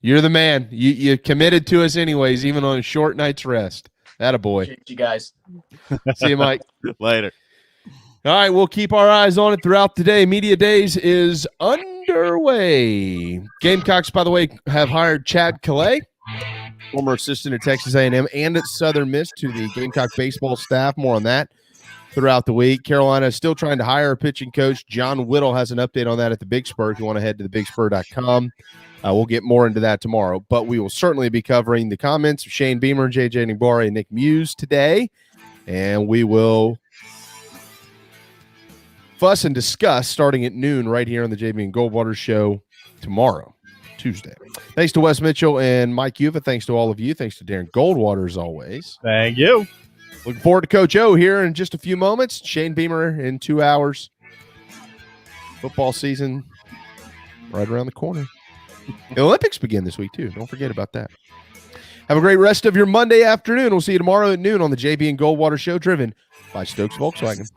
You're the man. You committed to us anyways, even on a short night's rest. Attaboy.
Appreciate you guys.
See you, Mike.
Later.
All right, we'll keep our eyes on it throughout the day. Media Days is underway. Gamecocks, by the way, have hired Chad Calais, former assistant at Texas A&M and at Southern Miss, to the Gamecock baseball staff. More on that throughout the week. Carolina is still trying to hire a pitching coach. John Whittle has an update on that at the Big Spur. If you want to head to thebigspur.com, we'll get more into that tomorrow. But we will certainly be covering the comments of Shane Beamer, JJ Enigbare, and Nick Muse today. And we will fuss and discuss starting at noon right here on the JB and Goldwater show tomorrow, Tuesday. Thanks to Wes Mitchell and Mike Yuva. Thanks to all of you. Thanks to Darren Goldwater, as always.
Thank you.
Looking forward to Coach O here in just a few moments. Shane Beamer in 2 hours. Football season right around the corner. The Olympics begin this week, too. Don't forget about that. Have a great rest of your Monday afternoon. We'll see you tomorrow at noon on the JB and Goldwater show, driven by Stokes Volkswagen.